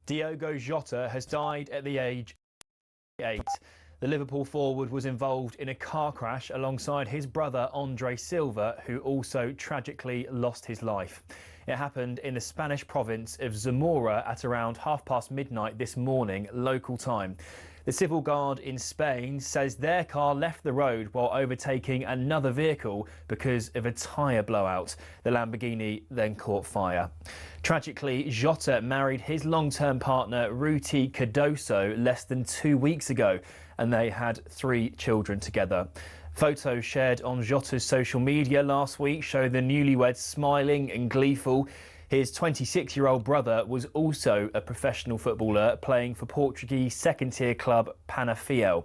Diogo Jota has died at the age of 8. The Liverpool forward was involved in a car crash alongside his brother Andre Silva, who also tragically lost his life. It happened in the Spanish province of Zamora at around midnight this morning, local time. The civil guard in Spain says their car left the road while overtaking another vehicle because of a tyre blowout. The Lamborghini then caught fire. Tragically, Jota married his long-term partner Ruti Cardoso less than 2 weeks ago, and they had 3 children together. Photos shared on Jota's social media last week show the newlyweds smiling and gleeful. His 26-year-old brother was also a professional footballer playing for Portuguese second-tier club Penafiel.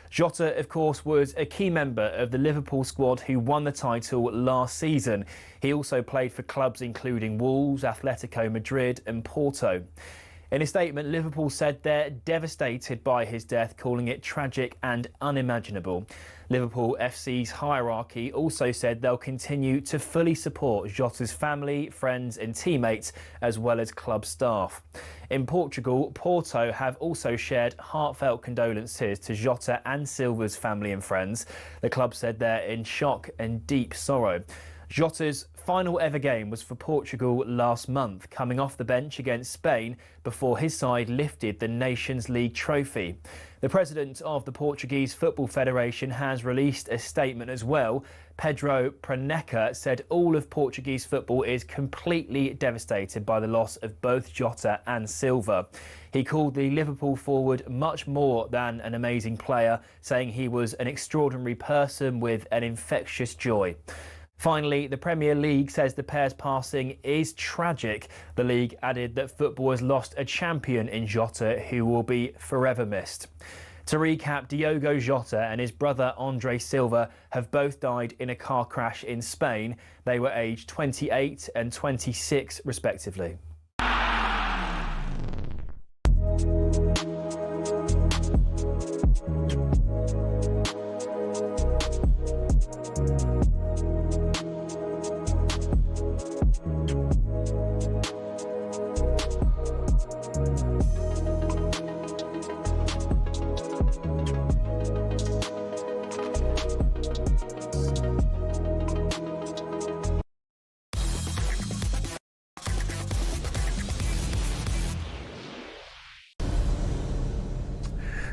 Jota, of course, was a key member of the Liverpool squad who won the title last season. He also played for clubs including Wolves, Atletico Madrid and Porto. In a statement, Liverpool said they're devastated by his death, calling it tragic and unimaginable. Liverpool FC's hierarchy also said they'll continue to fully support Jota's family, friends and teammates, as well as club staff. In Portugal, Porto have also shared heartfelt condolences to Jota and Silva's family and friends. The club said they're in shock and deep sorrow. Jota's final ever game was for Portugal last month, coming off the bench against Spain before his side lifted the Nations League trophy. The president of the Portuguese Football Federation has released a statement as well. Pedro Praneca said all of Portuguese football is completely devastated by the loss of both Jota and Silva. He called the Liverpool forward much more than an amazing player, saying he was an extraordinary person with an infectious joy. Finally, the Premier League says the pair's passing is tragic. The league added that football has lost a champion in Jota who will be forever missed. To recap, Diogo Jota and his brother Andre Silva have both died in a car crash in Spain. They were aged 28 and 26 respectively.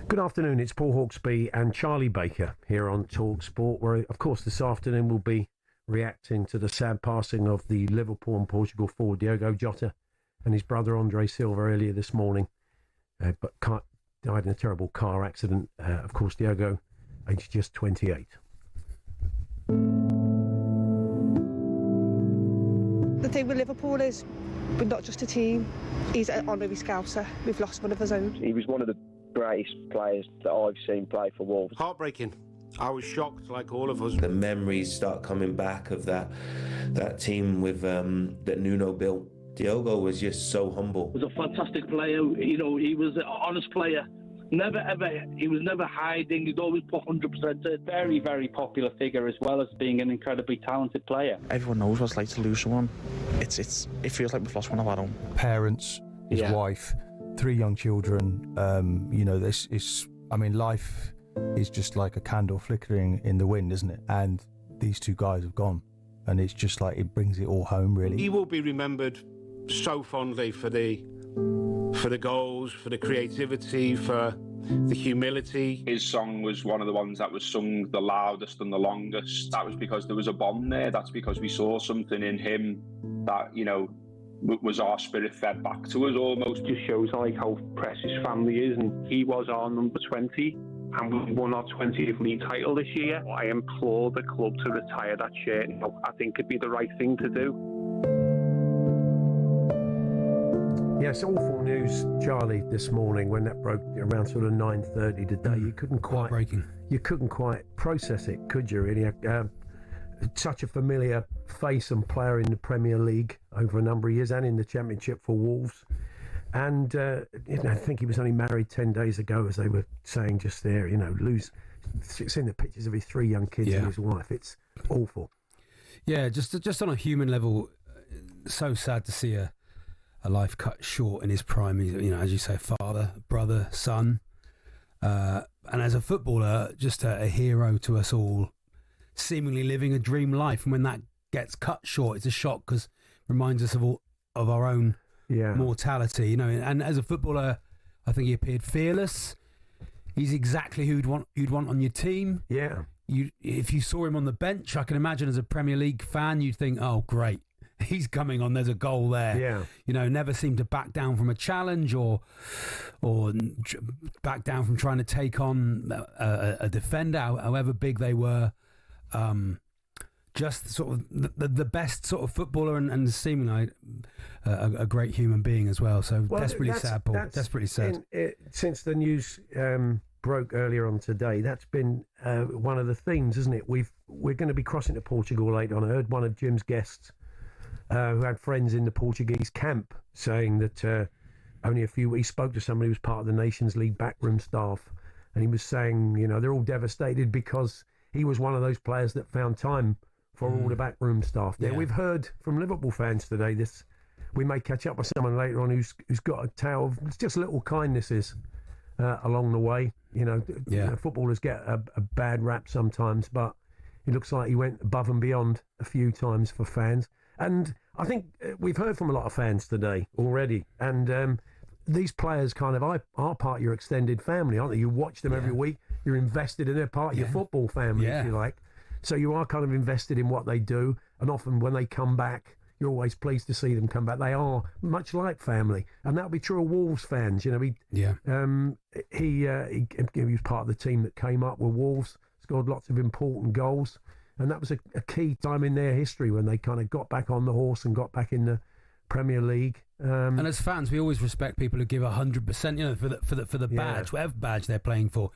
Good afternoon, it's Paul Hawksbee and Charlie Baker here on talkSPORT, where, of course, this afternoon we'll be reacting to the sad passing of the Liverpool and Portugal forward Diogo Jota and his brother Andre Silva earlier this morning, but died in a terrible car accident. Of course, Diogo, aged just 28. The thing with Liverpool is we're not just a team, he's an honorary Scouser. We've lost one of his own. He was one of the greatest players that I've seen play for Wolves. Heartbreaking. I was shocked, like all of us. The memories start coming back of that team with that Nuno built. Diogo was just so humble. He was a fantastic player. You know, he was an honest player. He was never hiding. He'd always put 100% in. Very, very popular figure, as well as being an incredibly talented player. Everyone knows what it's like to lose someone. It feels like we've lost one of our own. Parents, his wife, 3 young children. Life is just like a candle flickering in the wind, isn't it? And these 2 guys have gone, and it's just like it brings it all home, really. He will be remembered so fondly for the goals, for the creativity, for the humility. His song was one of the ones that was sung the loudest and the longest. That was because there was a bond there. That's because we saw something in him that, you know, was our spirit fed back to us almost. Just shows like how precious his family is, and he was our number 20 and we won our 20th league title this year. I implore the club to retire that shirt. I think it'd be the right thing to do. Yes, awful news, Charlie, this morning when that broke around sort of 9:30 today. You couldn't quite process it, could you? Really, such a familiar face and player in the Premier League over a number of years and in the Championship for Wolves. And I think he was only married 10 days ago, as they were saying just there. Seeing the pictures of his 3 young kids and his wife, it's awful. Yeah, just on a human level, so sad to see a a life cut short in his prime. He's, as you say, father, brother, son, and as a footballer, just a hero to us all, seemingly living a dream life. And when that gets cut short, it's a shock because it reminds us of our own mortality. And as a footballer, I think he appeared fearless. He's exactly who you'd want on your team. Yeah. If you saw him on the bench, I can imagine as a Premier League fan, you'd think, oh, great, he's coming on, there's a goal there. Yeah. Never seemed to back down from a challenge or back down from trying to take on a defender, however big they were. Just sort of the best sort of footballer and seemingly a great human being as well. So that's really sad, Paul. That's pretty sad. Since the news broke earlier on today, that's been one of the themes, isn't it? We're going to be crossing to Portugal later on. I heard one of Jim's guests who had friends in the Portuguese camp saying that he spoke to somebody who was part of the Nations League backroom staff, and he was saying, they're all devastated because he was one of those players that found time for all the backroom staff there. Yeah. We've heard from Liverpool fans today we may catch up with someone later on who's got a tale of just little kindnesses along the way. Footballers get a bad rap sometimes, but it looks like he went above and beyond a few times for fans. And I think we've heard from a lot of fans today already. And these players kind of are part of your extended family, aren't they? You watch them every week. You're invested in their part of your football family, if you like. So you are kind of invested in what they do. And often when they come back, you're always pleased to see them come back. They are much like family. And that'll be true of Wolves fans. He was part of the team that came up with Wolves, scored lots of important goals. And that was a key time in their history when they kind of got back on the horse and got back in the Premier League. And as fans, we always respect people who give 100%, for the badge, whatever badge they're playing for.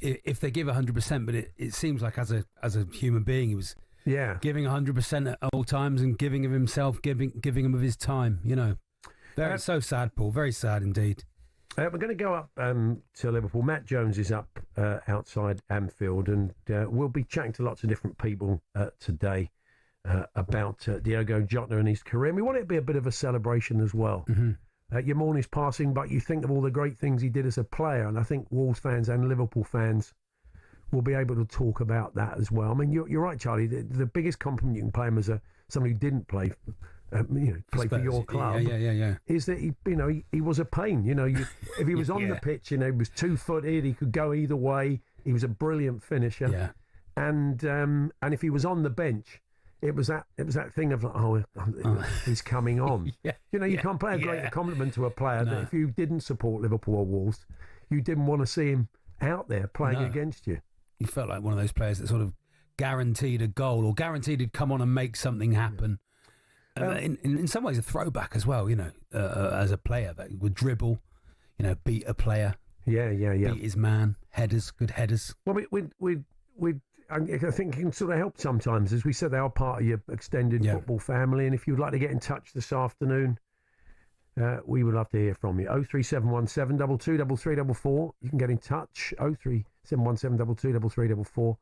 If they give 100%, but it seems like as a human being, he was giving 100% at all times and giving of himself, giving him of his time. Very so sad, Paul. Very sad indeed. We're going to go up to Liverpool. Matt Jones is up outside Anfield, and we'll be chatting to lots of different people today about Diogo Jota and his career. And we want it to be a bit of a celebration as well. Mm-hmm. Your morning's passing, but you think of all the great things he did as a player, and I think Wolves fans and Liverpool fans will be able to talk about that as well. I mean, you're right, Charlie. The biggest compliment you can pay him as somebody who didn't play, for your club, is that he was a pain. If he was on the pitch, he was 2-footed. He could go either way. He was a brilliant finisher. Yeah. And if he was on the bench, it was that thing of he's coming on. You can't pay a greater compliment to a player that if you didn't support Liverpool or Wolves, you didn't want to see him out there playing against you. You felt like one of those players that sort of guaranteed a goal or guaranteed he'd come on and make something happen. In some ways, a throwback as well. As a player that would dribble, beat a player. Beat his man. Headers, good headers. Well, I think it can sort of help sometimes. As we said, they are part of your extended football family. And if you'd like to get in touch this afternoon, we would love to hear from you. 03717 223344. You can get in touch. 03717 223344.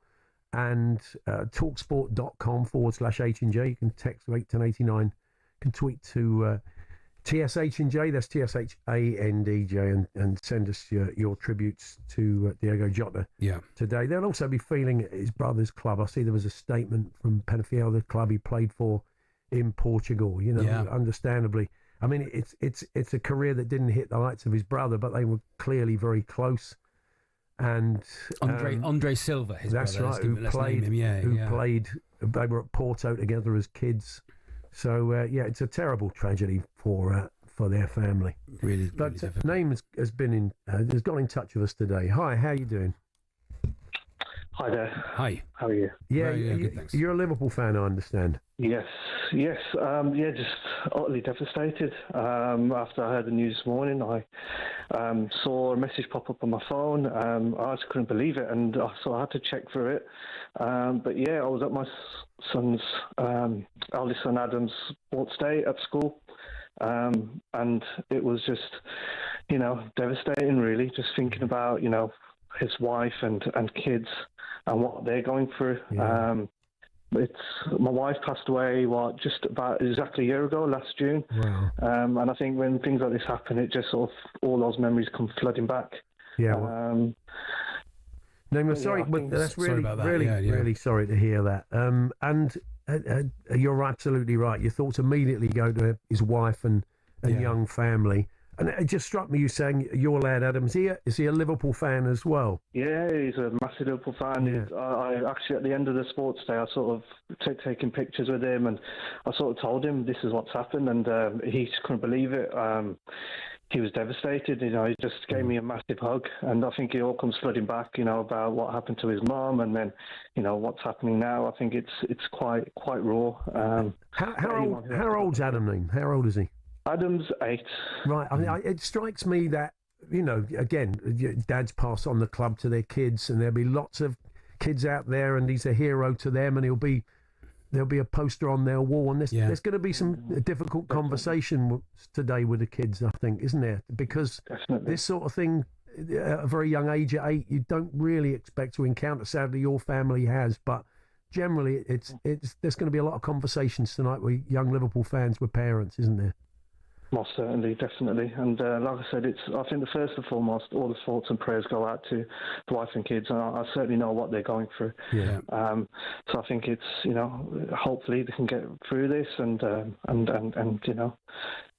And talksport.com/H&J. You can text 81089. You can tweet to TSH&J, that's TSHANDJ, and send us your tributes to Diogo Jota today. They'll also be feeling at his brother's club. I see there was a statement from Penafiel, the club he played for in Portugal, understandably. I mean, it's a career that didn't hit the heights of his brother, but they were clearly very close. And Andre Silva, his that's brother. Right, who played. They were at Porto together as kids. So it's a terrible tragedy for their family. Really, but difficult. Naeem has got in touch with us today. Hi, how are you doing? Hi there. Hi. How are you? Yeah, good, thanks. You're a Liverpool fan, I understand. Yes. Just utterly devastated. After I heard the news this morning, I saw a message pop up on my phone. I just couldn't believe it, and so I had to check through it. But I was at my son's eldest son Adam's sports day at school, and it was just, devastating. Really, just thinking about his wife and kids and what they're going through. Yeah. My wife passed away, just about exactly a year ago, last June. Wow. And I think when things like this happen, it just sort of, all those memories come flooding back. Yeah. No, I'm sorry, but that's really, really sorry to hear that. And you're absolutely right. Your thoughts immediately go to his wife and young family. And it just struck me, you saying your lad Adam, is he a Liverpool fan as well? Yeah, he's a massive Liverpool fan. Yeah. I actually, at the end of the sports day, I sort of taking pictures with him, and I sort of told him this is what's happened, and he just couldn't believe it. He was devastated. He just gave me a massive hug, and I think it all comes flooding back, about what happened to his mom, and then, what's happening now. I think it's quite raw. How old's Adam then? How old is he? Adam's 8. Right. I mean, it strikes me that, again, dads pass on the club to their kids, and there'll be lots of kids out there, and he's a hero to them, and there'll be a poster on their wall, and there's going to be some difficult conversation today with the kids, I think, isn't there? Because this sort of thing, at a very young age, at 8, you don't really expect to encounter. Sadly, your family has, but generally, there's going to be a lot of conversations tonight with young Liverpool fans with parents, isn't there? Most certainly, definitely. And like I said, I think the first and foremost, all the thoughts and prayers go out to the wife and kids, and I certainly know what they're going through. Yeah. So I think it's, hopefully they can get through this, and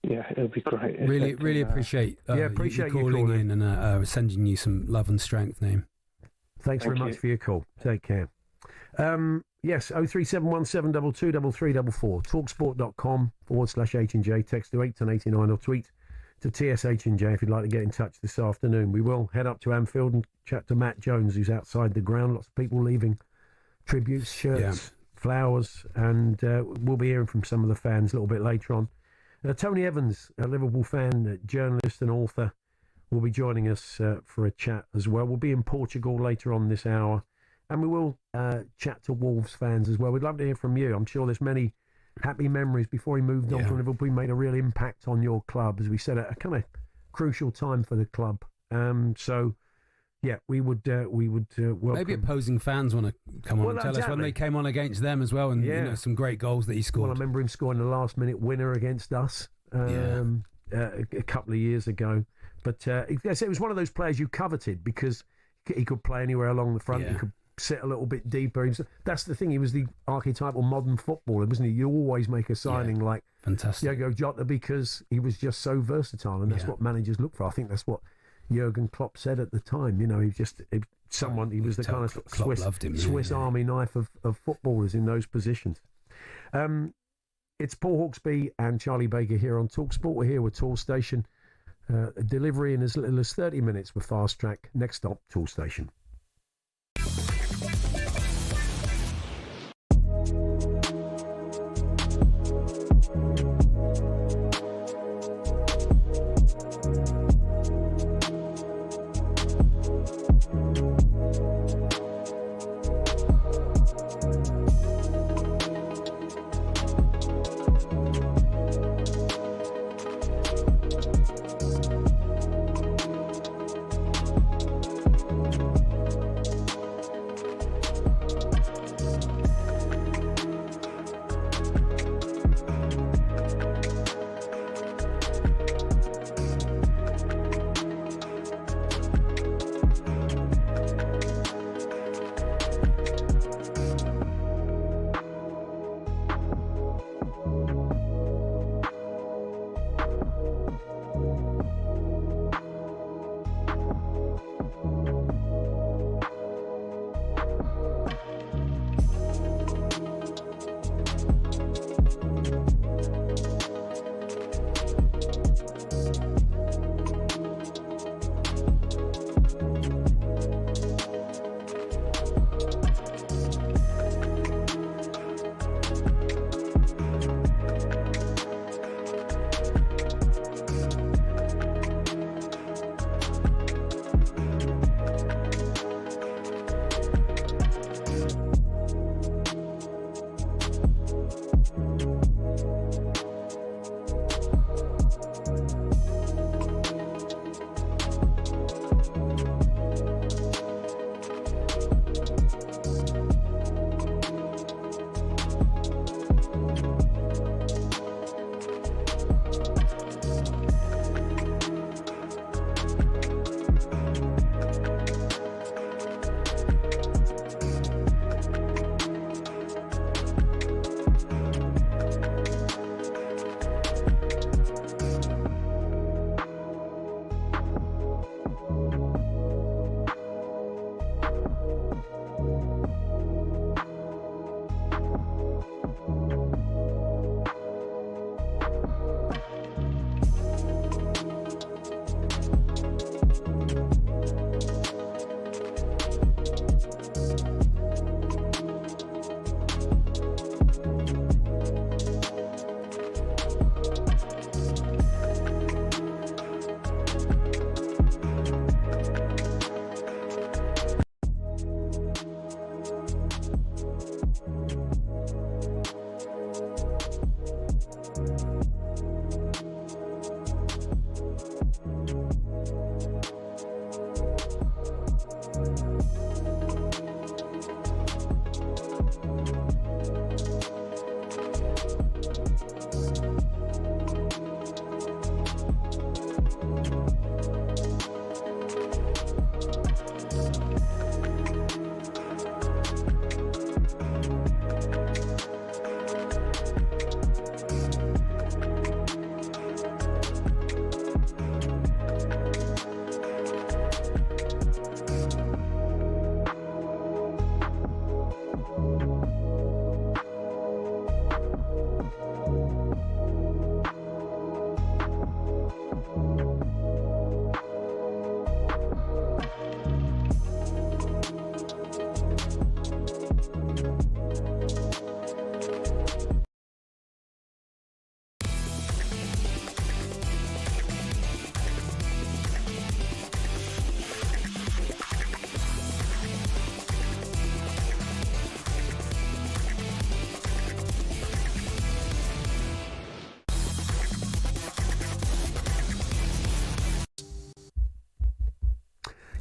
yeah, it'll be great. Really appreciate you calling in and sending you some love and strength, Neil. Thanks very much for your call. Take care. Yes, 03717223344, talksport.com/H&J, text to 81089 or tweet to TSH&J if you'd like to get in touch this afternoon. We will head up to Anfield and chat to Matt Jones, who's outside the ground. Lots of people leaving tributes, shirts, flowers, and we'll be hearing from some of the fans a little bit later on. Tony Evans, a Liverpool fan, journalist and author, will be joining us for a chat as well. We'll be in Portugal later on this hour. And we will chat to Wolves fans as well. We'd love to hear from you. I'm sure there's many happy memories before he moved on from Liverpool. He made a real impact on your club, as we said, at a kind of crucial time for the club. So, yeah, we would welcome. Maybe opposing fans want to come on and tell us when they came on against them as well, and some great goals that he scored. Well, I remember him scoring the last-minute winner against us a couple of years ago. But it was one of those players you coveted because he could play anywhere along the front. He could sit a little bit deeper. That's the thing. He was the archetypal modern footballer, wasn't he? You always make a signing like Diogo Jota because he was just so versatile, and that's what managers look for. I think that's what Jurgen Klopp said at the time. He was the kind of Swiss Army knife of footballers in those positions. It's Paul Hawksbee and Charlie Baker here on talkSPORT. We're here with Tool Station. A delivery in as little as 30 minutes with Fast Track. Next stop, Tool Station.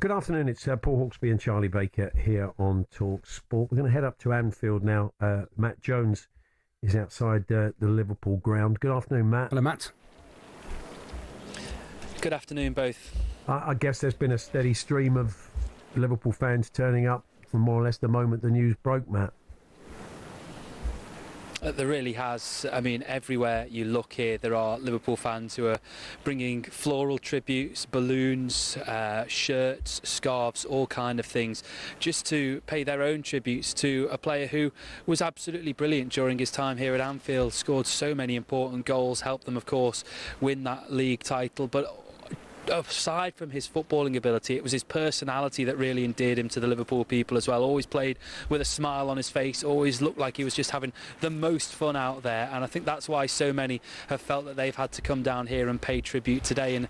Good afternoon, it's Paul Hawksbee and Charlie Baker here on talkSPORT. We're going to head up to Anfield now. Matt Jones is outside the Liverpool ground. Good afternoon, Matt. Hello, Matt. Good afternoon, both. I guess there's been a steady stream of Liverpool fans turning up from more or less the moment the news broke, Matt. There really has. I mean, everywhere you look here, there are Liverpool fans who are bringing floral tributes, balloons, shirts, scarves, all kind of things, just to pay their own tributes to a player who was absolutely brilliant during his time here at Anfield, scored so many important goals, helped them, of course, win that league title, but aside from his footballing ability, it was his personality that really endeared him to the Liverpool people as well. Always played with a smile on his face, always looked like he was just having the most fun out there, and I think that's why so many have felt that they've had to come down here and pay tribute today. And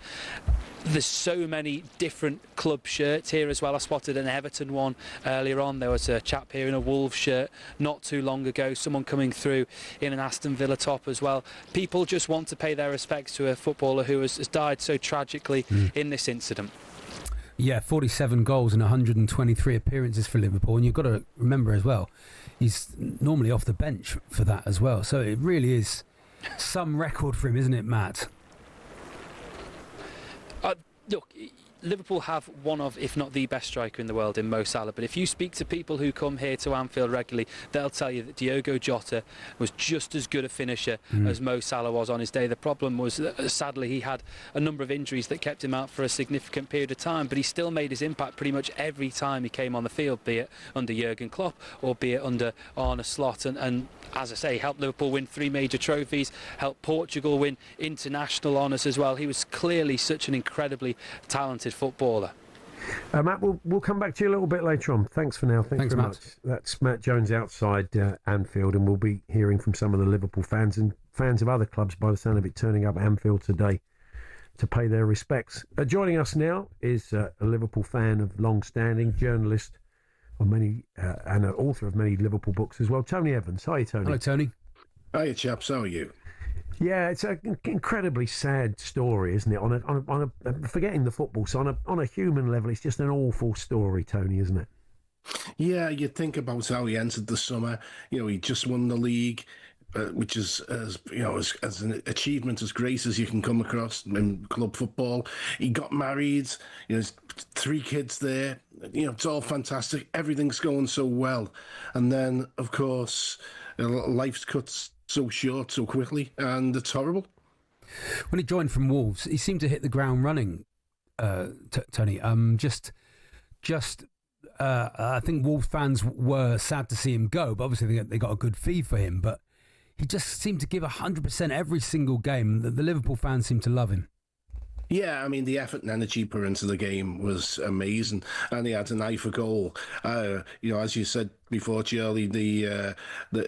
there's so many different club shirts here as well. I spotted an Everton one earlier on. There was a chap here in a Wolves shirt not too long ago, someone coming through in an Aston Villa top as well. People just want to pay their respects to a footballer who has died so tragically in this incident. Yeah, 47 goals and 123 appearances for Liverpool, and you've got to remember as well, he's normally off the bench for that as well, so it really is some record for him, isn't it, Matt? Look, Liverpool have one of, if not the best striker in the world in Mo Salah, but if you speak to people who come here to Anfield regularly, they'll tell you that Diogo Jota was just as good a finisher as Mo Salah was on his day. The problem was that, sadly, he had a number of injuries that kept him out for a significant period of time, but he still made his impact pretty much every time he came on the field, be it under Jurgen Klopp or be it under Arne Slot, and as I say, helped Liverpool win 3 major trophies, helped Portugal win international honours as well. He was clearly such an incredibly talented footballer. Matt, we'll come back to you a little bit later on. Thanks for now. Thanks very much. That's Matt Jones outside Anfield, and we'll be hearing from some of the Liverpool fans and fans of other clubs, by the sound of it, turning up at Anfield today to pay their respects. Joining us now is a Liverpool fan of long-standing, journalist of many and an author of many Liverpool books as well, Tony Evans. Hi, Tony. Hello, Tony. Hiya, chaps. How are you? Yeah, it's an incredibly sad story, isn't it? On a forgetting the football, so on a human level, it's just an awful story, Tony, isn't it? Yeah, you think about how he entered the summer. You know, he just won the league, which is as an achievement as great as you can come across in club football. He got married. You know, 3 kids there. You know, it's all fantastic. Everything's going so well, and then of course, life's cut so short so quickly, and it's horrible. When he joined from Wolves, he seemed to hit the ground running, Tony. I think Wolves fans were sad to see him go, but obviously they got a good fee for him. But he just seemed to give 100% every single game. The Liverpool fans seemed to love him. Yeah, I mean, the effort and energy put into the game was amazing, and he had an eye for goal. You know, as you said before, Charlie, the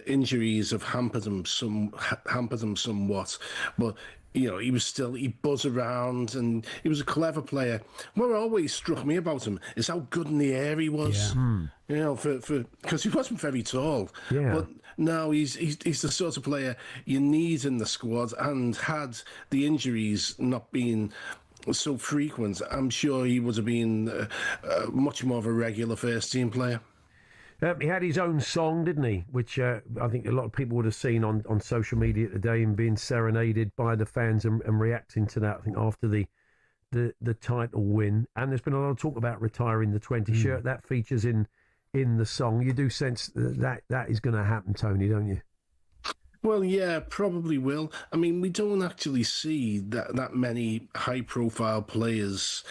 injuries have hampered him somewhat, but you know, he buzzed around, and he was a clever player. What always struck me about him is how good in the air he was. Yeah. You know, because he wasn't very tall. Yeah. But no, he's the sort of player you need in the squad, and had the injuries not been so frequent, I'm sure he would have been much more of a regular first-team player. He had his own song, didn't he? Which I think a lot of people would have seen on social media today, and being serenaded by the fans and reacting to that, I think, after the title win. And there's been a lot of talk about retiring the 20 shirt. That features in the song. You do sense that is going to happen, Tony, don't you? Well, yeah, probably will. I mean, we don't actually see that many high-profile players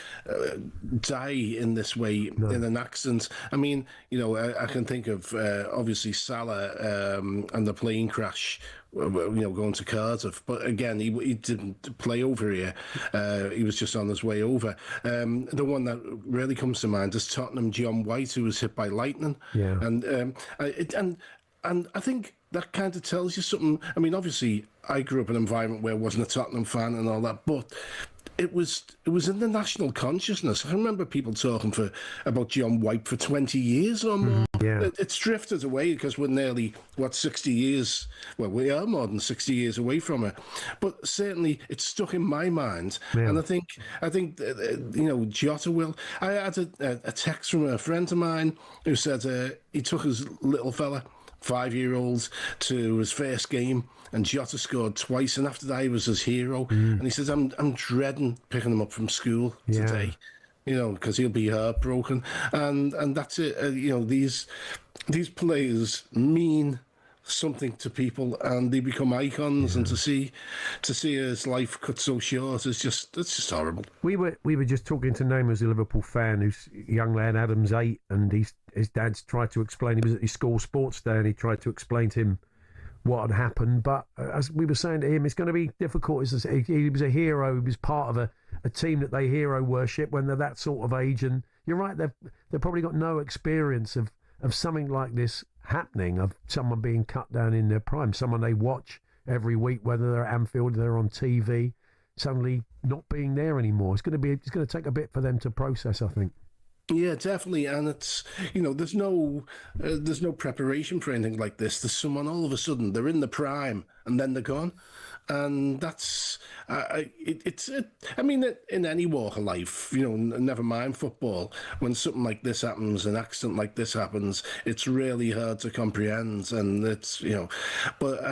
die in this way, in an accident. I mean, you know, I can think of, obviously, Salah and the plane crash, you know, going to Cardiff. But again, he didn't play over here. He was just on his way over. The one that really comes to mind is Tottenham John White, who was hit by lightning. Yeah. And I think that kind of tells you something. I mean, obviously, I grew up in an environment where I wasn't a Tottenham fan and all that, but it was in the national consciousness. I remember people talking about John White for 20 years or more. Yeah. It's drifted away because we're nearly, 60 years? Well, we are more than 60 years away from it. But certainly it's stuck in my mind. Yeah. And I think Jota will. I had a text from a friend of mine who said he took his little fella, 5-year-old, to his first game, and Jota scored twice, and after that he was his hero. And he says, I'm dreading picking him up from school today, because he'll be heartbroken. And that's it. These players mean something to people, and they become icons. And to see his life cut so short is just horrible. We were just talking to Naim, who's a Liverpool fan, who's a young lad. Adam's 8, and his dad's tried to explain. He was at his school sports day, and he tried to explain to him what had happened. But as we were saying to him, it's going to be difficult. He was a hero. He was part of a team that they hero worship when they're that sort of age. And you're right, they've probably got no experience of something like this happening, of someone being cut down in their prime, someone they watch every week, whether they're at Anfield, they're on TV, suddenly not being there anymore. It's going to take a bit for them to process, I think. Yeah, definitely, and it's there's no preparation for anything like this. There's someone all of a sudden they're in the prime and then they're gone, and that's I mean, in any walk of life, never mind football. When something like this happens, an accident like this happens, it's really hard to comprehend, and it's but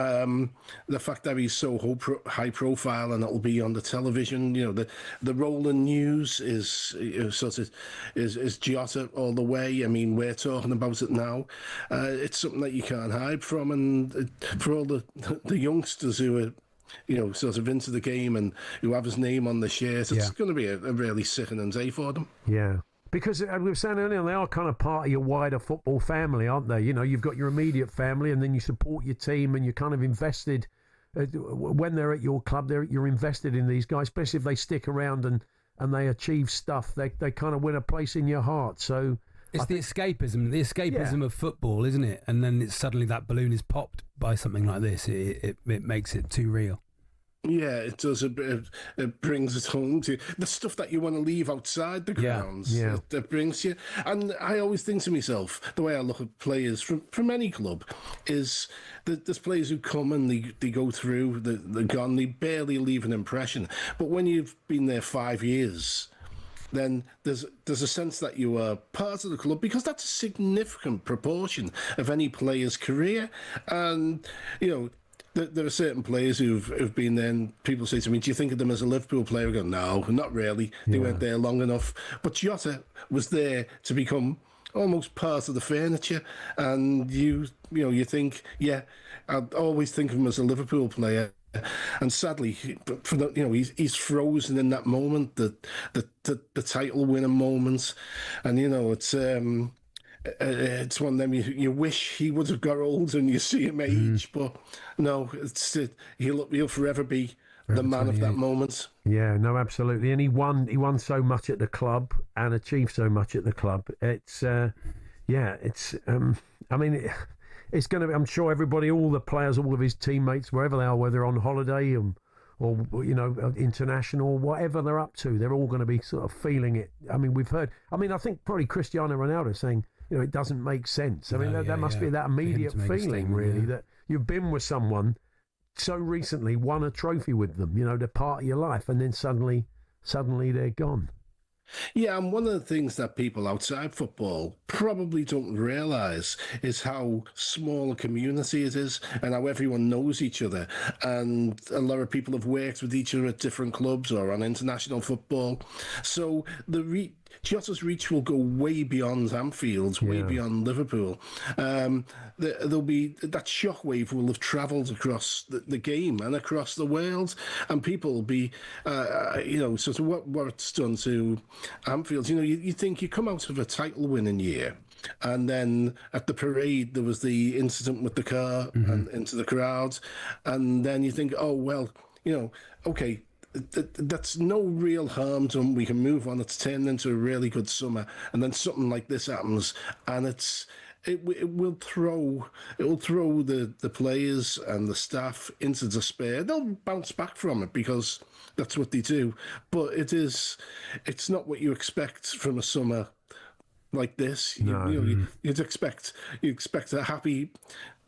the fact that he's so high profile and it'll be on the television, the rolling news is is Jota all the way. I mean, we're talking about it now. It's something that you can't hide from, and for all the youngsters who are sort of into the game and who have his name on the shirt, it's going to be a really sickening day for them. Yeah. Because we were saying earlier, they are kind of part of your wider football family, aren't they? You've got your immediate family, and then you support your team, and you're kind of invested. When they're at your club, you're invested in these guys, especially if they stick around and they achieve stuff. They kind of win a place in your heart. So it's the escapism of football, isn't it? And then suddenly that balloon is popped by something like this. It makes it too real. Yeah, it does. It brings it home to you. The stuff that you want to leave outside the grounds. Yeah. It brings you. And I always think to myself, the way I look at players from any club is that there's players who come and they go through, they're gone, they barely leave an impression. But when you've been there 5 years, then there's a sense that you are part of the club, because that's a significant proportion of any player's career. And, there are certain players who've been there, and people say to me, do you think of them as a Liverpool player? I go, no, not really. They weren't there long enough. But Jota was there to become almost part of the furniture. And you think, I'd always think of him as a Liverpool player. And sadly, he's frozen in that moment, the title winning moment. And, it's one of them you wish he would have got older and you see him age, but no, he'll forever be the man of that moment. Yeah, no, absolutely. And he won so much at the club and achieved so much at the club. It's I mean, it's going to be, I'm sure everybody, all the players, all of his teammates, wherever they are, whether on holiday or international, whatever they're up to, they're all going to be sort of feeling it. I mean, I think probably Cristiano Ronaldo saying, it doesn't make sense. I mean, that must be that immediate feeling, really, that you've been with someone so recently, won a trophy with them, they're part of your life, and then suddenly they're gone. Yeah, and one of the things that people outside football probably don't realise is how small a community it is and how everyone knows each other. And a lot of people have worked with each other at different clubs or on international football. So Jota's reach will go way beyond Anfield, way beyond Liverpool. There'll be that shockwave will have travelled across the game and across the world, and people will be, sort of what it's done to Anfield. You think you come out of a title-winning year, and then at the parade there was the incident with the car and into the crowd, and then you think, oh well, okay. That's no real harm done. We can move on. It's turned into a really good summer, and then something like this happens, and it will throw the players and the staff into despair. They'll bounce back from it because that's what they do. But it's not what you expect from a summer like this. You'd expect a happy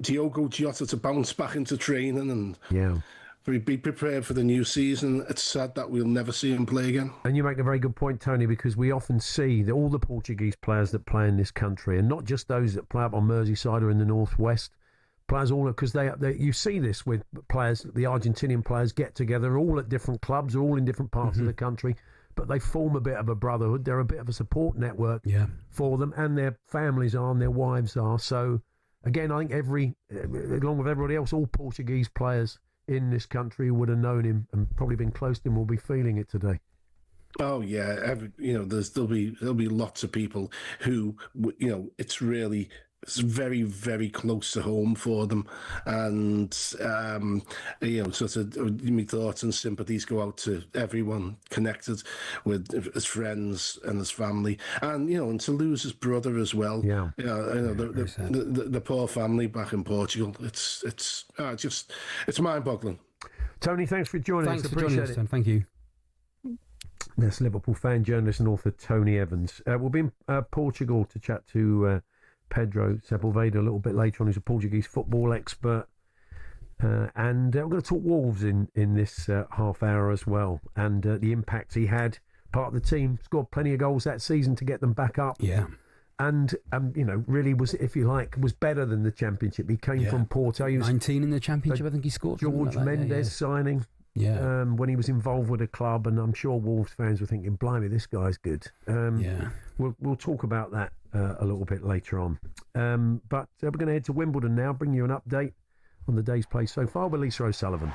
Diogo Jota to bounce back into training and be prepared for the new season. It's sad that we'll never see him play again. And you make a very good point, Tony, because we often see that all the Portuguese players that play in this country, and not just those that play up on Merseyside or in the northwest, players all because they you see this with players. The Argentinian players get together, all at different clubs, all in different parts of the country, but they form a bit of a brotherhood. They're a bit of a support network for them, and their families are, and their wives are. So, again, I think along with everybody else, all Portuguese players in this country would have known him and probably been close to him, will be feeling it today. Oh yeah, there'll be lots of people who it's very, very close to home for them, and sort of my thoughts and sympathies go out to everyone connected with his friends and his family, and to lose his brother as well. The poor family back in Portugal. It's mind-boggling. Tony, thanks for joining us. Appreciate it. Thank you. That's Liverpool fan, journalist and author Tony Evans. We'll be in Portugal to chat to Pedro Sepulveda a little bit later on, who's a Portuguese football expert. And we're going to talk Wolves in this half hour as well, and the impact he had. Part of the team, scored plenty of goals that season to get them back up. Yeah. And, really was, if you like, was better than the Championship. He came from Porto. He was 19 in the Championship, I think he scored. George Mendes signing when he was involved with a club, and I'm sure Wolves fans were thinking, blimey, this guy's good. We'll talk about that a little bit later on. But we're going to head to Wimbledon now, bring you an update on the day's play so far with Lisa O'Sullivan.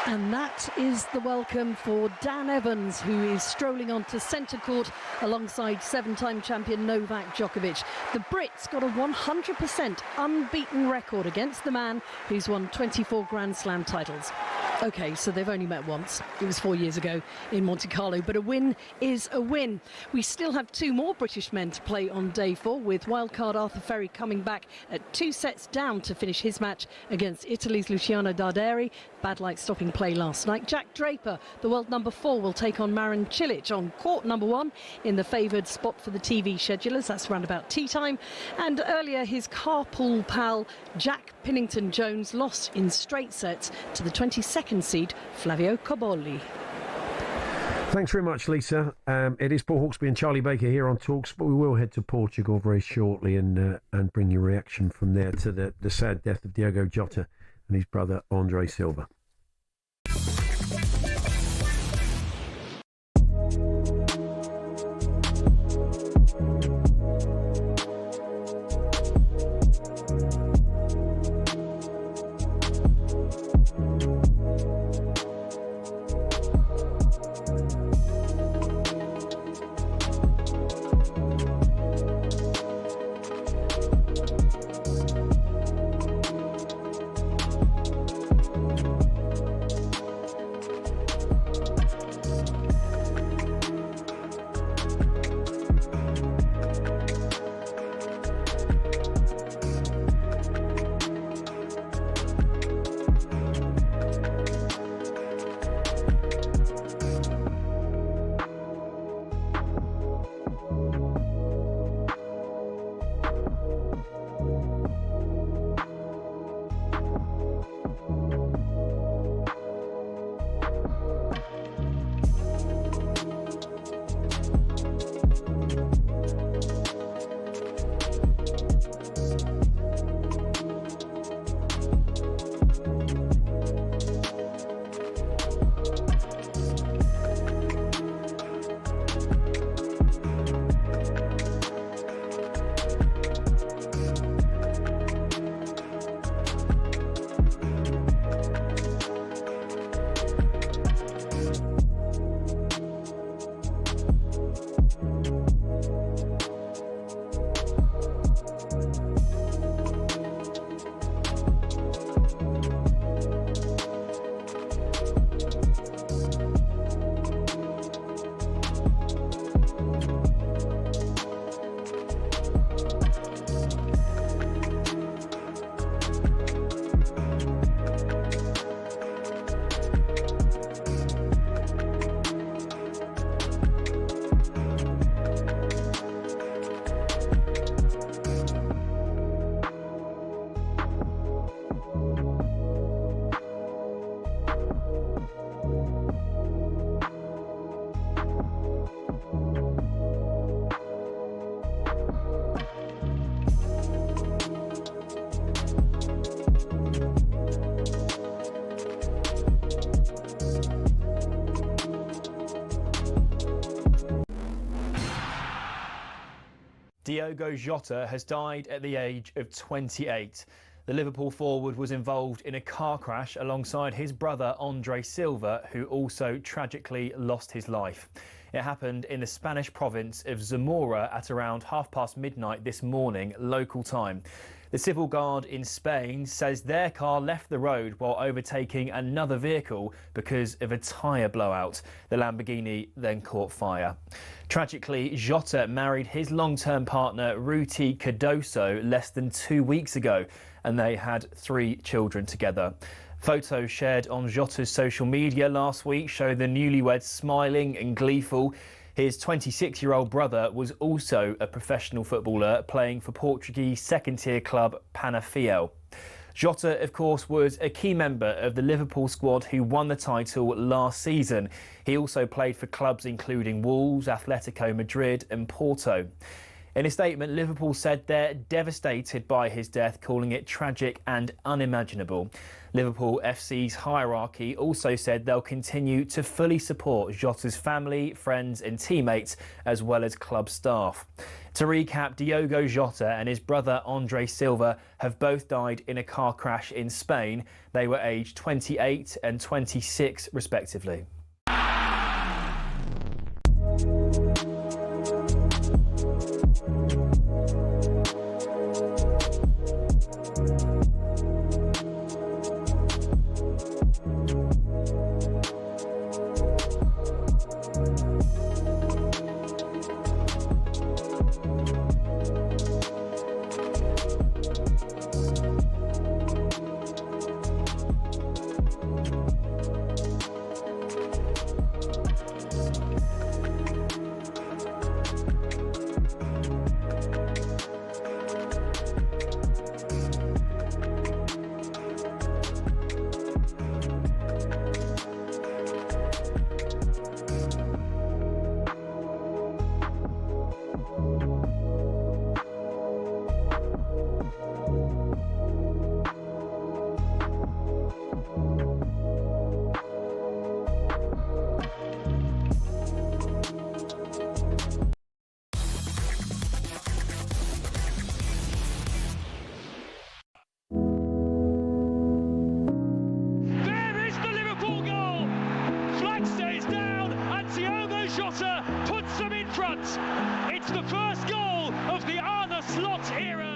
And that is the welcome for Dan Evans, who is strolling onto centre court alongside seven-time champion Novak Djokovic. The Brits got a 100% unbeaten record against the man who's won 24 Grand Slam titles. OK, so they've only met once. It was 4 years ago in Monte Carlo, but a win is a win. We still have two more British men to play on day 4, with wildcard Arthur Ferry coming back at 2 sets down to finish his match against Italy's Luciano Darderi. Bad light stopping play last night. Jack Draper, the world number 4, will take on Marin Cilic on court number 1 in the favoured spot for the TV schedulers. That's around about tea time. And earlier, his carpool pal Jack Pinnington-Jones lost in straight sets to the 22nd seed Flavio Cobolli. Thanks very much, Lisa. It is Paul Hawksbee and Charlie Baker here on talkSPORT, but we will head to Portugal very shortly and bring your reaction from there to the sad death of Diogo Jota and his brother Andre Silva. Diogo Jota has died at the age of 28. The Liverpool forward was involved in a car crash alongside his brother Andre Silva, who also tragically lost his life. It happened in the Spanish province of Zamora at around midnight this morning, local time. The civil guard in Spain says their car left the road while overtaking another vehicle because of a tyre blowout. The Lamborghini then caught fire. Tragically, Jota married his long-term partner Ruti Cardoso less than 2 weeks ago, and they had 3 children together. Photos shared on Jota's social media last week show the newlyweds smiling and gleeful. His 26-year-old brother was also a professional footballer playing for Portuguese second-tier club Penafiel. Jota, of course, was a key member of the Liverpool squad who won the title last season. He also played for clubs including Wolves, Atletico Madrid and Porto. In a statement, Liverpool said they're devastated by his death, calling it tragic and unimaginable. Liverpool FC's hierarchy also said they'll continue to fully support Jota's family, friends and teammates, as well as club staff. To recap, Diogo Jota and his brother Andre Silva have both died in a car crash in Spain. They were aged 28 and 26 respectively.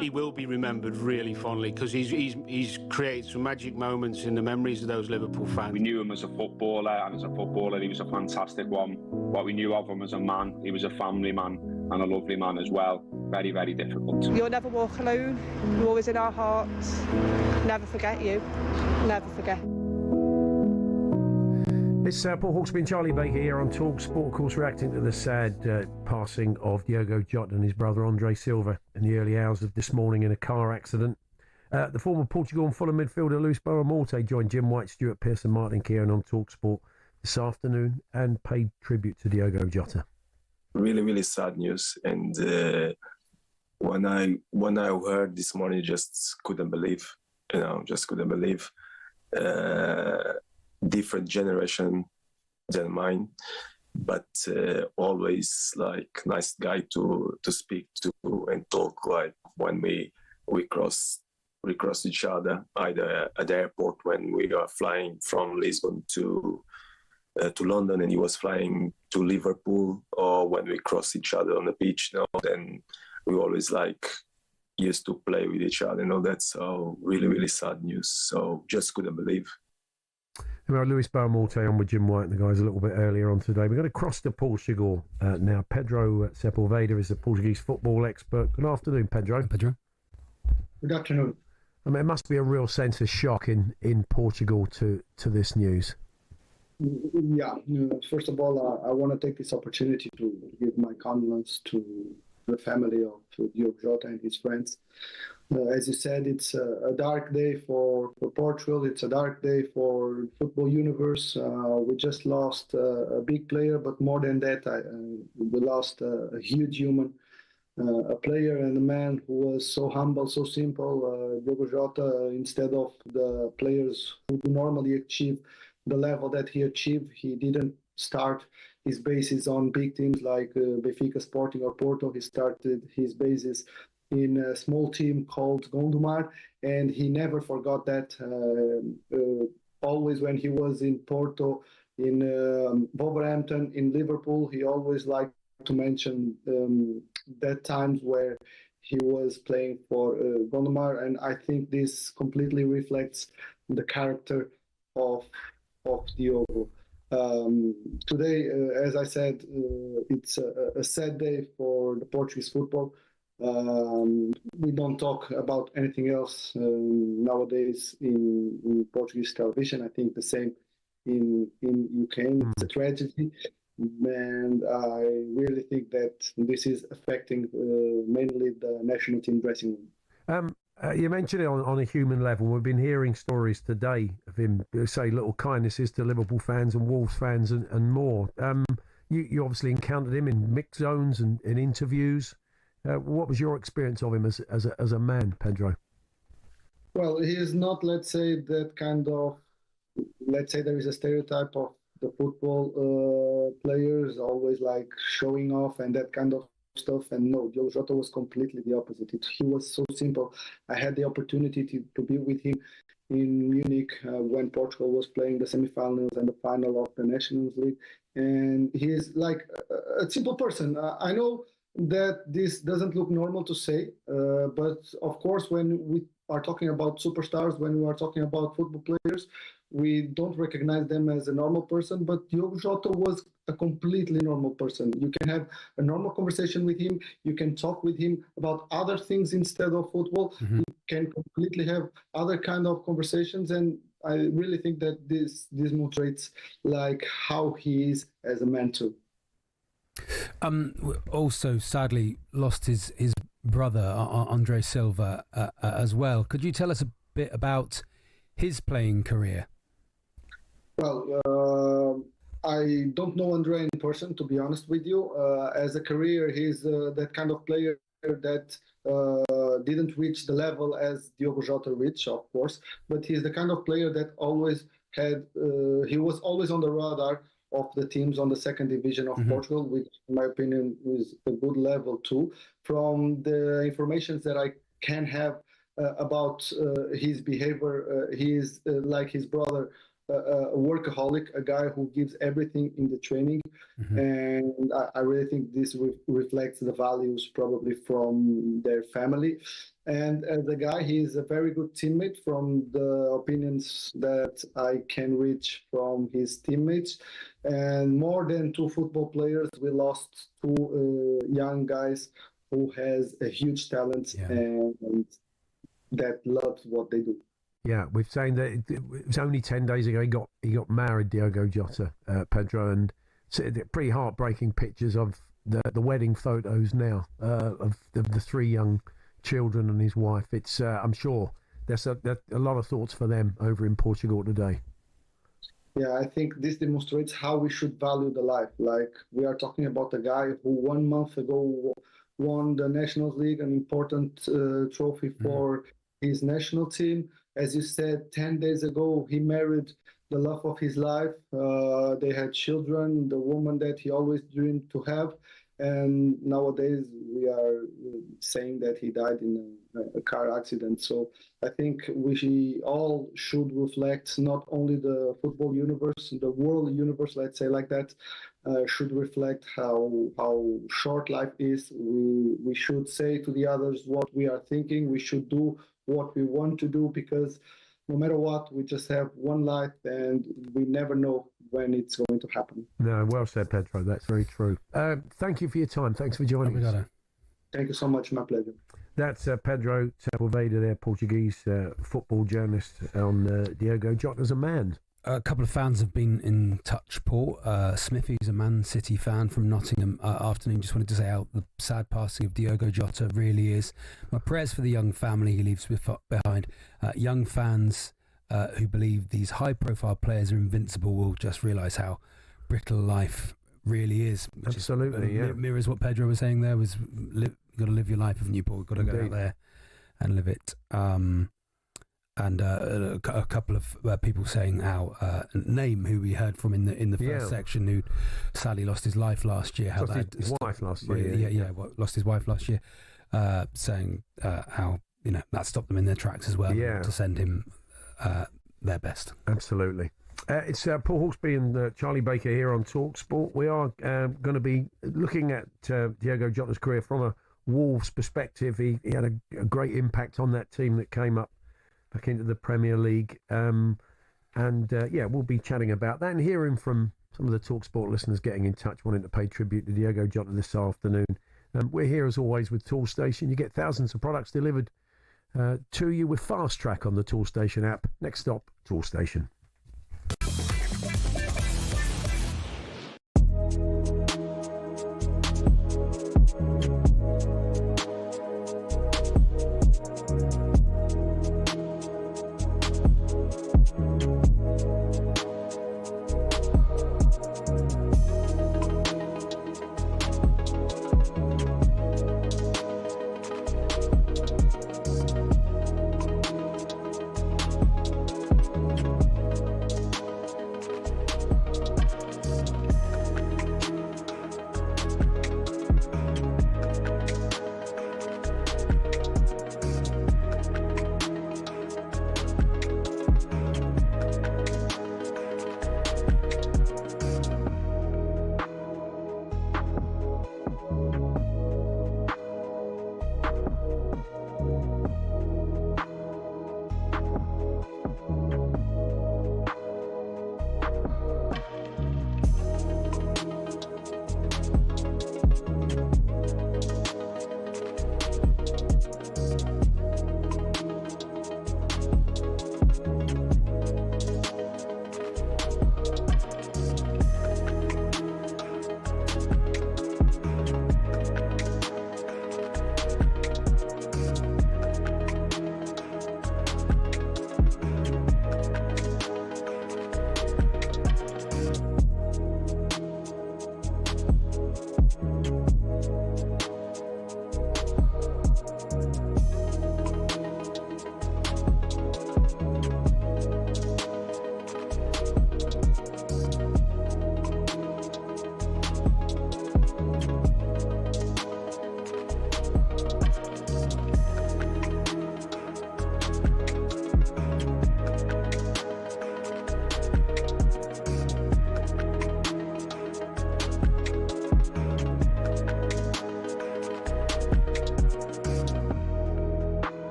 He will be remembered really fondly because he's created some magic moments in the memories of those Liverpool fans. We knew him as a footballer, and as a footballer he was a fantastic one. What we knew of him as a man, he was a family man and a lovely man as well. Very, very difficult. You'll never walk alone. You're always in our hearts. Never forget you. Never forget. It's Paul Hawksbee and Charlie Baker here on talkSPORT, of course, reacting to the sad passing of Diogo Jota and his brother Andre Silva in the early hours of this morning in a car accident. The former Portugal and Fulham midfielder Luis Barramorte joined Jim White, Stuart Pearce and Martin Kieran on talkSPORT this afternoon and paid tribute to Diogo Jota. Really, really sad news. And when I heard this morning, just couldn't believe, just couldn't believe. Different generation than mine, but always like nice guy to speak to and talk. Like when we cross each other, either at the airport when we are flying from Lisbon to London and he was flying to Liverpool, or when we cross each other on the beach, then we always like used to play with each other. That's so really, really sad news. So just couldn't believe. Luis Barramorte on with Jim White and the guys a little bit earlier on today. We're going to cross to Portugal now. Pedro Sepulveda is a Portuguese football expert. Good afternoon, Pedro. Good afternoon. I mean, it must be a real sense of shock in Portugal to this news. Yeah. First of all, I want to take this opportunity to give my condolence to the family of Diogo Jota and his friends. As you said, it's a dark day for Portugal. It's a dark day for football universe. We just lost a big player, but more than that, we lost a huge human, a player and a man who was so humble, so simple. Diogo Jota, instead of the players who normally achieve the level that he achieved, he didn't start his bases on big teams like Benfica, Sporting or Porto. He started his bases in a small team called Gondomar, and he never forgot that. Always when he was in Porto, in Wolverhampton, in Liverpool, he always liked to mention that times where he was playing for Gondomar, and I think this completely reflects the character of Diogo. Today, as I said, it's a sad day for the Portuguese football. We don't talk about anything else nowadays in Portuguese television. I think the same in UK. It's a tragedy, and I really think that this is affecting mainly the national team dressing room. You mentioned it on a human level. We've been hearing stories today of him say little kindnesses to Liverpool fans and Wolves fans and more. You obviously encountered him in mixed zones and in interviews. What was your experience of him as a man, Pedro? Well, he is not, let's say, that kind of, let's say there is a stereotype of the football players always like showing off and that kind of stuff. And no, Diogo Jota was completely the opposite. He was so simple. I had the opportunity to be with him in Munich when Portugal was playing the semifinals and the final of the Nations League. And he is like a simple person. I know that this doesn't look normal to say, but of course, when we are talking about superstars, when we are talking about football players, we don't recognize them as a normal person, but Diogo Jota was a completely normal person. You can have a normal conversation with him. You can talk with him about other things instead of football. Mm-hmm. You can completely have other kind of conversations, and I really think that this demonstrates like how he is as a man too. Also, sadly, lost his brother, Andre Silva, as well. Could you tell us a bit about his playing career? Well, I don't know Andre in person, to be honest with you. As a career, he's that kind of player that didn't reach the level as Diogo Jota reached, of course, but he's the kind of player that always had, he was always on the radar of the teams on the second division of Portugal, which in my opinion is a good level too. From the information that I can have about his behavior, he is like his brother, a workaholic, a guy who gives everything in the training. And I really think this reflects the values probably from their family. And as a guy, he is a very good teammate from the opinions that I can reach from his teammates. And more than two football players, we lost two young guys who has a huge talent and that loves what they do. Yeah, we've saying that it was only 10 days ago he got married, Diogo Jota, Pedro, and pretty heartbreaking pictures of the wedding photos now of the three young children and his wife. It's I'm sure there's a lot of thoughts for them over in Portugal today. Yeah, I think this demonstrates how we should value the life. Like, we are talking about a guy who 1 month ago won the National League, an important trophy for his national team. As you said, 10 days ago, he married the love of his life. They had children, the woman that he always dreamed to have. And nowadays, we are saying that he died in a car accident. So I think we all should reflect, not only the football universe, the world universe, let's say like that, should reflect how short life is. We should say to the others what we are thinking. We should do what we want to do, because no matter what, we just have one life and we never know when it's going to happen. No, well said, Pedro. That's very true. Thank you for your time. Thanks for joining us. Thank you so much. My pleasure. That's Pedro Sepulveda, their Portuguese football journalist on Diogo Jota as a man. A couple of fans have been in touch, Paul. Smithy's a Man City fan from Nottingham afternoon. Just wanted to say how the sad passing of Diogo Jota really is. My prayers for the young family he leaves behind. Young fans who believe these high-profile players are invincible will just realise how brittle life really is. Absolutely, yeah. Mirrors what Pedro was saying there, was you've got to live your life, haven't you, Paul? You've got to go out there and live it. and a couple of people saying how Name, who we heard from in the first section, who sadly lost his life last year, how lost his wife last year. Lost his wife last year, saying how that stopped them in their tracks as well, to send him their best. Absolutely. It's Paul Hawksbee and Charlie Baker here on talkSPORT. We are going to be looking at Diogo Jota's career from a Wolves perspective. He had a great impact on that team that came up back into the Premier League. We'll be chatting about that and hearing from some of the talkSPORT listeners getting in touch, wanting to pay tribute to Diogo Jota this afternoon. We're here as always with Toolstation. You get thousands of products delivered to you with Fast Track on the Toolstation app. Next stop, Toolstation.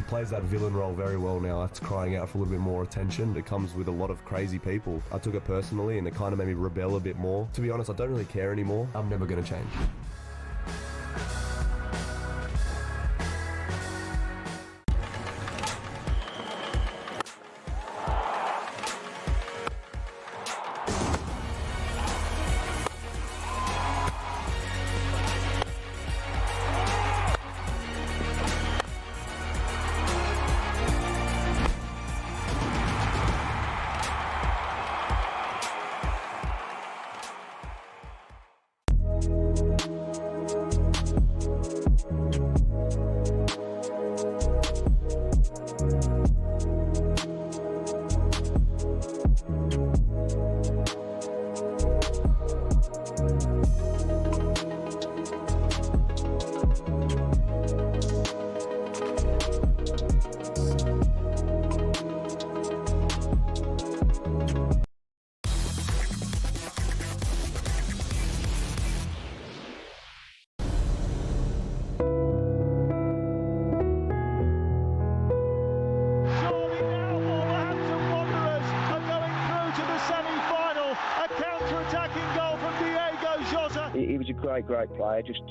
Plays that villain role very well now. That's crying out for a little bit more attention. It comes with a lot of crazy people. I took it personally and it kind of made me rebel a bit more. To be honest, I don't really care anymore. I'm never going to change. He was a great player, just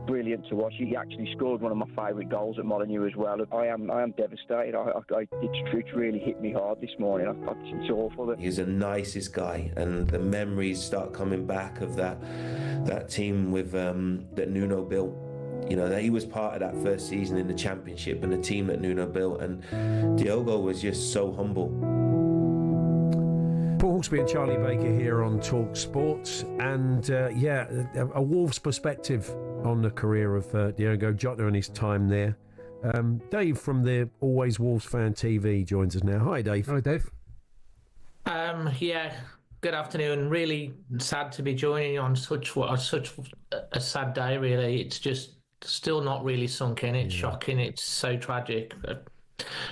brilliant to watch. He actually scored one of my favourite goals at Molineux as well. I am devastated. It really hit me hard this morning. It's awful. He's the nicest guy, and the memories start coming back of that team with that Nuno built. You know, that he was part of that first season in the Championship and the team that Nuno built, and Diogo was just so humble. Paul Hawksbee and Charlie Baker here on talkSPORT, and a Wolves perspective on the career of Diogo Jota and his time there. Dave from the Always Wolves Fan TV joins us now. Hi, Dave. Hi, Dave. Yeah, good afternoon. Really sad to be joining you on such a sad day, really. It's just still not really sunk in. It's shocking. It's so tragic.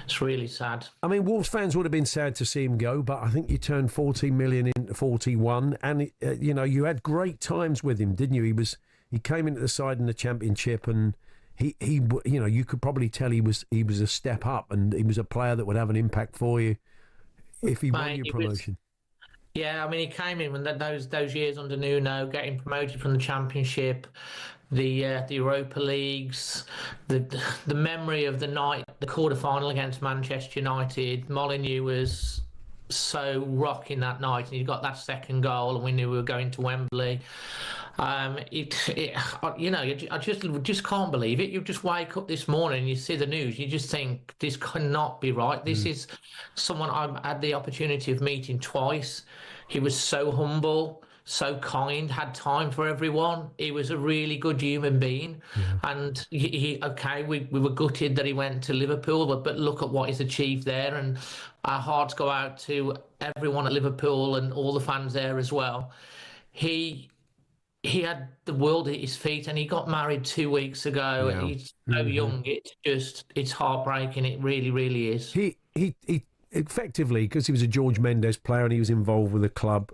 It's really sad. I mean, Wolves fans would have been sad to see him go, but I think you turned 40 million into 41, and you had great times with him, didn't you? He came into the side in the Championship, and he you could probably tell he was a step up, and he was a player that would have an impact for you if he won your promotion. Yeah, I mean, he came in when those years under Nuno, getting promoted from the Championship, the Europa Leagues, the memory of the night, the quarter-final against Manchester United. Molineux was so rocking that night, and he got that second goal, and we knew we were going to Wembley. I just can't believe it. You just wake up this morning, you see the news, you just think this cannot be right. This is someone I've had the opportunity of meeting twice. He was so humble, so kind, had time for everyone. He was a really good human being. And we were gutted that he went to Liverpool, but look at what he's achieved there. And our hearts go out to everyone at Liverpool and all the fans there as well. He had the world at his feet, and he got married 2 weeks ago. Yeah. He's so young. It's heartbreaking. It really, really is. He effectively, because he was a George Mendes player and he was involved with the club,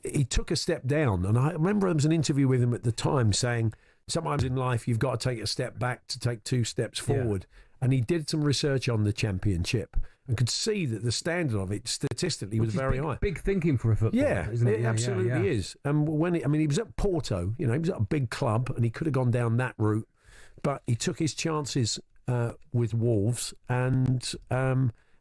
he took a step down. And I remember there was an interview with him at the time saying, sometimes in life you've got to take a step back to take 2 steps forward. And he did some research on the Championship and could see that the standard of it statistically was very high. Big thinking for a footballer, isn't it? It absolutely is. And he was at Porto, he was at a big club, and he could have gone down that route, but he took his chances with Wolves, and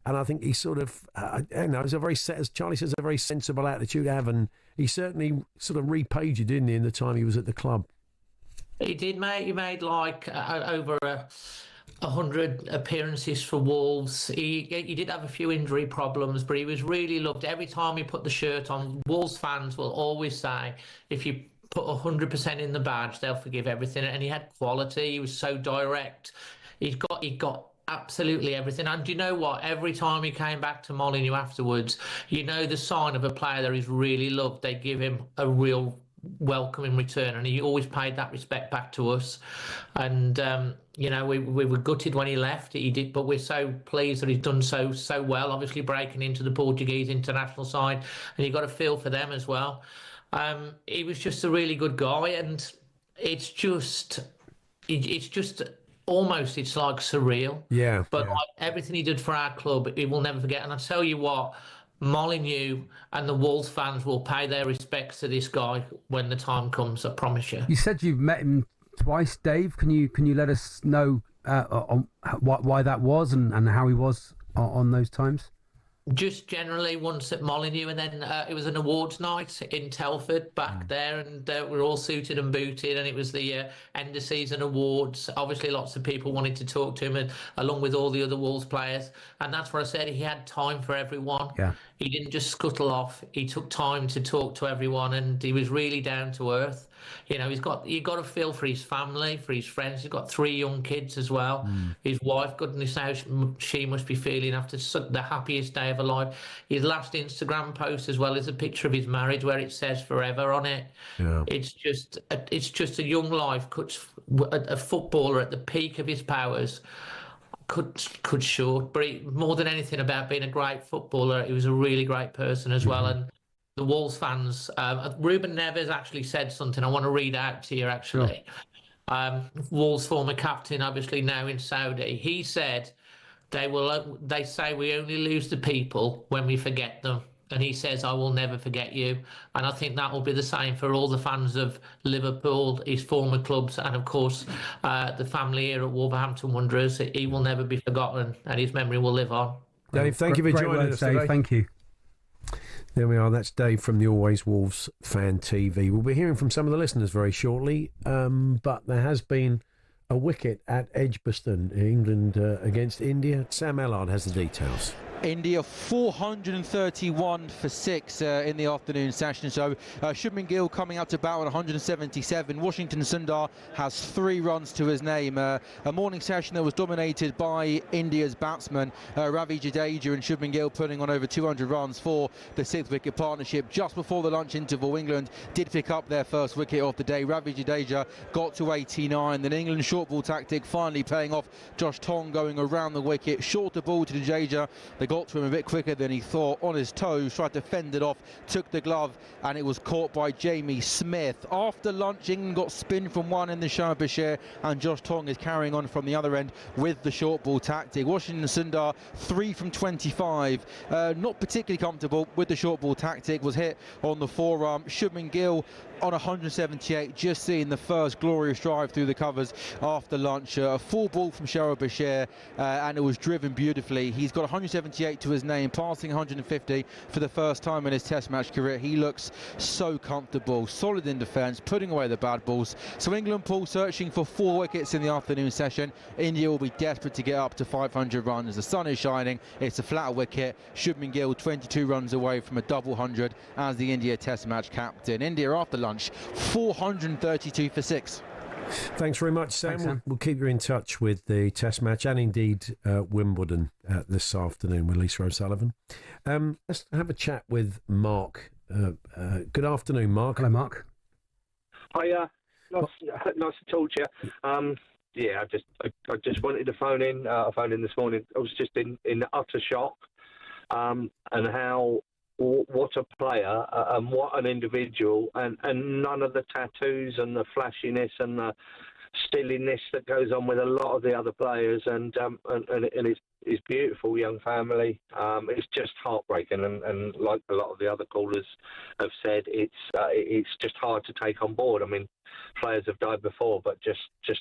I think he sort of, it's a very, as Charlie says, a very sensible attitude to have, and he certainly sort of repaid you, didn't he, in the time he was at the club? He did, mate. He made over 100 appearances for Wolves. He did have a few injury problems, but he was really loved. Every time he put the shirt on, Wolves fans will always say, if you put 100% in the badge, they'll forgive everything. And he had quality. He was so direct. He got absolutely everything. And do you know what? Every time he came back to Molineux afterwards, the sign of a player that he's really loved, they give him a real welcome in return, and he always paid that respect back to us. And we were gutted when he left. He did, but we're so pleased that he's done so well, obviously breaking into the Portuguese international side, and you got a feel for them as well. He was just a really good guy, and it's almost, it's like surreal. But like everything he did for our club, he will never forget. And I tell you what, Molineux and the Wolves fans will pay their respects to this guy when the time comes, I promise you. You said you've met him twice, Dave. Can you let us know on why that was and how he was on those times? Just generally once at Molineux, and then it was an awards night in Telford back there, and we were all suited and booted, and it was the end of season awards. Obviously lots of people wanted to talk to him, and along with all the other Wolves players, and that's what I said, he had time for everyone. He didn't just scuttle off. He took time to talk to everyone, and he was really down to earth. You've got a feel for his family, for his friends. He's got 3 young kids as well. His wife, goodness knows, she must be feeling after the happiest day of her life. His last Instagram post as well is a picture of his marriage where it says forever on it. It's just a young life. A footballer at the peak of his powers could short, but more than anything about being a great footballer, he was a really great person as well. And the Wolves fans, Ruben Neves actually said something I want to read out to you, actually. Wolves former captain, obviously now in Saudi. He said, they say we only lose the people when we forget them. And he says, I will never forget you. And I think that will be the same for all the fans of Liverpool, his former clubs, and of course, the family here at Wolverhampton Wanderers. He will never be forgotten, and his memory will live on. Dave, thank you for joining us today. Thank you. There we are. That's Dave from the Always Wolves Fan TV. We'll be hearing from some of the listeners very shortly, but there has been a wicket at Edgbaston, England against India. Sam Allard has the details. India 431 for 6 in the afternoon session. So Shubman Gill coming out to bat on 177. Washington Sundar has 3 runs to his name. A morning session that was dominated by India's batsmen Ravi Jadeja and Shubman Gill putting on over 200 runs for the 6th wicket partnership. Just before the lunch interval, England did pick up their first wicket of the day. Ravi Jadeja got to 89. Then England's short ball tactic finally paying off. Josh Tong going around the wicket, shorter ball to Jadeja. They got to him a bit quicker than he thought, on his toes, tried to fend it off, took the glove, and it was caught by Jamie Smith. After lunch, England got spin from 1 in the Sharjah, and Josh Tong is carrying on from the other end with the short ball tactic. Washington Sundar 3 from 25, not particularly comfortable with the short ball tactic, was hit on the forearm. Shubman Gill on 178, just seeing the first glorious drive through the covers after lunch. A full ball from Sheryl Bashir, and it was driven beautifully. He's got 178 to his name, passing 150 for the first time in his Test match career. He looks so comfortable, solid in defence, putting away the bad balls. So England, Paul, searching for 4 wickets in the afternoon session. India will be desperate to get up to 500 runs. The sun is shining. It's a flat wicket. Shubman Gill 22 runs away from a double 100 as the India Test match captain. India after lunch 432 for 6. Thanks very much, Sam. Thanks, Sam. We'll keep you in touch with the Test match and indeed Wimbledon this afternoon with Lisa O'Sullivan. Let's have a chat with Mark. Good afternoon, Mark. Hello, Mark. Hiya. Nice to talk to you. Yeah, I just wanted to phone in. I phoned in this morning. I was just in utter shock, and how. What a player and what an individual, and none of the tattoos and the flashiness and the stilliness that goes on with a lot of the other players, and his beautiful young family. It's just heartbreaking, and like a lot of the other callers have said, it's just hard to take on board. I mean, players have died before, but just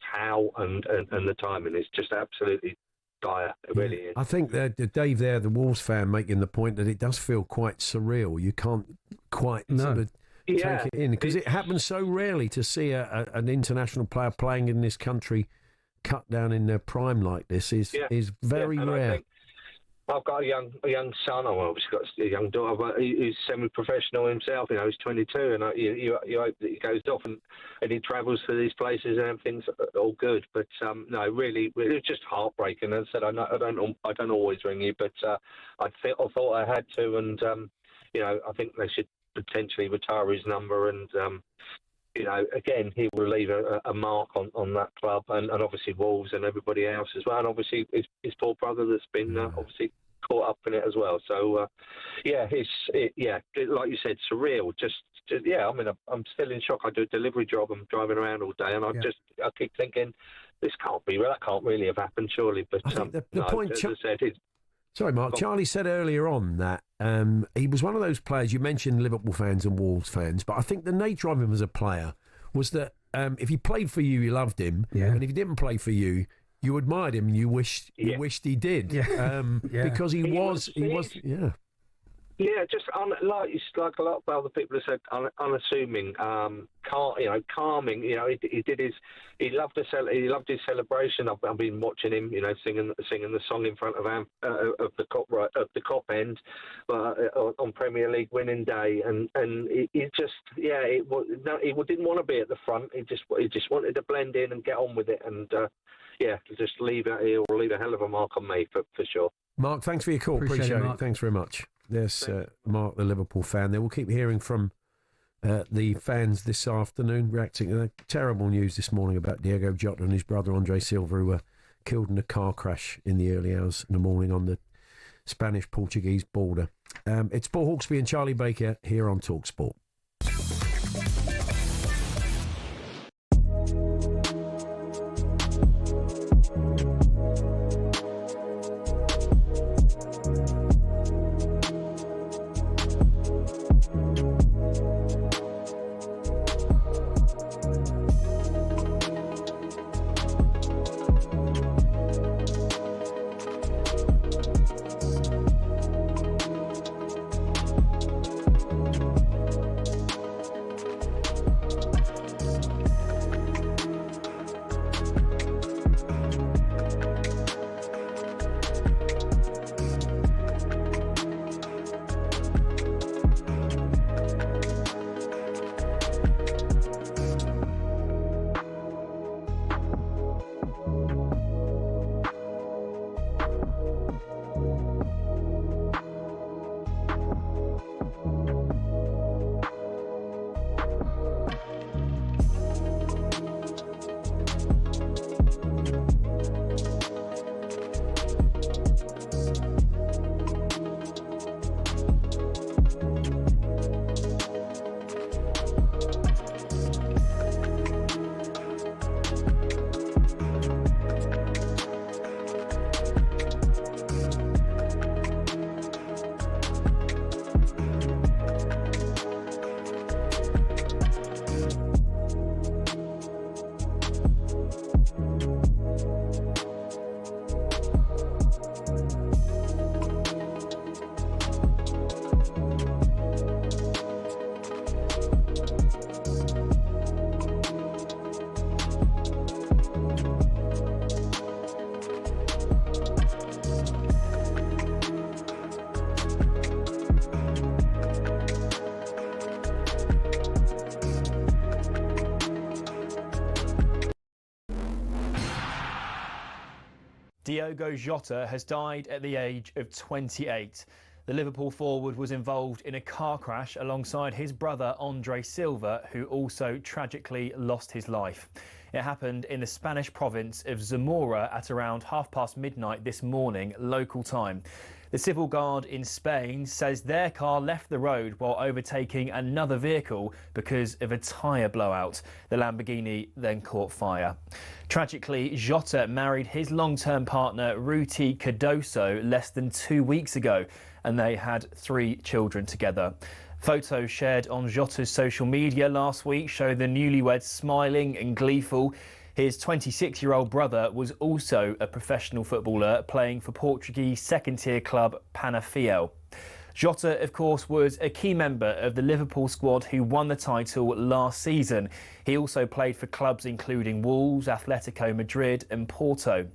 how and the timing is just absolutely dire. It really is. I think that Dave there, the Wolves fan, making the point that it does feel quite surreal. You can't quite sort of take it in, because it happens so rarely to see an international player playing in this country cut down in their prime like this. Is very rare. I've got a young son. I've obviously got a young daughter, but he's semi-professional himself. He's 22, and you hope that he goes off and he travels to these places and everything's all good. But no, really, it's just heartbreaking. As I said, I don't always ring you, but I thought I had to, and I think they should potentially retire his number, and again, he will leave a mark on that club, and obviously Wolves and everybody else as well, and obviously his poor brother that's been obviously caught up in it as well. So, like you said, surreal. Just I mean, I'm still in shock. I do a delivery job. I'm driving around all day, and I keep thinking, that can't really have happened, surely. But I think the point, as I said, sorry, Mark. Charlie said earlier on that he was one of those players. You mentioned Liverpool fans and Wolves fans, but I think the nature of him as a player was that if he played for you, you loved him, and if he didn't play for you, you admired him and you wished he did, because he was. Yeah, just like a lot of other people have said, unassuming, calming. He loved his celebration. I've been watching him, singing the song in front of the Cop end, on Premier League winning day, and he didn't want to be at the front. He just wanted to blend in and get on with it, and just he'll leave a hell of a mark on me for sure. Mark, thanks for your call. Appreciate it. Thanks very much. There's Mark, the Liverpool fan there. We'll keep hearing from the fans this afternoon, reacting to the terrible news this morning about Diego Jota and his brother Andre Silva, who were killed in a car crash in the early hours in the morning on the Spanish-Portuguese border. It's Paul Hawksbee and Charlie Baker here on talkSPORT. Diogo Jota has died at the age of 28. The Liverpool forward was involved in a car crash alongside his brother Andre Silva, who also tragically lost his life. It happened in the Spanish province of Zamora at around midnight this morning, local time. The civil guard in Spain says their car left the road while overtaking another vehicle because of a tyre blowout. The Lamborghini then caught fire. Tragically, Jota married his long-term partner Ruti Cardoso less than 2 weeks ago, and they had 3 children together. Photos shared on Jota's social media last week show the newlyweds smiling and gleeful. His 26-year-old brother was also a professional footballer playing for Portuguese second-tier club Penafiel. Jota, of course, was a key member of the Liverpool squad who won the title last season. He also played for clubs including Wolves, Atletico Madrid and Porto.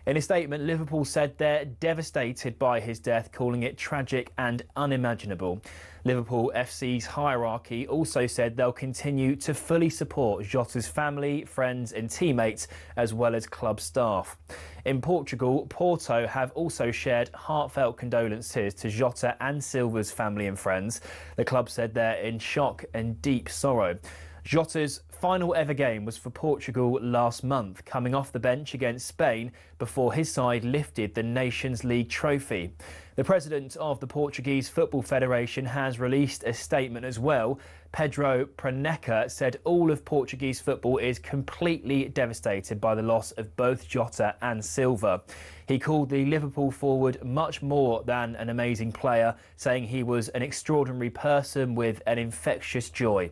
In a statement, Liverpool said they're devastated by his death, calling it tragic and unimaginable. Liverpool FC's hierarchy also said they'll continue to fully support Jota's family, friends and teammates, as well as club staff. In Portugal, Porto have also shared heartfelt condolences to Jota and Silva's family and friends. The club said they're in shock and deep sorrow. Jota's final ever game was for Portugal last month, coming off the bench against Spain before his side lifted the Nations League trophy. The president of the Portuguese Football Federation has released a statement as well. Pedro Praneca said all of Portuguese football is completely devastated by the loss of both Jota and Silva. He called the Liverpool forward much more than an amazing player, saying he was an extraordinary person with an infectious joy.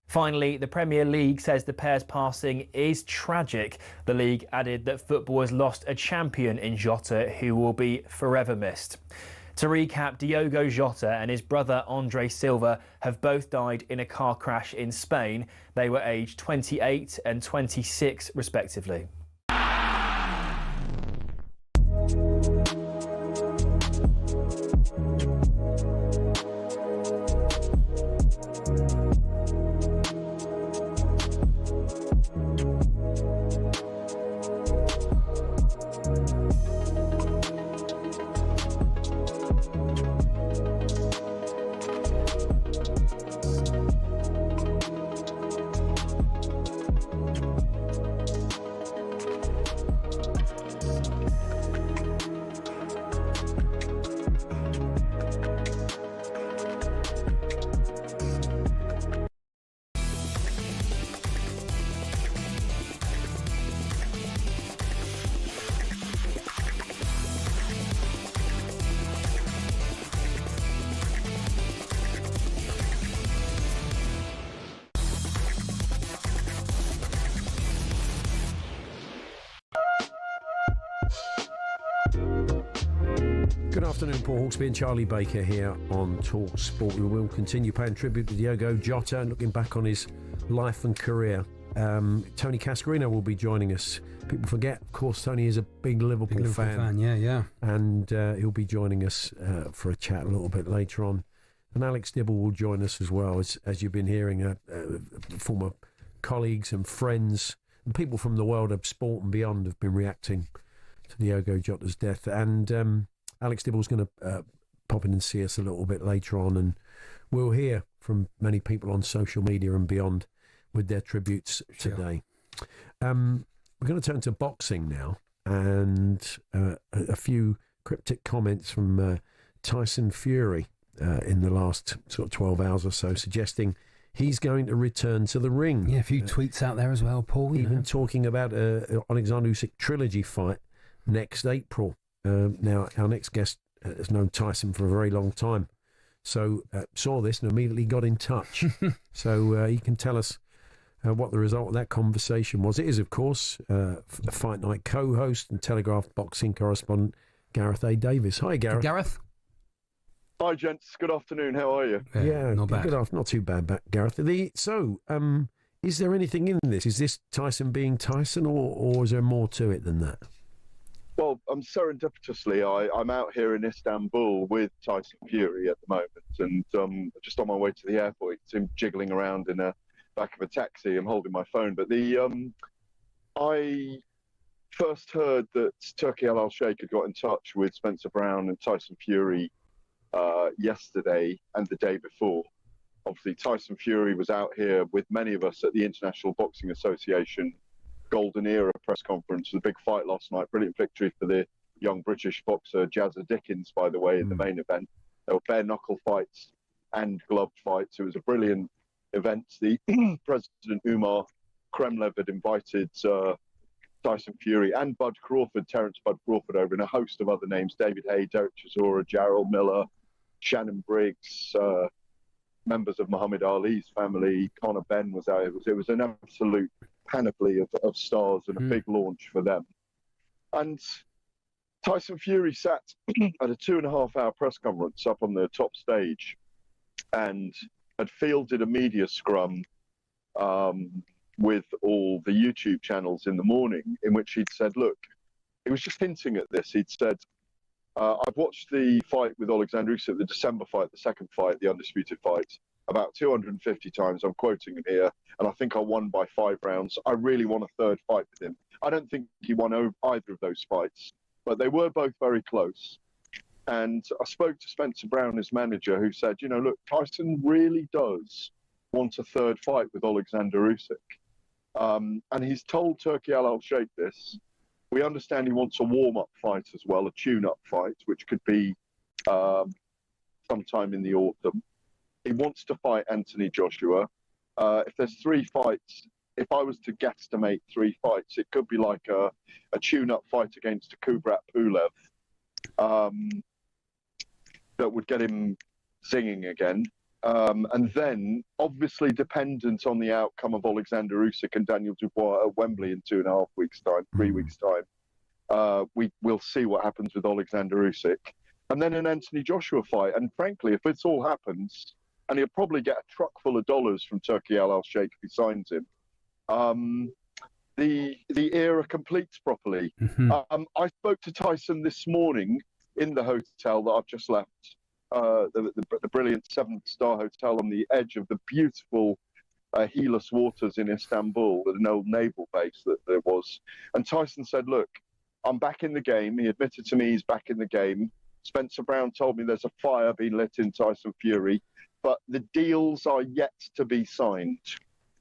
Finally, the Premier League says the pair's passing is tragic. The league added that football has lost a champion in Jota who will be forever missed. To recap, Diogo Jota and his brother Andre Silva have both died in a car crash in Spain. They were aged 28 and 26 respectively. Good afternoon, Paul Hawksbee and Charlie Baker here on talkSPORT. We will continue paying tribute to Diogo Jota and looking back on his life and career. Tony Cascarino will be joining us. People forget, of course, Tony is a big Liverpool fan. Yeah. And he'll be joining us for a chat a little bit later on. And Alex Dibble will join us as well, as you've been hearing, former colleagues and friends and people from the world of sport and beyond have been reacting to Diogo Jota's death. And Alex Dibble's going to pop in and see us a little bit later on, and we'll hear from many people on social media and beyond with their tributes today. We're going to turn to boxing now, and a few cryptic comments from Tyson Fury in the last sort of 12 hours or so, suggesting he's going to return to the ring. Yeah, a few tweets out there as well, Paul. Even talking about Alexander Usyk trilogy fight next April. Now, our next guest has known Tyson for a very long time, so saw this and immediately got in touch. So he can tell us what the result of that conversation was. It is, of course, Fight Night co-host and Telegraph boxing correspondent Gareth A. Davis. Hi, Gareth. Gareth. Hi, gents. Good afternoon. How are you? Yeah, not bad. Good afternoon. Not too bad, Gareth. Is there anything in this? Is this Tyson being Tyson, or is there more to it than that? Well, serendipitously, I'm out here in Istanbul with Tyson Fury at the moment, and just on my way to the airport, it's him jiggling around in the back of a taxi. I'm holding my phone, but first heard that Turki Al Sheikh had got in touch with Spencer Brown and Tyson Fury yesterday and the day before. Obviously, Tyson Fury was out here with many of us at the International Boxing Association Golden Era press conference. The big fight last night, brilliant victory for the young British boxer Jazza Dickens, by the way, in the main event. There were bare knuckle fights and gloved fights. It was a brilliant event. The President Umar Kremlev had invited Tyson Fury and Bud Crawford, Terence Bud Crawford, over, and a host of other names: David Hay, Derek Chisora, Jarrell Miller, Shannon Briggs, members of Muhammad Ali's family. Conor Benn was out. It was an absolute panoply of stars and a big launch for them. And Tyson Fury sat at a 2.5-hour press conference up on the top stage and had fielded a media scrum with all the YouTube channels in the morning, in which he'd said, look, he was just hinting at this. He'd said, I've watched the fight with Alexander Usyk, the December fight, the second fight, the undisputed fight, about 250 times. I'm quoting him here, and I think I won by 5 rounds. I really want a third fight with him. I don't think he won either of those fights, but they were both very close. And I spoke to Spencer Brown, his manager, who said, you know, look, Tyson really does want a third fight with Alexander Usyk. And he's told Turki Al Sheikh this. We understand he wants a warm-up fight as well, a tune-up fight, which could be sometime in the autumn. He wants to fight Anthony Joshua. If there's 3 fights, if I was to guesstimate 3 fights, it could be like a tune-up fight against Kubrat Pulev that would get him zinging again. And then, obviously dependent on the outcome of Alexander Usyk and Daniel Dubois at Wembley in 2.5 weeks' time, 3 weeks' time, we'll see what happens with Alexander Usyk. And then an Anthony Joshua fight. And frankly, if this all happens, and he'll probably get a truck full of dollars from Turki Al Sheikh if he signs him, the era completes properly. I spoke to Tyson this morning in the hotel that I've just left. The brilliant 7-star hotel on the edge of the beautiful Helis waters in Istanbul, at an old naval base that there was. And Tyson said, look, I'm back in the game. He admitted to me he's back in the game. Spencer Brown told me there's a fire being lit in Tyson Fury, but the deals are yet to be signed.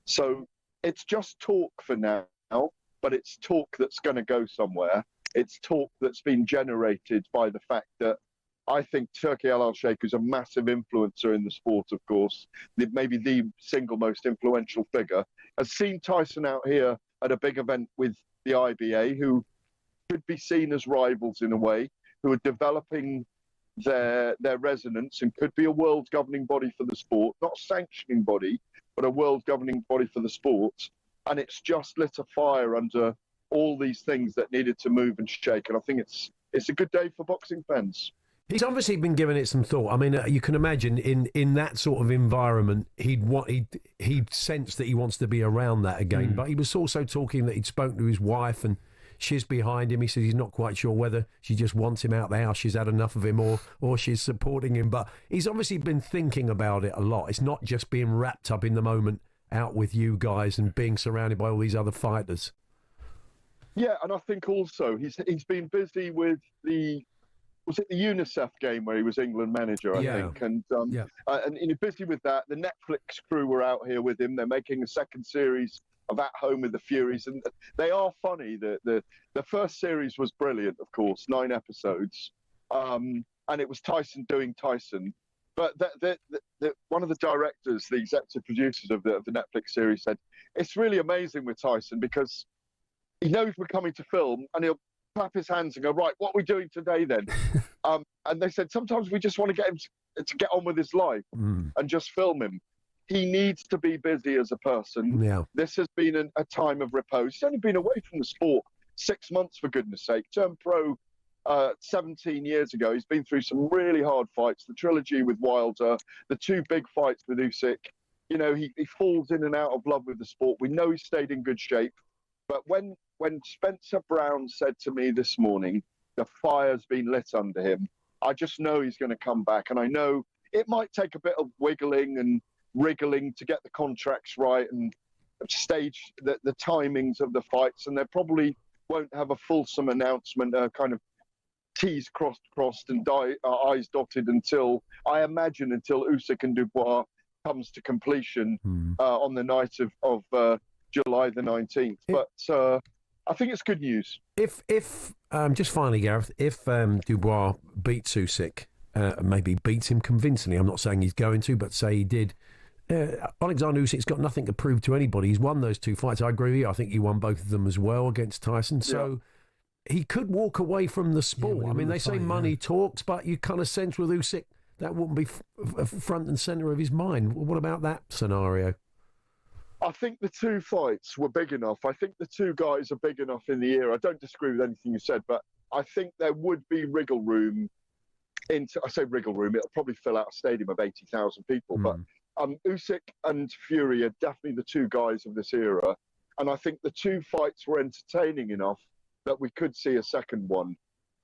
So it's just talk for now, but it's talk that's going to go somewhere. It's talk that's been generated by the fact that I think Turki Al Sheikh, who's a massive influencer in the sport, of course, maybe the single most influential figure, has seen Tyson out here at a big event with the IBA, who could be seen as rivals in a way, who are developing their resonance and could be a world governing body for the sport, not a sanctioning body, but a world governing body for the sport. And it's just lit a fire under all these things that needed to move and shake. And I think it's a good day for boxing fans. He's obviously been giving it some thought. I mean, you can imagine in that sort of environment, he'd sense that he wants to be around that again. But he was also talking that he'd spoken to his wife and she's behind him. He says he's not quite sure whether she just wants him out the house, she's had enough of him, or she's supporting him. But he's obviously been thinking about it a lot. It's not just being wrapped up in the moment out with you guys and being surrounded by all these other fighters. Yeah, and I think also he's been busy with was it the UNICEF game where he was England manager, I think? And he's busy with that. The Netflix crew were out here with him. They're making a second series of At Home with the Furies, and they are funny. The first series was brilliant, of course, 9 episodes, and it was Tyson doing Tyson. But one of the directors, the executive producers of the Netflix series, said it's really amazing with Tyson because he knows we're coming to film, and he'll clap his hands and go, right, what are we doing today then? And they said sometimes we just want to get him to get on with his life and just film him. He needs to be busy as a person. Yeah. This has been a time of repose. He's only been away from the sport 6 months, for goodness sake. Turned pro 17 years ago. He's been through some really hard fights, the trilogy with Wilder, the 2 big fights with Usyk. You know, he falls in and out of love with the sport. We know he stayed in good shape. But when Spencer Brown said to me this morning, the fire's been lit under him, I just know he's going to come back. And I know it might take a bit of wiggling and wriggling to get the contracts right and stage the timings of the fights. And they're probably won't have a fulsome announcement, kind of T's crossed and I's dotted until Usyk and Dubois comes to completion on the night of July the 19th. But I think it's good news. If just finally, Gareth, if Dubois beats Usyk, maybe beats him convincingly, I'm not saying he's going to, but say he did, Alexander Usyk's got nothing to prove to anybody. He's won those 2 fights. I agree with you. I think he won both of them as well against Tyson. So he could walk away from the sport. I mean, they say money talks, but you kind of sense with Usyk that wouldn't be front and centre of his mind. What about that scenario? I think the 2 fights were big enough. I think the 2 guys are big enough in the era. I don't disagree with anything you said, but I think there would be wriggle room. I say wriggle room, it'll probably fill out a stadium of 80,000 people. But Usyk and Fury are definitely the 2 guys of this era. And I think the 2 fights were entertaining enough that we could see a second one,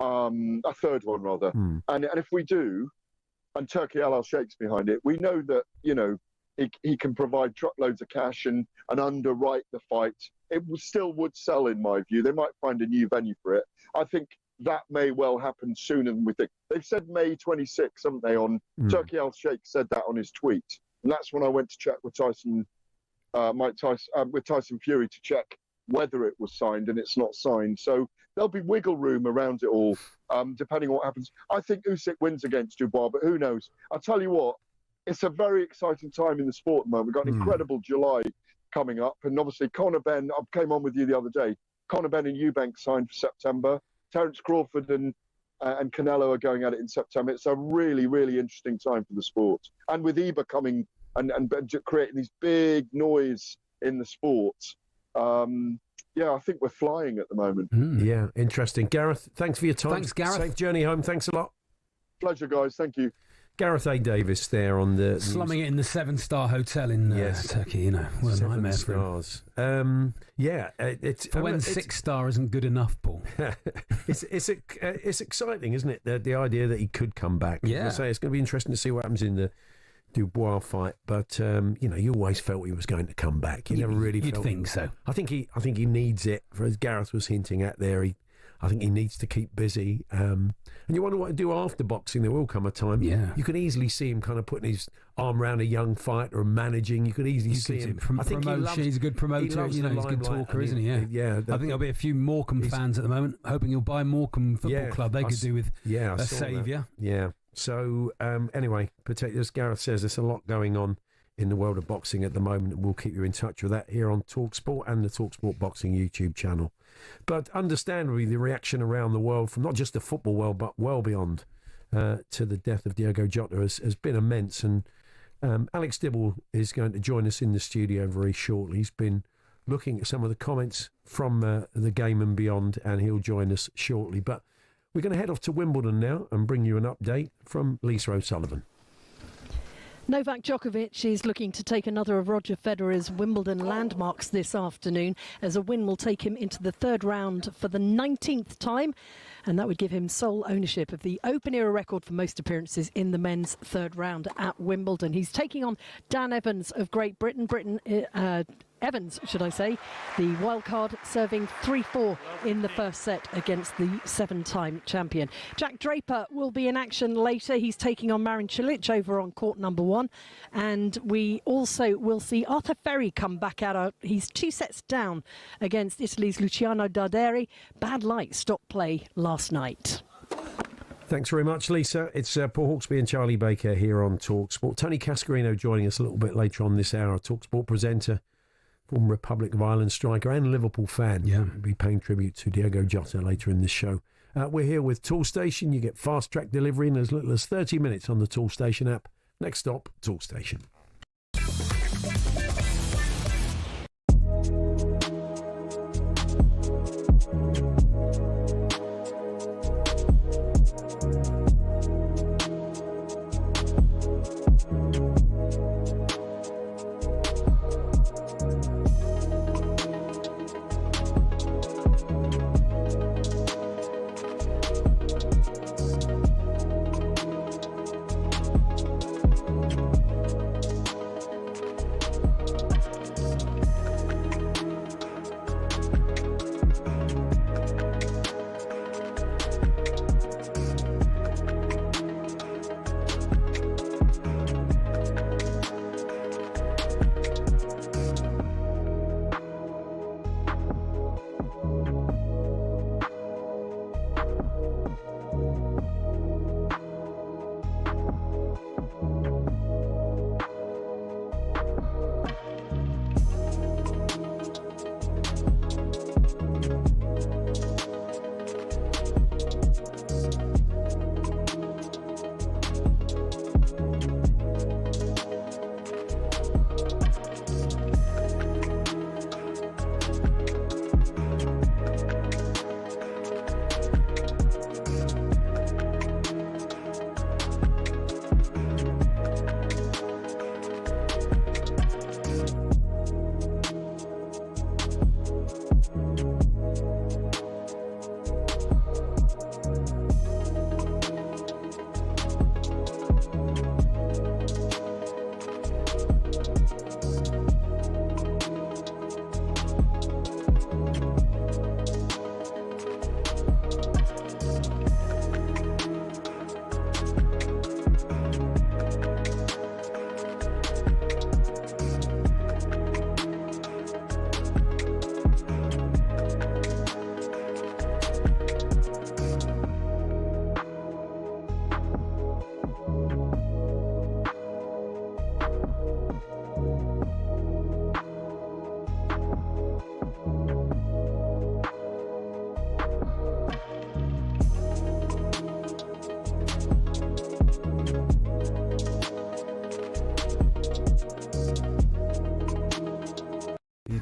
a third one rather. And if we do, and Turkey Al Sheikh's behind it, we know that, he can provide truckloads of cash and underwrite the fight. It still would sell, in my view. They might find a new venue for it. I think that may well happen sooner than we think. They've said May 26th, haven't they? Turkey Al Sheikh said that on his tweet, and that's when I went to check with Tyson Fury to check whether it was signed, and it's not signed. So there'll be wiggle room around it all, depending on what happens. I think Usyk wins against Dubois, but who knows? I'll tell you what. It's a very exciting time in the sport at the moment. We've got an incredible July coming up. And obviously, Conor Benn, I came on with you the other day. Conor Benn and Eubank signed for September. Terence Crawford and Canelo are going at it in September. It's a really, really interesting time for the sport. And with Eber coming and creating this big noise in the sport, I think we're flying at the moment. Yeah, interesting. Gareth, thanks for your time. Thanks, Gareth. Safe journey home. Thanks a lot. Pleasure, guys. Thank you. Gareth A. Davis there on the... Slumming it in the 7-star hotel in Turkey, what a nightmare for him. It's... For when 6-star isn't good enough, Paul. It's exciting, isn't it? The idea that he could come back. Yeah. I say, it's going to be interesting to see what happens in the Dubois fight, but you always felt he was going to come back. You never really You'd felt... think so. I think he needs it, for as Gareth was hinting at there, I think he needs to keep busy. And you wonder what to do after boxing. There will come a time. Yeah. You can easily see him kind of putting his arm around a young fighter and managing. You could easily see him. I think he's a good promoter. He's a good talker, isn't he? Yeah. I think there'll be a few Morecambe fans at the moment hoping he'll buy Morecambe Football Club. They could do with a saviour. Yeah. So, anyway, as Gareth says, there's a lot going on in the world of boxing at the moment. We'll keep you in touch with that here on talkSPORT and the talkSPORT Boxing YouTube channel. But understandably, the reaction around the world, from not just the football world, but well beyond, to the death of Diogo Jota has been immense. And Alex Dibble is going to join us in the studio very shortly. He's been looking at some of the comments from the game and beyond, and he'll join us shortly. But we're going to head off to Wimbledon now and bring you an update from Lisa O'Sullivan. Novak Djokovic is looking to take another of Roger Federer's Wimbledon landmarks this afternoon, as a win will take him into the 3rd round for the 19th time, and that would give him sole ownership of the Open-era record for most appearances in the men's 3rd round at Wimbledon. He's taking on Dan Evans of Great Britain. Evans, should I say, the wild card, serving 3-4 in the first set against the 7-time champion. Jack Draper will be in action later. He's taking on Marin Cilic over on court number 1. And we also will see Arthur Ferry come back out. He's 2 sets down against Italy's Luciano Darderi. Bad light stopped play last night. Thanks very much, Lisa. It's Paul Hawksbee and Charlie Baker here on talkSPORT. Tony Cascarino joining us a little bit later on this hour. talkSPORT presenter, former Republic of Ireland striker and Liverpool fan. Yeah. We'll be paying tribute to Diogo Jota later in this show. We're here with Toolstation. You get fast track delivery in as little as 30 minutes on the Toolstation app. Next stop, Toolstation.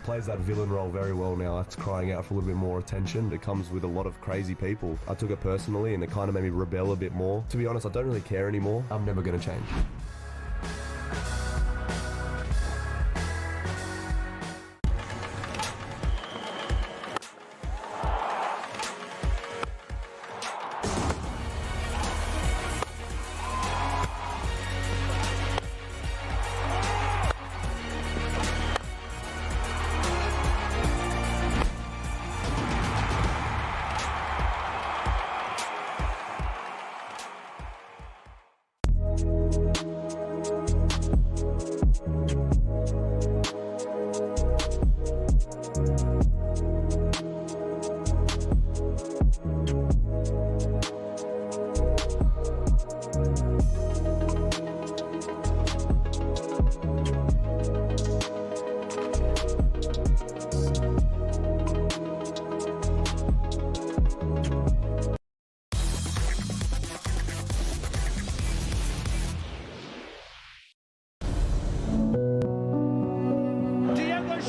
plays that villain role very well now. That's crying out for a little bit more attention. It comes with a lot of crazy people. I took it personally and it kind of made me rebel a bit more. To be honest, I don't really care anymore. I'm never going to change.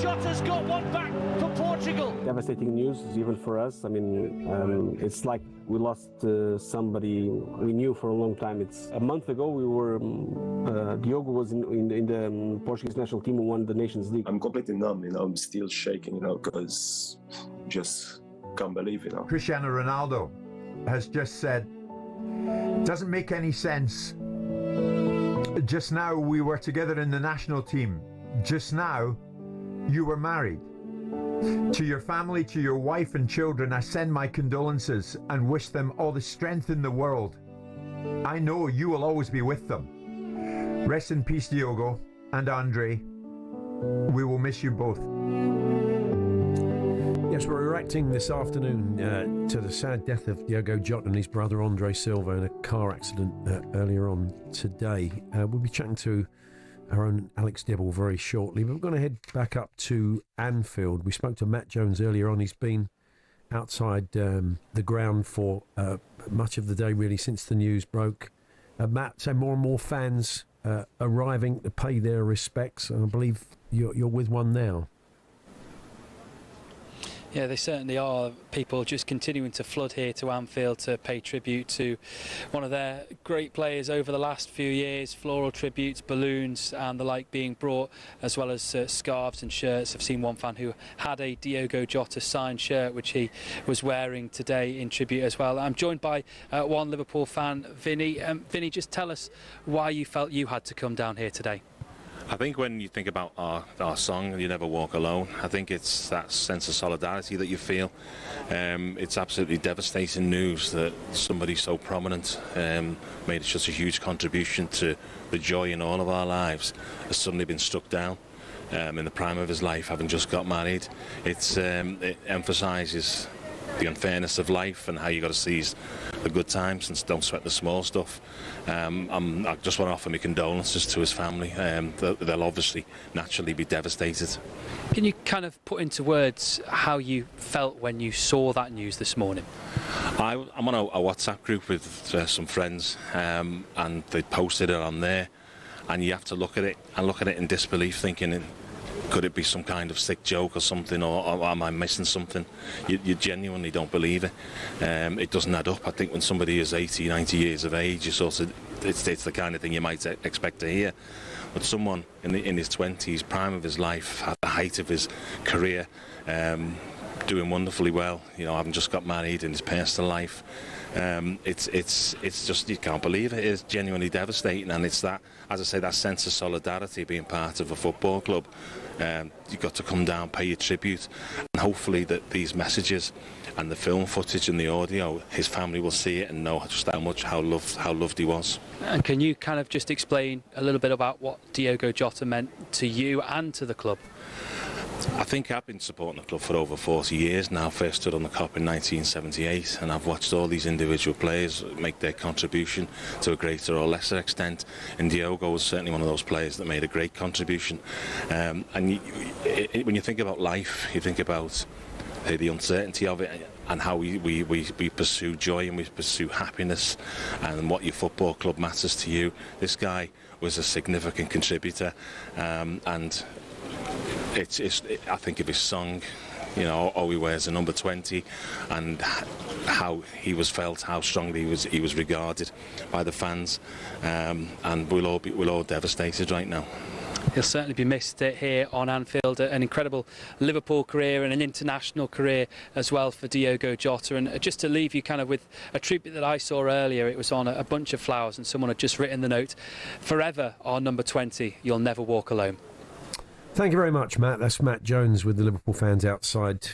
Jota's got one back for Portugal. Devastating news, even for us. I mean, it's like we lost somebody we knew for a long time. It's a month ago we were, Diogo was in the Portuguese national team who won the Nations League. I'm completely numb, I'm still shaking, because just can't believe, Cristiano Ronaldo has just said, doesn't make any sense. Just now we were together in the national team. Just now you were married. To your family, to your wife and children, I send my condolences and wish them all the strength in the world. I know you will always be with them. Rest in peace, Diogo and Andre. We will miss you both. Yes, we're reacting this afternoon to the sad death of Diogo Jota and his brother Andre Silva in a car accident earlier on today. We'll be chatting to our own Alex Dibble very shortly, but we're going to head back up to Anfield. We spoke to Matt Jones earlier on. He's been outside the ground for much of the day, really, since the news broke. Matt, so more and more fans arriving to pay their respects, and I believe you're with one now. Yeah, they certainly are. People just continuing to flood here to Anfield to pay tribute to one of their great players over the last few years. Floral tributes, balloons and the like being brought, as well as scarves and shirts. I've seen one fan who had a Diogo Jota signed shirt which he was wearing today in tribute as well. I'm joined by one Liverpool fan, Vinny. Vinny, just tell us why you felt you had to come down here today. I think when you think about our song, You Never Walk Alone, I think it's that sense of solidarity that you feel. It's absolutely devastating news that somebody so prominent made such a huge contribution to the joy in all of our lives has suddenly been struck down in the prime of his life, having just got married. It emphasises the unfairness of life and how you got to seize the good times and don't sweat the small stuff. I just want to offer my condolences to his family. They'll obviously naturally be devastated. Can you kind of put into words how you felt when you saw that news this morning? I'm on a WhatsApp group with some friends, and they posted it on there, and you have to look at it in disbelief, thinking, could it be some kind of sick joke or something, or am I missing something? You genuinely don't believe it. It doesn't add up. I think when somebody is 80, 90 years of age, you sort of, it's the kind of thing you might expect to hear. But someone in his 20s, prime of his life, at the height of his career, doing wonderfully well, having just got married in his personal life, it's just, you can't believe it. It is genuinely devastating, and it's that, as I say, that sense of solidarity, being part of a football club. You've got to come down, pay your tribute, and hopefully that these messages and the film footage and the audio, his family will see it and know just how loved he was. And can you kind of just explain a little bit about what Diogo Jota meant to you and to the club? I think I've been supporting the club for over 40 years now. First stood on the Kop in 1978, and I've watched all these individual players make their contribution to a greater or lesser extent. And Diogo was certainly one of those players that made a great contribution. And when you think about life, you think about the uncertainty of it and how we pursue joy and we pursue happiness, and what your football club matters to you. This guy was a significant contributor, and I think of his song, you know, Oh, he wears a number 20, and how he was felt, how strongly he was regarded by the fans, and we're all devastated right now. He'll certainly be missed here on Anfield. An incredible Liverpool career and an international career as well for Diogo Jota. And just to leave you kind of with a tribute that I saw earlier, it was on a bunch of flowers, and someone had just written the note, "Forever our number 20, you'll never walk alone." Thank you very much, Matt. That's Matt Jones with the Liverpool fans outside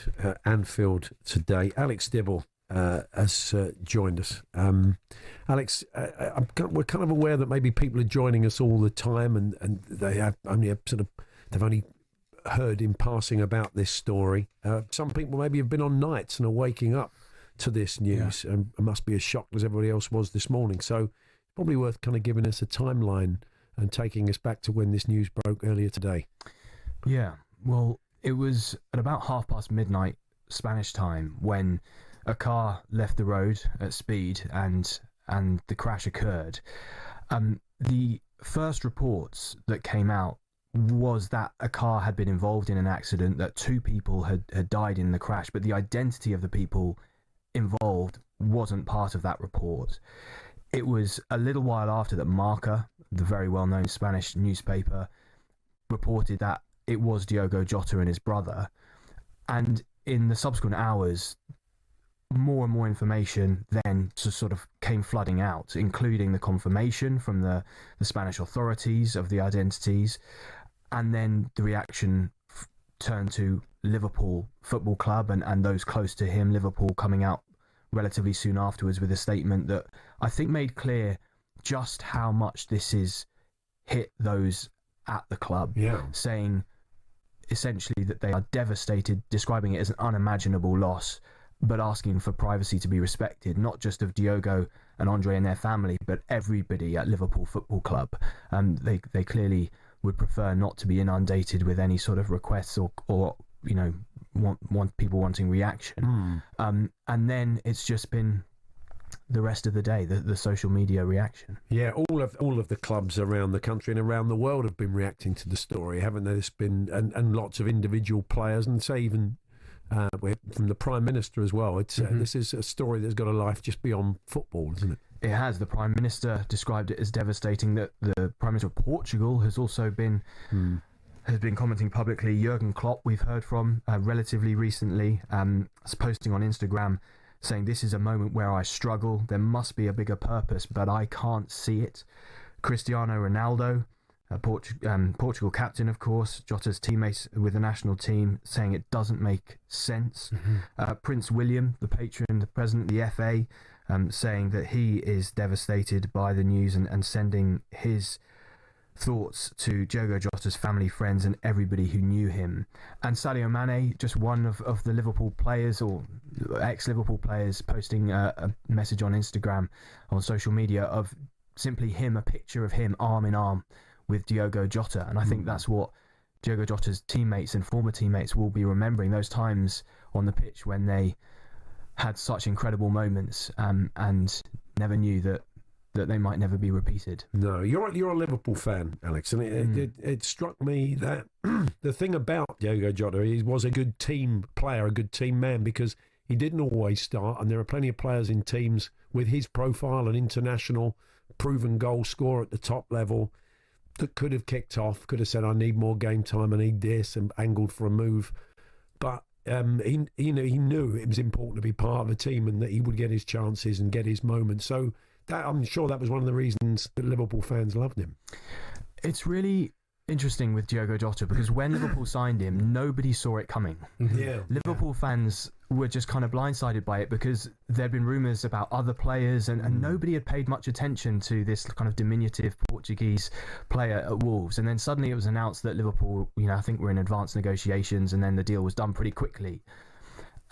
Anfield today. Alex Dibble has joined us. Alex, we're kind of aware that maybe people are joining us all the time, and they've only heard in passing about this story. Some people maybe have been on nights and are waking up to this news, and must be as shocked as everybody else was this morning. So probably worth kind of giving us a timeline and taking us back to when this news broke earlier today. Yeah, well, it was at about midnight Spanish time when a car left the road at speed and the crash occurred. The first reports that came out was that a car had been involved in an accident, that 2 people had died in the crash, but the identity of the people involved wasn't part of that report. It was a little while after that Marca, the very well-known Spanish newspaper, reported that it was Diogo Jota and his brother. And in the subsequent hours, more and more information then sort of came flooding out, including the confirmation from the Spanish authorities of the identities, and then the reaction turned to Liverpool Football Club and those close to him, Liverpool coming out relatively soon afterwards with a statement that I think made clear just how much this is hit those at the club, saying essentially that they are devastated, describing it as an unimaginable loss, but asking for privacy to be respected, not just of Diogo and Andre and their family, but everybody at Liverpool Football Club. They clearly would prefer not to be inundated with any sort of requests or you know, want people wanting reaction. And then it's just been the rest of the day, the social media reaction. Yeah, all of the clubs around the country and around the world have been reacting to the story, haven't they? There's been and lots of individual players, and say even from the Prime Minister as well. It's this is a story that's got a life just beyond football, isn't it? It has. The Prime Minister described it as devastating. That the Prime Minister of Portugal has also been has been commenting publicly. Jurgen Klopp, we've heard from relatively recently, posting on Instagram saying, "This is a moment where I struggle. There must be a bigger purpose, but I can't see it." Cristiano Ronaldo, Portugal captain, of course, Jota's teammates with the national team, saying it doesn't make sense. Prince William, the patron, the president of the FA, saying that he is devastated by the news and sending his thoughts to Diogo Jota's family, friends and everybody who knew him. And Sadio Mane, just one of the Liverpool players or ex-Liverpool players, posting a message on Instagram, on social media, of simply him, a picture of him arm in arm with Diogo Jota. And I think that's what Diogo Jota's teammates and former teammates will be remembering, those times on the pitch when they had such incredible moments and never knew that they might never be repeated. No, you're a Liverpool fan, Alex, and it struck me that the thing about Diogo Jota, he was a good team player, a good team man, because he didn't always start, and there are plenty of players in teams with his profile, an international proven goal scorer at the top level, that could have kicked off, could have said, "I need more game time, I need this," and angled for a move. But he knew it was important to be part of a team and that he would get his chances and get his moments. So I'm sure that was one of the reasons that Liverpool fans loved him. It's really interesting with Diogo Jota because when Liverpool signed him, nobody saw it coming. Liverpool fans were just kind of blindsided by it because there'd been rumours about other players and nobody had paid much attention to this kind of diminutive Portuguese player at Wolves. And then suddenly it was announced that Liverpool, I think were in advanced negotiations, and then the deal was done pretty quickly.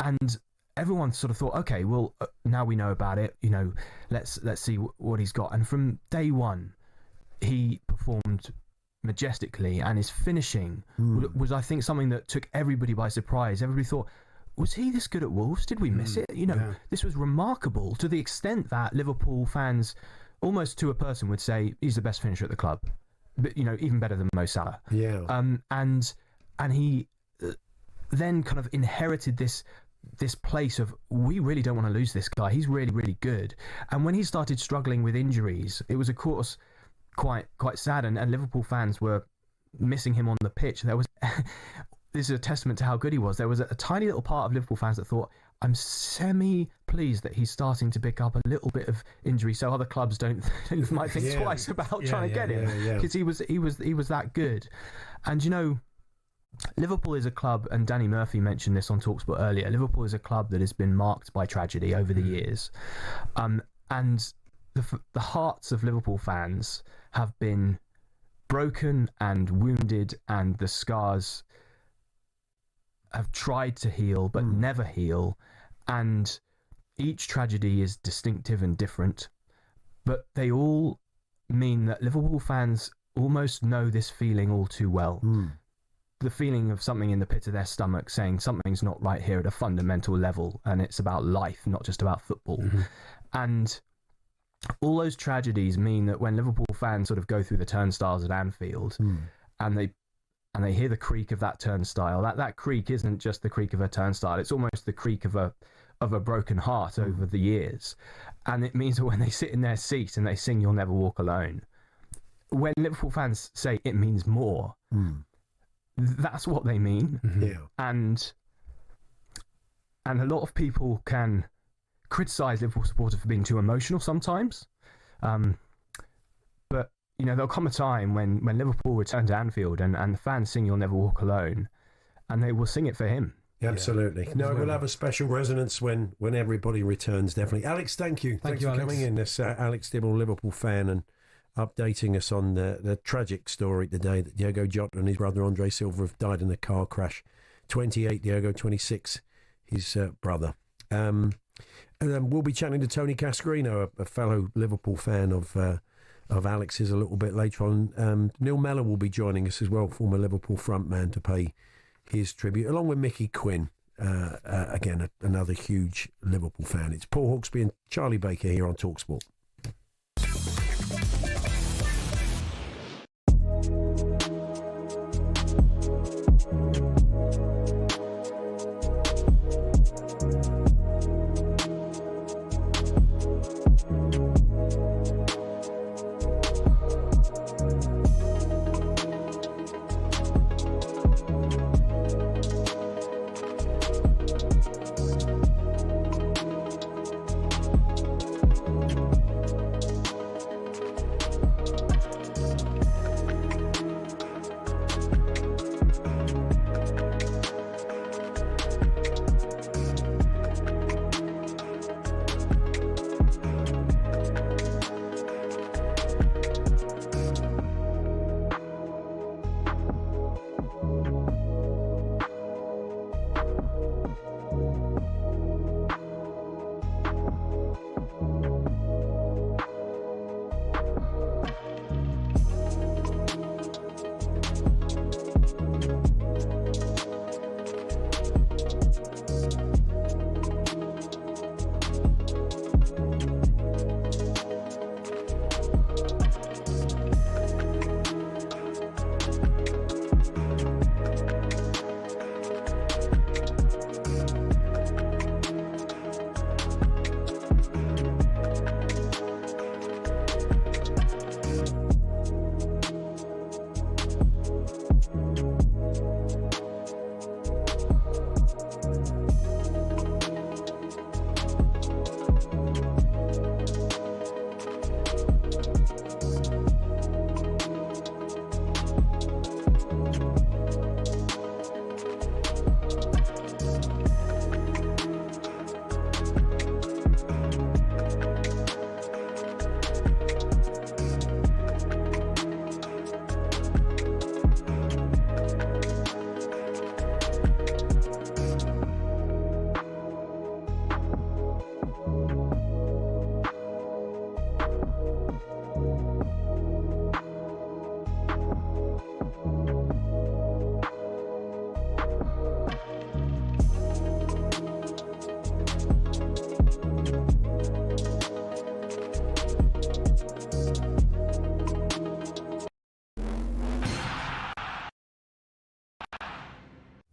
And everyone sort of thought, okay, well, now we know about it, let's see what he's got. And from day one, he performed majestically, and his finishing was, I think, something that took everybody by surprise. Everybody thought, was he this good at Wolves? Did we miss it? This was remarkable, to the extent that Liverpool fans, almost to a person, would say he's the best finisher at the club, but even better than Mo Salah. he then kind of inherited this place of, we really don't want to lose this guy. He's really, really good. And when he started struggling with injuries, it was, of course, quite sad, and Liverpool fans were missing him on the pitch. There was this is a testament to how good he was. There was a tiny little part of Liverpool fans that thought, I'm semi-pleased that he's starting to pick up a little bit of injury, so other clubs might think twice about trying to get him, because he was that good. And you know, Liverpool is a club, and Danny Murphy mentioned this on talkSPORT earlier. Liverpool is a club that has been marked by tragedy over the years, and the hearts of Liverpool fans have been broken and wounded, and the scars have tried to heal but never heal, and each tragedy is distinctive and different, but they all mean that Liverpool fans almost know this feeling all too well. The feeling of something in the pit of their stomach saying something's not right here at a fundamental level, and it's about life, not just about football. And all those tragedies mean that when Liverpool fans sort of go through the turnstiles at Anfield and they hear the creak of that turnstile, that creak isn't just the creak of a turnstile, it's almost the creak of a broken heart over the years. And it means that when they sit in their seat and they sing You'll Never Walk Alone, when Liverpool fans say it means more, that's what they mean. And a lot of people can criticise Liverpool supporters for being too emotional sometimes, but you know, there'll come a time when Liverpool return to Anfield and the fans sing You'll Never Walk Alone, and they will sing it for him. Absolutely. No, we'll have a special resonance when everybody returns, definitely. Alex, thank you. Thanks for coming in. This Alex Dibble, Liverpool fan, and updating us on the tragic story today that Diogo Jota and his brother Andre Silva have died in a car crash. 28, Diogo, 26, his brother. And we'll be chatting to Tony Cascarino, a fellow Liverpool fan of Alex's, a little bit later on. Neil Mellor will be joining us as well, former Liverpool frontman, to pay his tribute, along with Mickey Quinn, again, another huge Liverpool fan. It's Paul Hawksbee and Charlie Baker here on talkSPORT.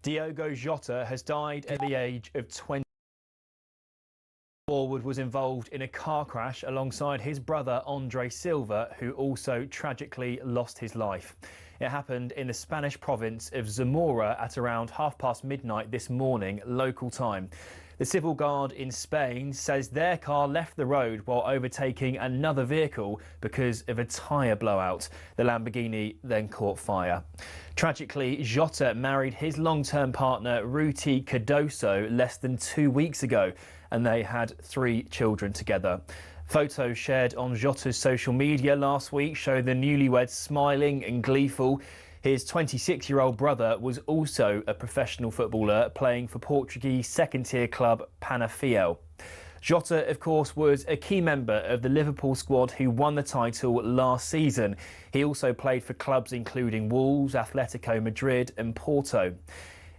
Diogo Jota has died at the age of 20. Forward was involved in a car crash alongside his brother Andre Silva, who also tragically lost his life. It happened in the Spanish province of Zamora at around midnight this morning, local time. The civil guard in Spain says their car left the road while overtaking another vehicle because of a tyre blowout. The Lamborghini then caught fire. Tragically, Jota married his long-term partner Ruti Cardoso less than 2 weeks ago, and they had 3 children together. Photos shared on Jota's social media last week show the newlyweds smiling and gleeful. His 26-year-old brother was also a professional footballer playing for Portuguese second-tier club Penafiel. Jota, of course, was a key member of the Liverpool squad who won the title last season. He also played for clubs including Wolves, Atletico Madrid and Porto.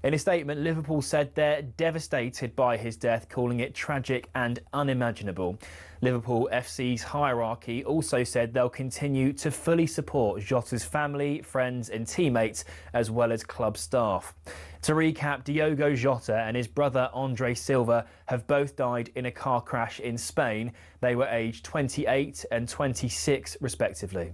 In a statement, Liverpool said they're devastated by his death, calling it tragic and unimaginable. Liverpool FC's hierarchy also said they'll continue to fully support Jota's family, friends and teammates, as well as club staff. To recap, Diogo Jota and his brother Andre Silva have both died in a car crash in Spain. They were aged 28 and 26 respectively.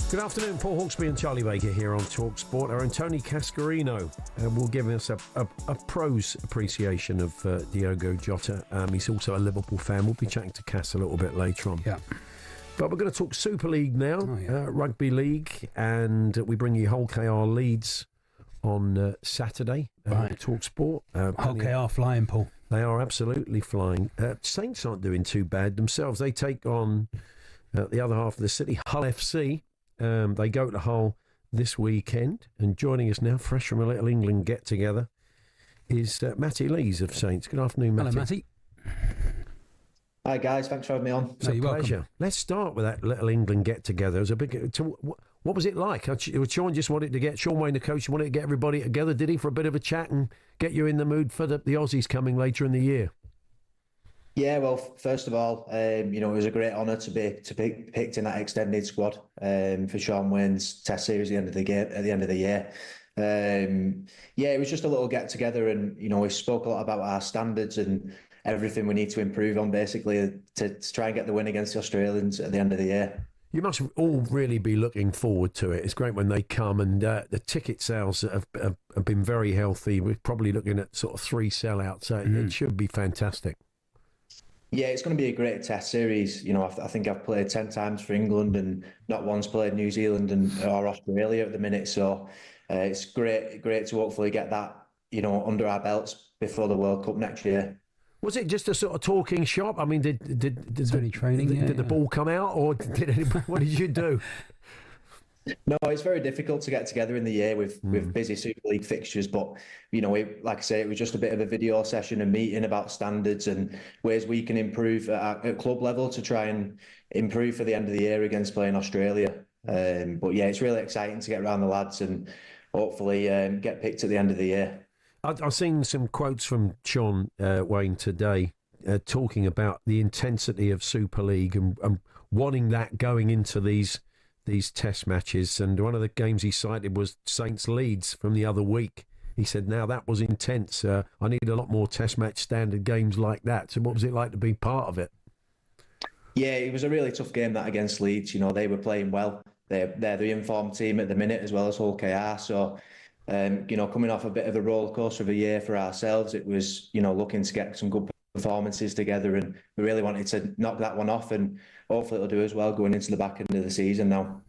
Good afternoon, Paul Hawksbee and Charlie Baker here on talkSPORT. Our own Tony Cascarino will give us a pros appreciation of Diogo Jota. He's also a Liverpool fan. We'll be chatting to Cass a little bit later on. Yeah. But we're going to talk Super League now, Rugby League, and we bring you Hull KR Leeds on Saturday. talkSPORT. Hull KR flying, Paul. They are absolutely flying. Saints aren't doing too bad themselves. They take on the other half of the city, Hull FC. They go to Hull this weekend, and joining us now, fresh from a little England get-together, is Matty Lees of Saints. Good afternoon, Matty. Hello, Matty. Hi, guys. Thanks for having me on. It's a pleasure. Welcome. Let's start with that little England get-together. It was a big. What was it like? Sean just wanted to get Sean Wayne, the coach, wanted to get everybody together, did he, for a bit of a chat and get you in the mood for the Aussies coming later in the year? Yeah, well, first of all, it was a great honour to be picked in that extended squad for Sean Wayne's Test series at the end of the year. It was just a little get together, and we spoke a lot about our standards and everything we need to improve on, basically, to try and get the win against the Australians at the end of the year. You must all really be looking forward to it. It's great when they come, and the ticket sales have been very healthy. We're probably looking at sort of 3 sellouts, so it should be fantastic. Yeah, it's going to be a great Test series. I think I've played 10 times for England and not once played New Zealand or Australia at the minute. So it's great to hopefully get that, under our belts before the World Cup next year. Was it just a sort of talking shop? I mean, did any training? Did the ball come out, or what did you do? No, it's very difficult to get together in the year with busy Super League fixtures. But, like I say, it was just a bit of a video session and meeting about standards and ways we can improve at club level to try and improve for the end of the year against playing Australia. But yeah, it's really exciting to get around the lads and hopefully get picked at the end of the year. I've seen some quotes from Sean Wayne today talking about the intensity of Super League and wanting that going into these these test matches, and one of the games he cited was Saints Leeds from the other week. He said, now that was intense. I need a lot more test match standard games like that. So what was it like to be part of it? Yeah, it was a really tough game, that, against Leeds. You know, they were playing well. They're the informed team at the minute, as well as Hull KR. So, you know, coming off a bit of a roller coaster of a year for ourselves, it was, you know, looking to get some good performances together, and we really wanted to knock that one off, and hopefully it'll do as well going into the back end of the season now.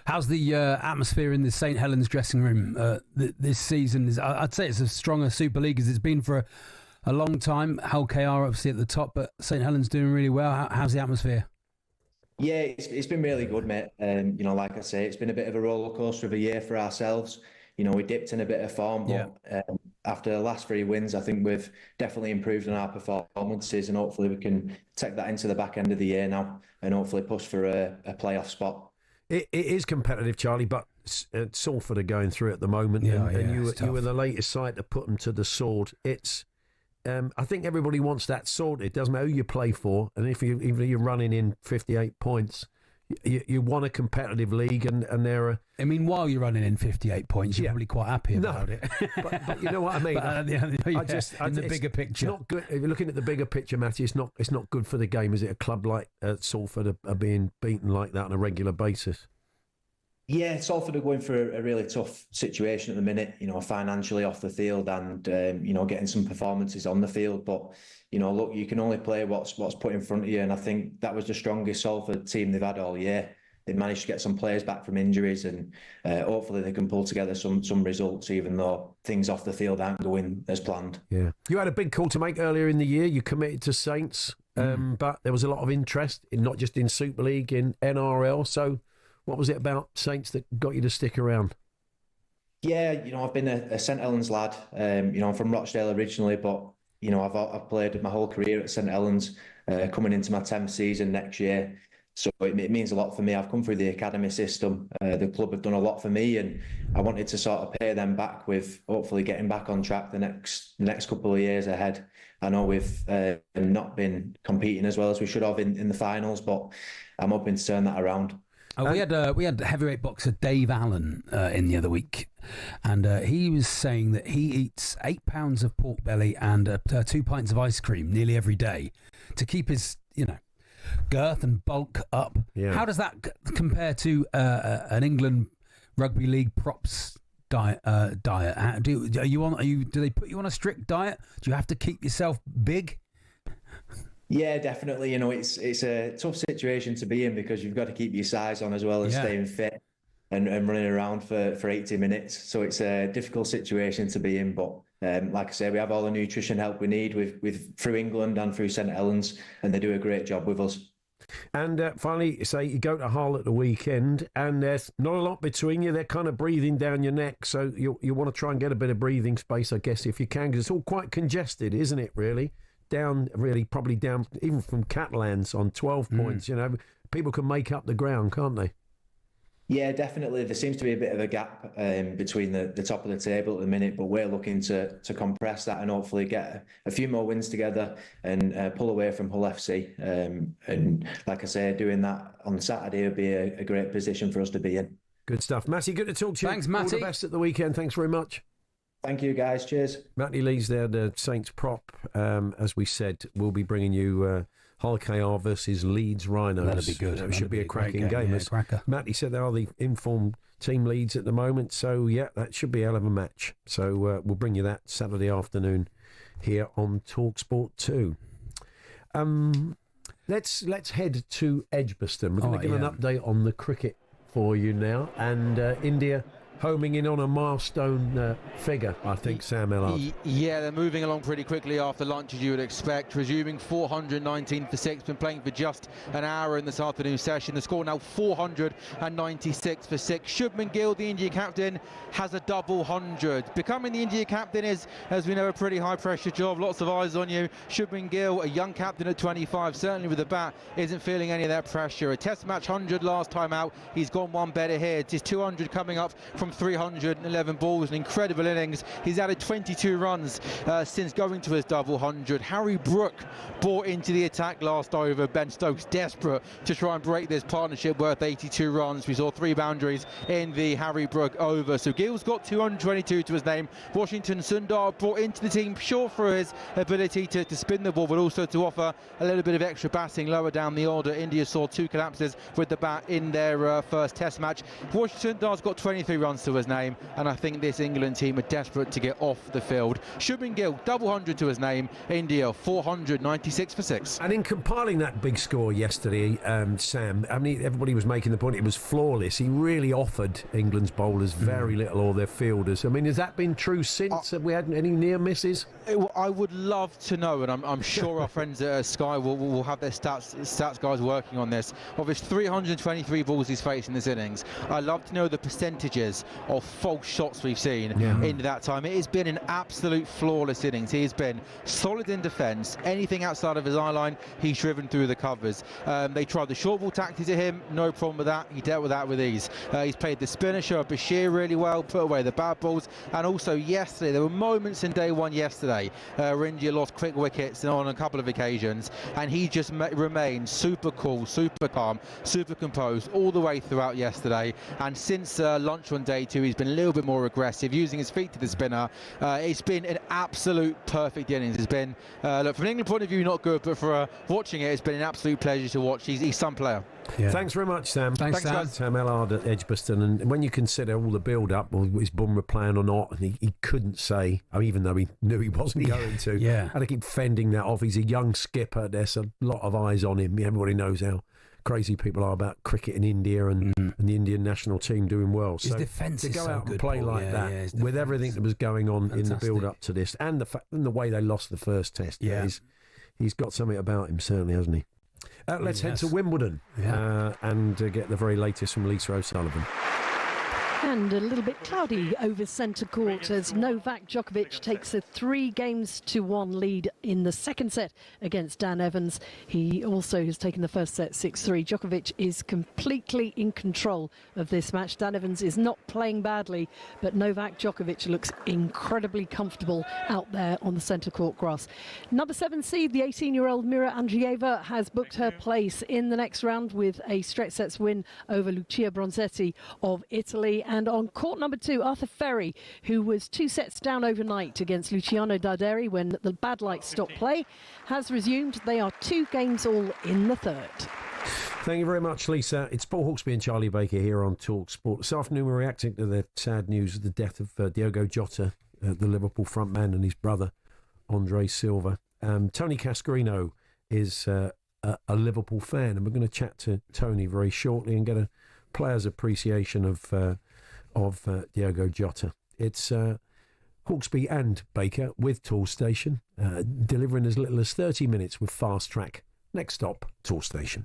How's the atmosphere in the St Helens dressing room this season? I'd say it's as strong a Super League as it's been for a long time. Hull KR obviously at the top, but St Helens doing really well. How's the atmosphere? Yeah, it's been really good, mate. You know, like I say, it's been a bit of a roller coaster of a year for ourselves. You know, we dipped in a bit of form, but after the last 3 wins, I think we've definitely improved on our performances, and hopefully we can take that into the back end of the year now and hopefully push for a playoff spot. It is competitive, Charlie, but Salford are going through at the moment, and you were the latest side to put them to the sword. It's, I think everybody wants that sorted. It doesn't matter who you play for, and if you're running in 58 points, you want a competitive league, and there are. I mean, while you're running in 58 points, you're probably quite happy about it. but you know what I mean. In the bigger picture, it's not good. If you're looking at the bigger picture, Matty, it's not good for the game, is it? A club like Salford are being beaten like that on a regular basis. Yeah, Salford are going through a really tough situation at the minute, you know, financially off the field, and you know, getting some performances on the field. But you know, look, you can only play what's put in front of you, and I think that was the strongest Salford team they've had all year. They managed to get some players back from injuries, and hopefully they can pull together some results, even though things off the field aren't going as planned. Yeah, you had a big call to make earlier in the year. You committed to Saints, but there was a lot of interest in not just in Super League, in NRL. So, what was it about Saints that got you to stick around? Yeah, you know, I've been a St Helens lad. You know, I'm from Rochdale originally, but you know, I've played my whole career at St Helens, coming into my 10th season next year. So it means a lot for me. I've come through the academy system. The club have done a lot for me, and I wanted to sort of pay them back with hopefully getting back on track the next couple of years ahead. I know we've not been competing as well as we should have in the finals, but I'm hoping to turn that around. We had heavyweight boxer Dave Allen in the other week, and he was saying that he eats 8 pounds of pork belly and 2 pints of ice cream nearly every day to keep his, you know, girth and bulk up. Yeah. How does that compare to an England Rugby League props diet? Do they put you on a strict diet? Do you have to keep yourself big? Yeah, definitely. You know, it's a tough situation to be in because you've got to keep your size on as well as staying fit and running around for 80 minutes. So it's a difficult situation to be in. But like I say, we have all the nutrition help we need with through England and through St Helens, and they do a great job with us. And finally, say you go to Hull at the weekend, and there's not a lot between you. They're kind of breathing down your neck, so you want to try and get a bit of breathing space, I guess, if you can, because it's all quite congested, isn't it, really? Probably down, even from Catalans on 12 points, you know. People can make up the ground, can't they? Yeah, definitely. There seems to be a bit of a gap between the top of the table at the minute, but we're looking to compress that and hopefully get a few more wins together and pull away from Hull FC. And like I say, doing that on Saturday would be a great position for us to be in. Good stuff. Matty, good to talk to you. Thanks, Matty. All the best at the weekend. Thanks very much. Thank you, guys. Cheers. Matty Lee's there, the Saints prop. As we said, we'll be bringing you Hull KR versus Leeds Rhinos. That'll be good. It should be a cracking game. Yeah, cracker. Matty said they are the informed team leads at the moment, so yeah, that should be a hell of a match. So we'll bring you that Saturday afternoon here on talkSPORT 2. Let's head to Edgbaston. We're going to get an update on the cricket for you now, and India homing in on a milestone figure, I think, Sam Ellard. Yeah, they're moving along pretty quickly after lunch, as you would expect. Resuming 419 for 6. Been playing for just an hour in this afternoon session. The score now 496 for 6. Shubman Gill, the India captain, has a double 100. Becoming the India captain is, as we know, a pretty high-pressure job. Lots of eyes on you. Shubman Gill, a young captain at 25, certainly with the bat, isn't feeling any of that pressure. A test match 100 last time out. He's gone one better here. It's his 200 coming up from from 311 balls, an incredible innings. He's added 22 runs since going to his double 100. Harry Brook brought into the attack last over. Ben Stokes desperate to try and break this partnership worth 82 runs. We saw 3 boundaries in the Harry Brook over. So Gill's got 222 to his name. Washington Sundar brought into the team pure for his ability to spin the ball, but also to offer a little bit of extra batting lower down the order. India saw 2 collapses with the bat in their first test match. Washington Sundar's got 23 runs to his name, and I think this England team are desperate to get off the field. Shubman Gill, double 100 to his name. India 496 for 6. And in compiling that big score yesterday, Sam, I mean, everybody was making the point it was flawless. He really offered England's bowlers very little, or their fielders. I mean, has that been true since? Have we had any near misses? I would love to know, and I'm sure our friends at Sky will have their stats guys working on this. Of his 323 balls he's faced in this innings, I'd love to know the percentages of false shots we've seen in that time. It has been an absolute flawless innings. He has been solid in defence. Anything outside of his eye line, he's driven through the covers. They tried the short ball tactics at him, no problem with that. He dealt with that with ease. He's played the spinner, Shoaib Bashir, really well, put away the bad balls. And also yesterday, there were moments in day one yesterday where India lost quick wickets on a couple of occasions, and he just remained super cool, super calm, super composed all the way throughout yesterday. And since lunch on day 2, he's been a little bit more aggressive, using his feet to the spinner. It's been an absolute perfect innings. It's been, look, from an England point of view, not good, but for watching it, it's been an absolute pleasure to watch. He's some player. Yeah. Thanks very much, Sam. Thanks Sam. Sam Ellard at Edgbaston. And when you consider all the build-up, is Bumrah playing or not, and he couldn't say, even though he knew he wasn't going to. Had to keep fending that off. He's a young skipper. There's a lot of eyes on him. Everybody knows how crazy people are about cricket in India and the Indian national team doing well. His defence to is go so out good, and play Paul. like that with everything that was going on in the build-up to this, and the way they lost the first test, he's got something about him, certainly, hasn't he? Let's head to Wimbledon and get the very latest from Lisa O'Sullivan. And a little bit cloudy over centre court as Novak Djokovic takes a 3-1 lead in the second set against Dan Evans. He also has taken the first set 6-3. Djokovic is completely in control of this match. Dan Evans is not playing badly, but Novak Djokovic looks incredibly comfortable out there on the centre court grass. Number 7 seed, the 18-year-old Mira Andreeva, has booked her place in the next round with a straight sets win over Lucia Bronzetti of Italy. And on court number 2, Arthur Ferry, who was 2 sets down overnight against Luciano Darderi when the bad lights stopped play, has resumed. They are 2 games all in the third. Thank you very much, Lisa. It's Paul Hawksbee and Charlie Baker here on talkSPORT. This afternoon we're reacting to the sad news of the death of Diogo Jota, the Liverpool frontman, and his brother, Andre Silva. Tony Cascarino is a Liverpool fan, and we're going to chat to Tony very shortly and get a player's appreciation of Diogo Jota. It's Hawksbee and Baker with Toolstation, delivering as little as 30 minutes with Fast Track. Next stop, Toolstation.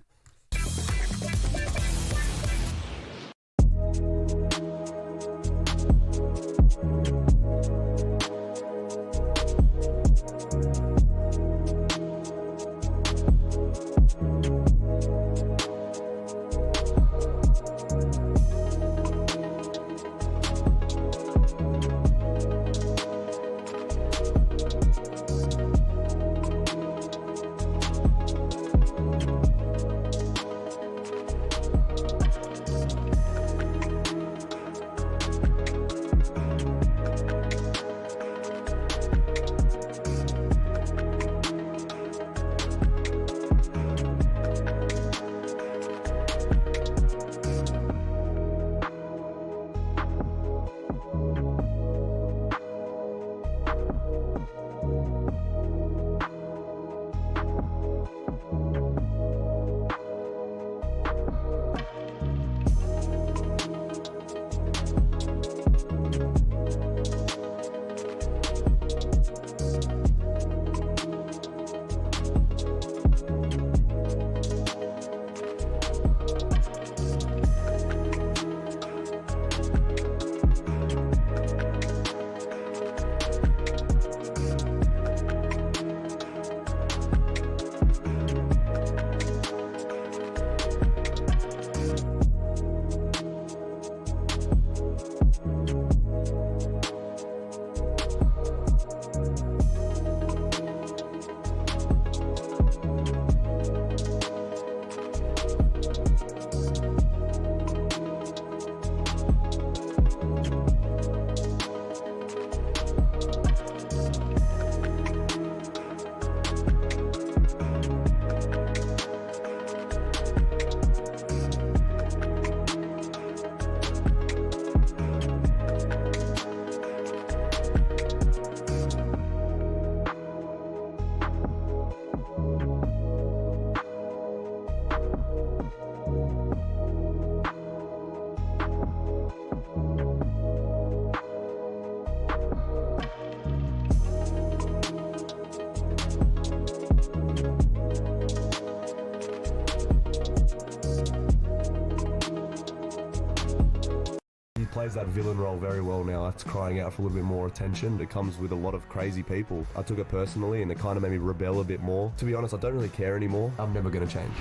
plays that villain role very well now. That's crying out for a little bit more attention. It comes with a lot of crazy people. I took it personally and it kind of made me rebel a bit more. To be honest, I don't really care anymore. I'm never going to change.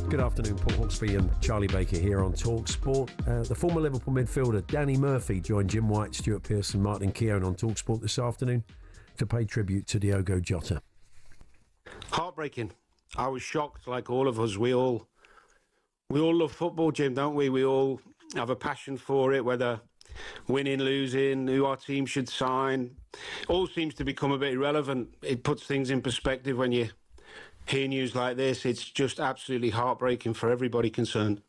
Good afternoon, Paul Hawksbee and Charlie Baker here on talkSPORT. The former Liverpool midfielder Danny Murphy joined Jim White, Stuart Pearce and Martin Keown on talkSPORT this afternoon to pay tribute to Diogo Jota. Heartbreaking. I was shocked, like all of us. We all love football, Jim, don't we? We all have a passion for it, whether winning, losing, who our team should sign. All seems to become a bit irrelevant. It puts things in perspective when you hear news like this. It's just absolutely heartbreaking for everybody concerned.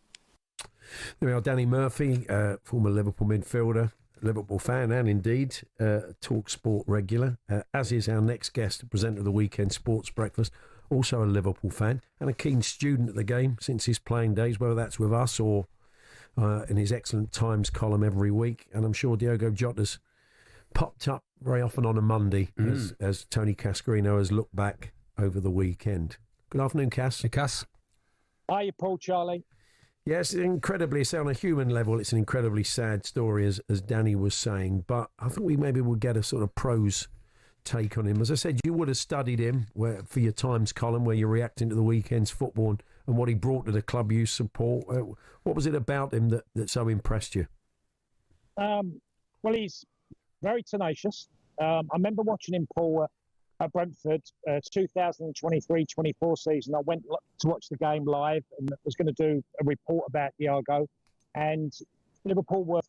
There we are, Danny Murphy, former Liverpool midfielder, Liverpool fan and indeed talkSPORT regular, as is our next guest, the presenter of the weekend sports breakfast, also a Liverpool fan and a keen student of the game since his playing days, whether that's with us or in his excellent Times column every week. And I'm sure Diogo Jota's popped up very often on a Monday as Tony Cascarino has looked back over the weekend. Good afternoon, Cass. Hey, Cass. Hiya, Paul, Charlie. Yes, incredibly, so on a human level, it's an incredibly sad story, as Danny was saying, but I thought we maybe would get a sort of prose take on him. As I said, you would have studied him for your Times column, where you're reacting to the weekend's football and what he brought to the club you support. What was it about him that so impressed you? Well, he's very tenacious. I remember watching him, Paul, at Brentford, 2023-24 season. I went to watch the game live and was going to do a report about Diogo. And Liverpool were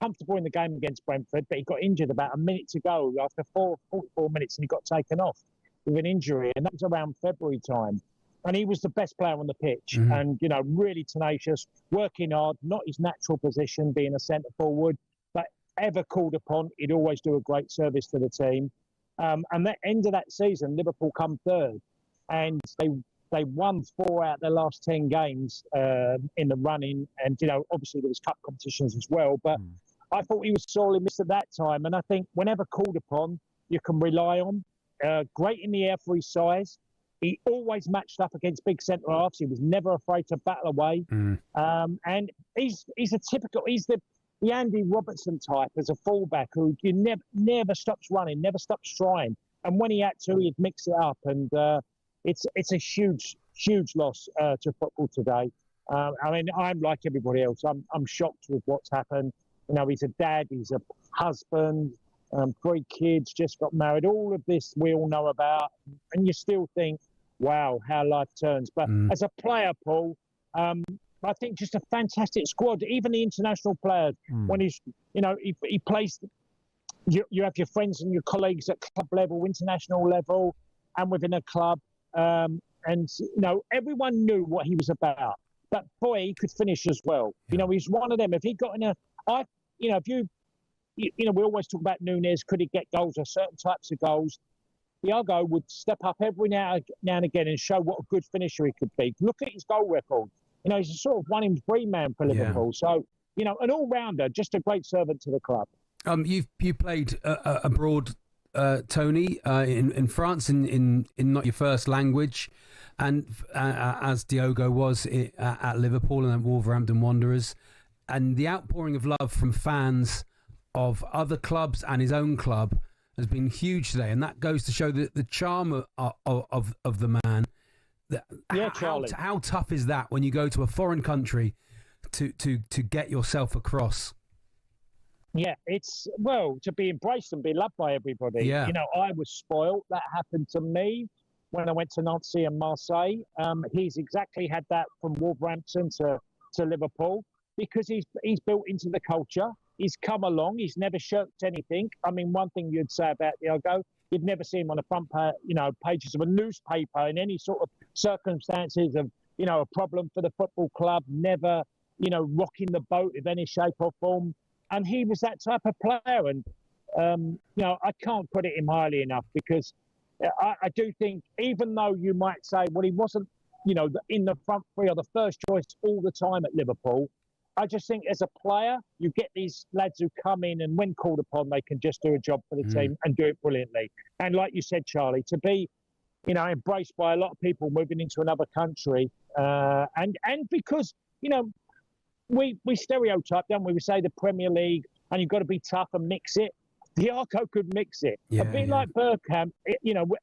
comfortable in the game against Brentford, but he got injured about a minute to go after 44 minutes, and he got taken off with an injury. And that was around February time. And he was the best player on the pitch, and, you know, really tenacious, working hard, not his natural position, being a centre forward, but ever called upon, he'd always do a great service to the team. And that end of that season, Liverpool come third, and they won 4 out of their last 10 games in the running. And, you know, obviously there was cup competitions as well. But I thought he was sorely missed at that time. And I think whenever called upon, you can rely on. Great in the air for his size. He always matched up against big centre halves. He was never afraid to battle away. And he's the Andy Robertson type as a fullback who you never stops running, never stops trying. And when he had to, he'd mix it up. And it's a huge loss to football today. I mean, I'm like everybody else. I'm shocked with what's happened. You know, he's a dad, he's a husband, 3 kids, just got married. All of this we all know about. And you still think, wow, how life turns. But as a player, Paul, I think just a fantastic squad. Even the international players, when he's, you know, he plays. You have your friends and your colleagues at club level, international level, and within a club. And you know, everyone knew what he was about. But boy, he could finish as well. You know, he's one of them. If he got in we always talk about Núñez. Could he get goals or certain types of goals? Diogo would step up every now and again and show what a good finisher he could be. Look at his goal record. You know, he's a sort of 1-in-3 man for Liverpool. Yeah. So, you know, an all-rounder, just a great servant to the club. You played abroad, Tony, in France, in not your first language, and as Diogo was at Liverpool and at Wolverhampton Wanderers, and the outpouring of love from fans of other clubs and his own club has been huge today, and that goes to show the charm of the man. Charlie. How tough is that when you go to a foreign country to get yourself across? Yeah, it's, to be embraced and be loved by everybody. Yeah. You know, I was spoiled. That happened to me when I went to Nancy and Marseille. He's exactly had that from Wolverhampton to Liverpool because he's built into the culture. He's come along. He's never shirked anything. I mean, one thing you'd say about Thiago, you'd never see him on the front pages of a newspaper in any sort of circumstances of, a problem for the football club, never, rocking the boat in any shape or form. And he was that type of player. And, I can't credit him highly enough because I do think, even though you might say, well, he wasn't, in the front three or the first choice all the time at Liverpool, I just think as a player, you get these lads who come in and when called upon, they can just do a job for the team and do it brilliantly. And like you said, Charlie, to be, embraced by a lot of people moving into another country and because, we stereotype, don't we? We say the Premier League and you've got to be tough and mix it. Thiago could mix it. A bit like Bergkamp,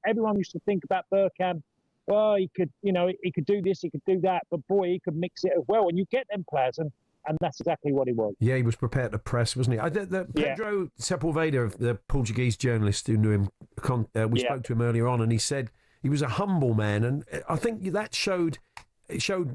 everyone used to think about Bergkamp, well, he could do this, he could do that, but boy, he could mix it as well. And you get them players, and that's exactly what he was. Yeah, he was prepared to press, wasn't he? Pedro Sepulveda, the Portuguese journalist who knew him, we spoke to him earlier on, and he said he was a humble man, and I think that showed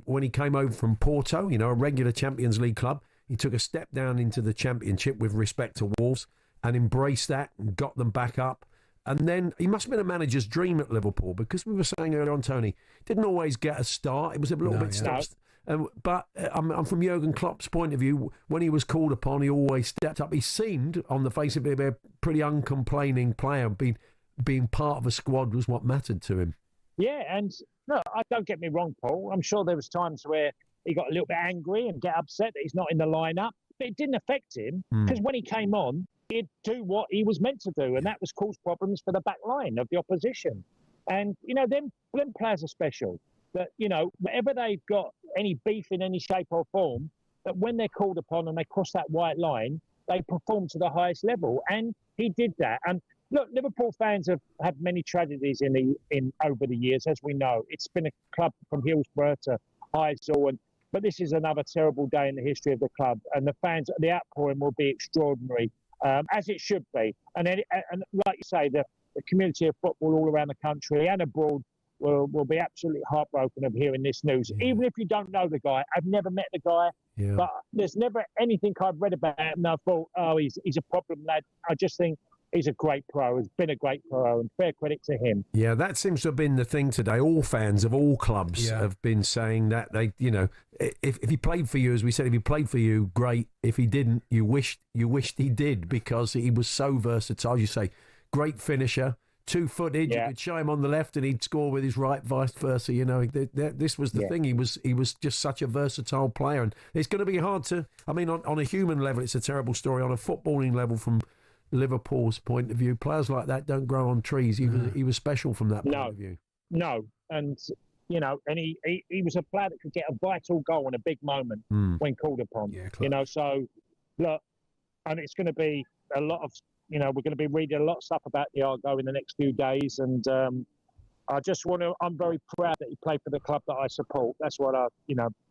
when he came over from Porto, a regular Champions League club. He took a step down into the Championship with respect to Wolves and embraced that and got them back up. And then he must have been a manager's dream at Liverpool because we were saying earlier on, Tony, didn't always get a start. It was a little bit stopped. But I'm from Jurgen Klopp's point of view. When he was called upon, he always stepped up. He seemed, on the face of it, a pretty uncomplaining player. Being part of a squad was what mattered to him. Yeah, and no, don't get me wrong, Paul. I'm sure there was times where he got a little bit angry and get upset that he's not in the lineup. But it didn't affect him because when he came on, he'd do what he was meant to do, and that was cause problems for the back line of the opposition. And, them players are special. That, whenever they've got any beef in any shape or form, that when they're called upon and they cross that white line, they perform to the highest level. And he did that. And look, Liverpool fans have had many tragedies in over the years, as we know. It's been a club from Hillsborough to Heysel, but this is another terrible day in the history of the club. And the fans, the outpouring will be extraordinary. As it should be. And like you say, the community of football all around the country and abroad will be absolutely heartbroken of hearing this news. Even if you don't know the guy, I've never met the guy, but there's never anything I've read about him and I thought, he's a problem lad. I just think he's a great pro, has been a great pro, and fair credit to him. Yeah, that seems to have been the thing today. All fans of all clubs have been saying that they, if he played for you, as we said, if he played for you, great. If he didn't, you wished he did because he was so versatile. You say, great finisher, two-footed. You could show him on the left and he'd score with his right, vice versa. This was the thing. He was just such a versatile player, and it's going to be hard to. I mean, on a human level, it's a terrible story. On a footballing level, from Liverpool's point of view, players like that don't grow on trees. He was special from that point of view. No, and and he was a player that could get a vital goal in a big moment when called upon. So look, and it's going to be a lot of we're going to be reading a lot of stuff about Thiago in the next few days, and I'm very proud that he played for the club that I support. That's what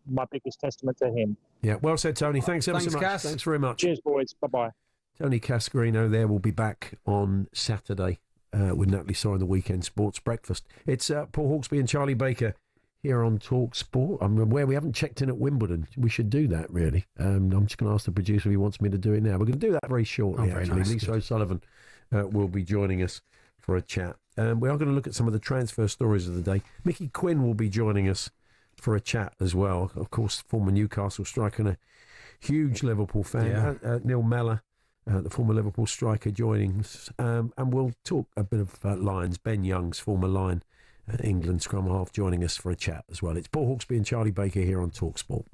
my biggest testament to him. Yeah, well said, Tony. Thanks so much. Cass. Thanks very much. Cheers, boys. Bye-bye. Tony Cascarino there. Will be back on Saturday with Natalie Saw in the Weekend Sports Breakfast. It's Paul Hawksbee and Charlie Baker here on talkSPORT. I'm aware we haven't checked in at Wimbledon. We should do that, really. I'm just going to ask the producer if he wants me to do it now. We're going to do that very shortly, actually. Nice. Lisa O'Sullivan will be joining us for a chat. We are going to look at some of the transfer stories of the day. Mickey Quinn will be joining us for a chat as well. Of course, former Newcastle striker and a huge Liverpool fan. Neil Mellor, the former Liverpool striker, joining us. And we'll talk a bit of Lions. Ben Young's former Lion, England scrum half, joining us for a chat as well. It's Paul Hawksbee and Charlie Baker here on talkSPORT.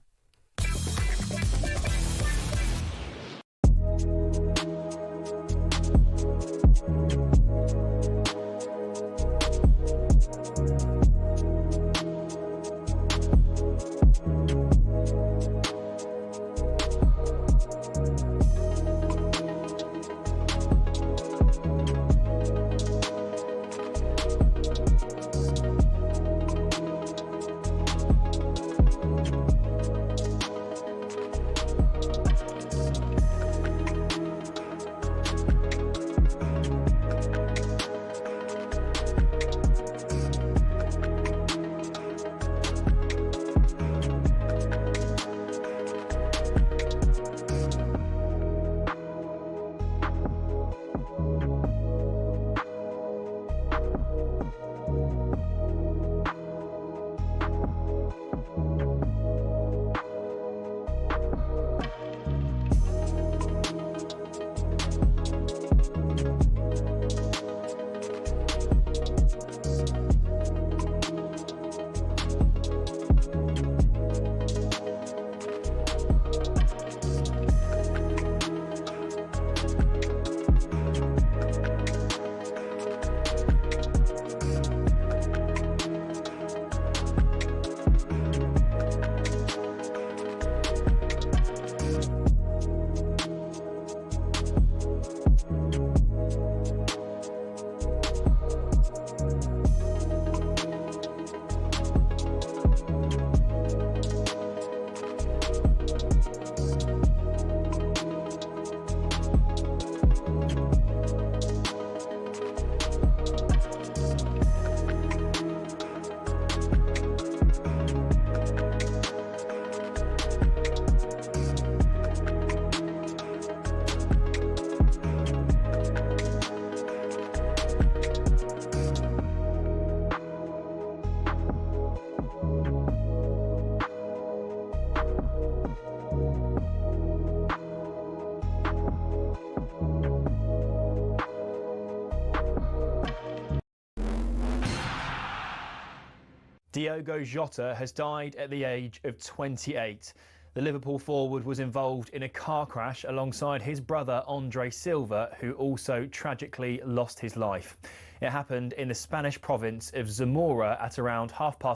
Diogo Jota has died at the age of 28. The Liverpool forward was involved in a car crash alongside his brother Andre Silva, who also tragically lost his life. It happened in the Spanish province of Zamora at around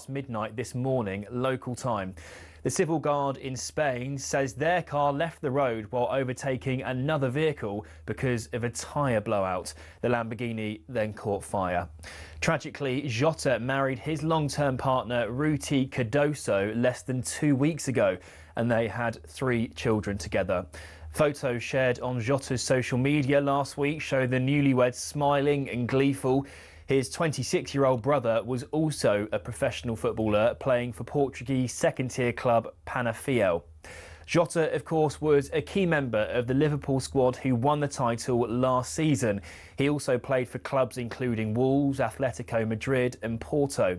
midnight this morning, local time. The civil guard in Spain says their car left the road while overtaking another vehicle because of a tyre blowout. The Lamborghini then caught fire. Tragically, Jota married his long-term partner Ruti Cardoso less than 2 weeks ago, and they had 3 children together. Photos shared on Jota's social media last week show the newlyweds smiling and gleeful. His 26-year-old brother was also a professional footballer playing for Portuguese second-tier club Penafiel. Jota, of course, was a key member of the Liverpool squad who won the title last season. He also played for clubs including Wolves, Atletico Madrid and Porto.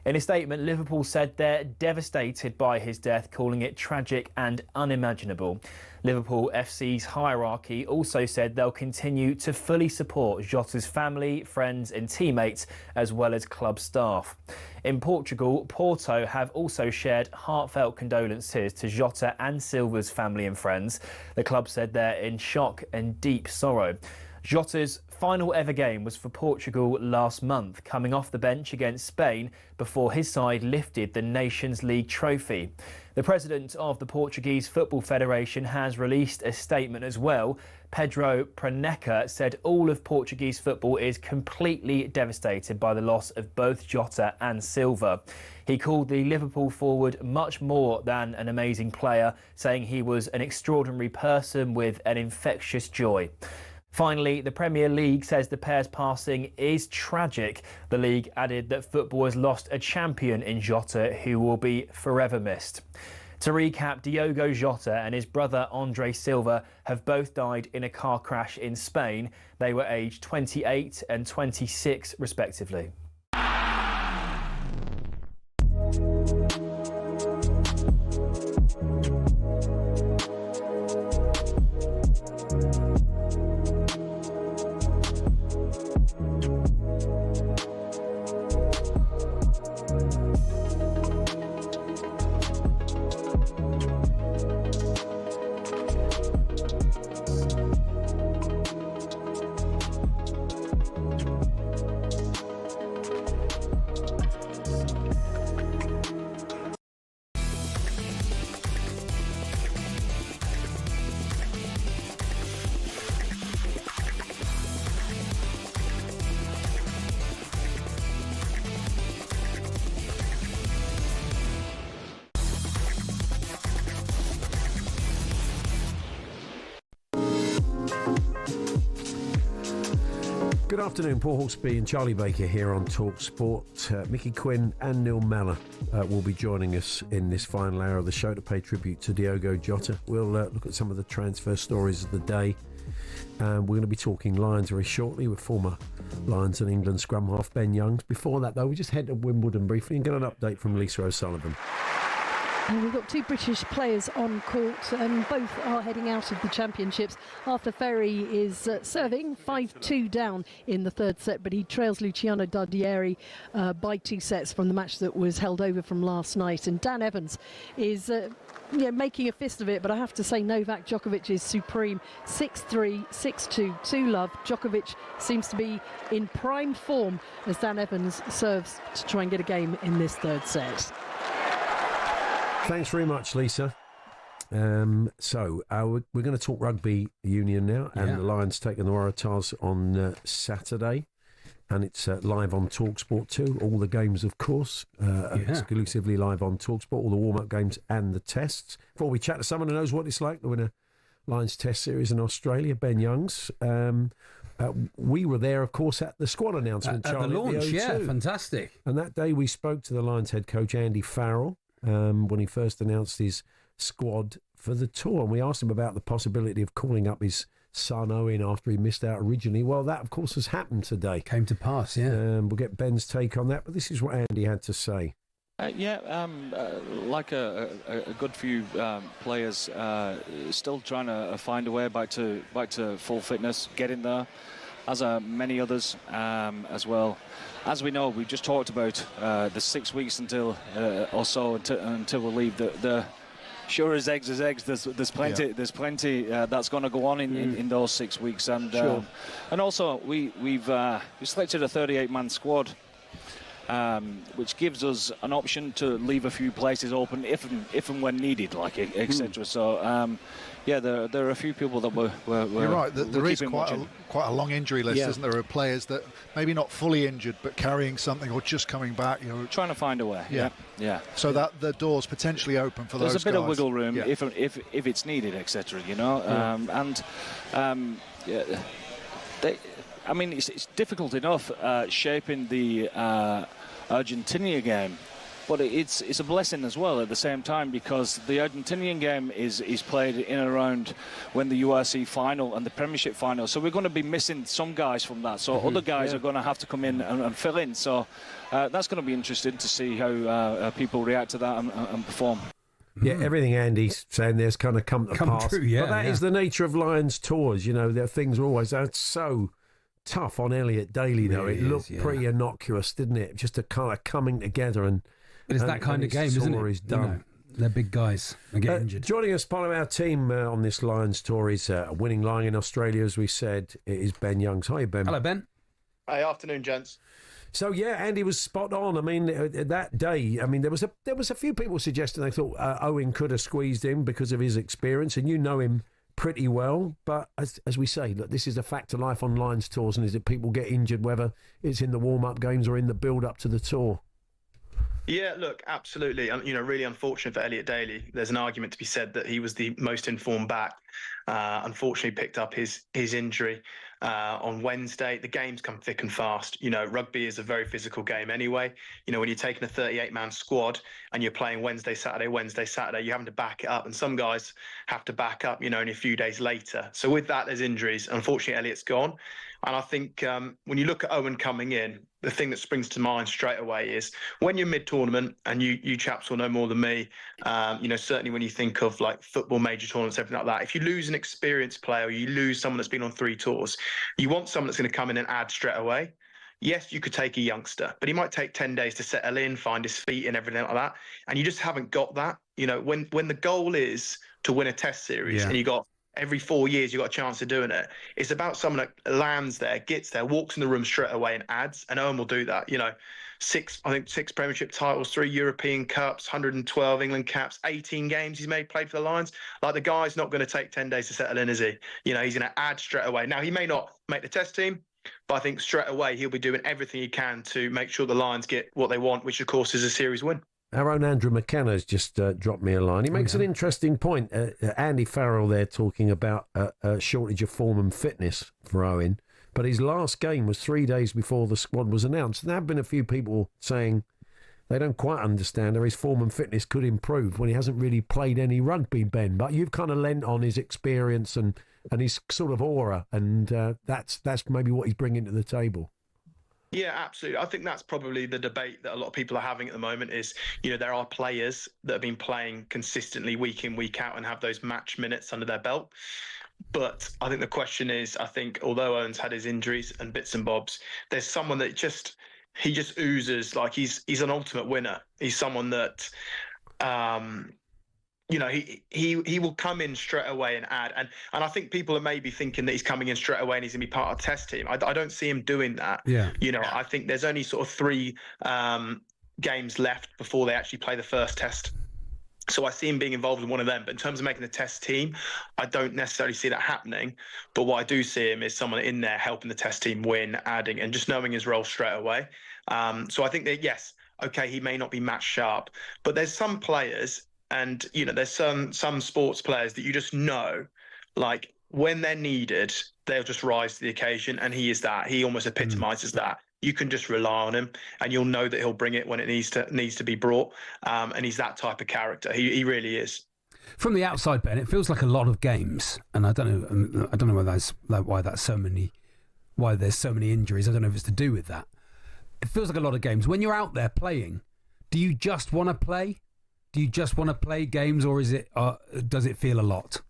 In a statement, Liverpool said they're devastated by his death, calling it tragic and unimaginable. Liverpool FC's hierarchy also said they'll continue to fully support Jota's family, friends and teammates, as well as club staff. In Portugal, Porto have also shared heartfelt condolences to Jota and Silva's family and friends. The club said they're in shock and deep sorrow. Jota's final ever game was for Portugal last month, coming off the bench against Spain before his side lifted the Nations League trophy. The president of the Portuguese Football Federation has released a statement as well. Pedro Praneca said all of Portuguese football is completely devastated by the loss of both Jota and Silva. He called the Liverpool forward much more than an amazing player, saying he was an extraordinary person with an infectious joy. Finally, the Premier League says the pair's passing is tragic. The league added that football has lost a champion in Jota who will be forever missed. To recap, Diogo Jota and his brother Andre Silva have both died in a car crash in Spain. They were aged 28 and 26 respectively. Good afternoon, Paul Hawksbee and Charlie Baker here on talkSPORT. Mickey Quinn and Neil Mellor will be joining us in this final hour of the show to pay tribute to Diogo Jota. We'll look at some of the transfer stories of the day, We're going to be talking Lions very shortly with former Lions and England scrum half Ben Youngs. Before that, though, we just head to Wimbledon briefly and get an update from Lisa O'Sullivan. And we've got two British players on court, and both are heading out of the championships. Arthur Ferry is serving 5-2 down in the third set, but he trails Luciano Dardieri by 2 sets from the match that was held over from last night. And Dan Evans is making a fist of it, but I have to say Novak Djokovic is supreme. 6-3, 6-2, 2-love. Djokovic seems to be in prime form as Dan Evans serves to try and get a game in this third set. Thanks very much, Lisa. So we're going to talk rugby union now, and the Lions taking the Waratahs on Saturday, and it's live on talkSPORT too. All the games, of course, exclusively live on talkSPORT, all the warm-up games and the tests. Before we chat to someone who knows what it's like to win a Lions Test series in Australia, Ben Youngs. We were there, of course, at the squad announcement, at Charlie, the launch. The O2. Fantastic. And that day we spoke to the Lions head coach, Andy Farrell, when he first announced his squad for the tour. And we asked him about the possibility of calling up his son Owen after he missed out originally. Well, that, of course, has happened today. Came to pass, yeah. We'll get Ben's take on that, but this is what Andy had to say. Like a good few players, still trying to find a way back to full fitness, get in there, as are many others as well. As we know, we just talked about the 6 weeks until or so until we leave. The sure as eggs. There's plenty. There's plenty that's going to go on in those 6 weeks, and and also we've selected a 38-man squad. Which gives us an option to leave a few places open if and when needed, like etc. So there are a few people that we're You're right. There is quite a long injury list, isn't there? Of players that maybe not fully injured but carrying something or just coming back. Trying to find a way. Yeah. So that the door's potentially open for those guys. There's a bit of wiggle room if it's needed, etc. It's difficult enough shaping the Argentina game, but it's a blessing as well at the same time, because the Argentinian game is played in and around when the URC final and the Premiership final. So we're going to be missing some guys from that. So other guys are going to have to come in and fill in. So that's going to be interesting to see how people react to that and perform. Yeah, everything Andy's saying there's kind of come to pass. True, but that is the nature of Lions tours. There things are always so tough on Elliot Daly, though. It looked pretty innocuous, didn't it? Just a kind of coming together, and it's that kind of game, isn't it? Is done. They're big guys. They get injured. Joining us, part of our team on this Lions tour is a winning Lion in Australia, as we said. It is Ben Youngs. Hi, Ben. Hello, Ben. Hey, afternoon, gents. So Andy was spot on. I mean, that day, there was a few people suggesting they thought Owen could have squeezed him because of his experience, and you know him pretty well, but as we say, look, this is a fact of life on Lions tours, and is that people get injured, whether it's in the warm-up games or in the build-up to the tour. Yeah, look, absolutely. Really unfortunate for Elliot Daly. There's an argument to be said that he was the most informed back. Unfortunately, picked up his injury on Wednesday. The game's come thick and fast. Rugby is a very physical game anyway. When you're taking a 38-man squad and you're playing Wednesday, Saturday, you're having to back it up. And some guys have to back up, only a few days later. So with that, there's injuries. Unfortunately, Elliot's gone. And I think when you look at Owen coming in, the thing that springs to mind straight away is when you're mid-tournament, and you chaps will know more than me, certainly when you think of like football major tournaments, everything like that, if you lose an experienced player or you lose someone that's been on 3 tours, you want someone that's going to come in and add straight away. Yes, you could take a youngster, but he might take 10 days to settle in, find his feet and everything like that. And you just haven't got that. When the goal is to win a test series and you got every 4 years, you've got a chance of doing it. It's about someone that lands there, gets there, walks in the room straight away and adds. And Owen will do that. 6 Premiership titles, 3 European Cups, 112 England caps, 18 games he's played for the Lions. Like, the guy's not going to take 10 days to settle in, is he? He's going to add straight away. Now, he may not make the test team, but I think straight away he'll be doing everything he can to make sure the Lions get what they want, which, of course, is a series win. Our own Andrew McKenna's just dropped me a line. He makes an interesting point. Andy Farrell there talking about a shortage of form and fitness for Owen. But his last game was 3 days before the squad was announced. And there have been a few people saying they don't quite understand how his form and fitness could improve when he hasn't really played any rugby, Ben. But you've kind of lent on his experience and his sort of aura, and that's maybe what he's bringing to the table. Yeah, absolutely. I think that's probably the debate that a lot of people are having at the moment is, there are players that have been playing consistently week in, week out and have those match minutes under their belt. But I think the question is, I think although Owen's had his injuries and bits and bobs, there's someone that he just oozes like he's an ultimate winner. He's someone that, he will come in straight away and add. And I think people are maybe thinking that he's coming in straight away and he's going to be part of the test team. I don't see him doing that. Yeah. I think there's only sort of 3 games left before they actually play the first test. So I see him being involved in one of them. But in terms of making the test team, I don't necessarily see that happening. But what I do see him is someone in there helping the test team win, adding, and just knowing his role straight away. So I think that, yes, okay, he may not be match sharp, but there's some players and, there's some sports players that you just know, like when they're needed, they'll just rise to the occasion. And he is that. He almost epitomizes that. You can just rely on him and you'll know that he'll bring it when it needs to be brought. And he's that type of character. He really is. From the outside, Ben, it feels like a lot of games. And I don't know why there's so many injuries. I don't know if it's to do with that. It feels like a lot of games. When you're out there playing, do you just want to play? Do you just want to play games, or is it? Does it feel a lot?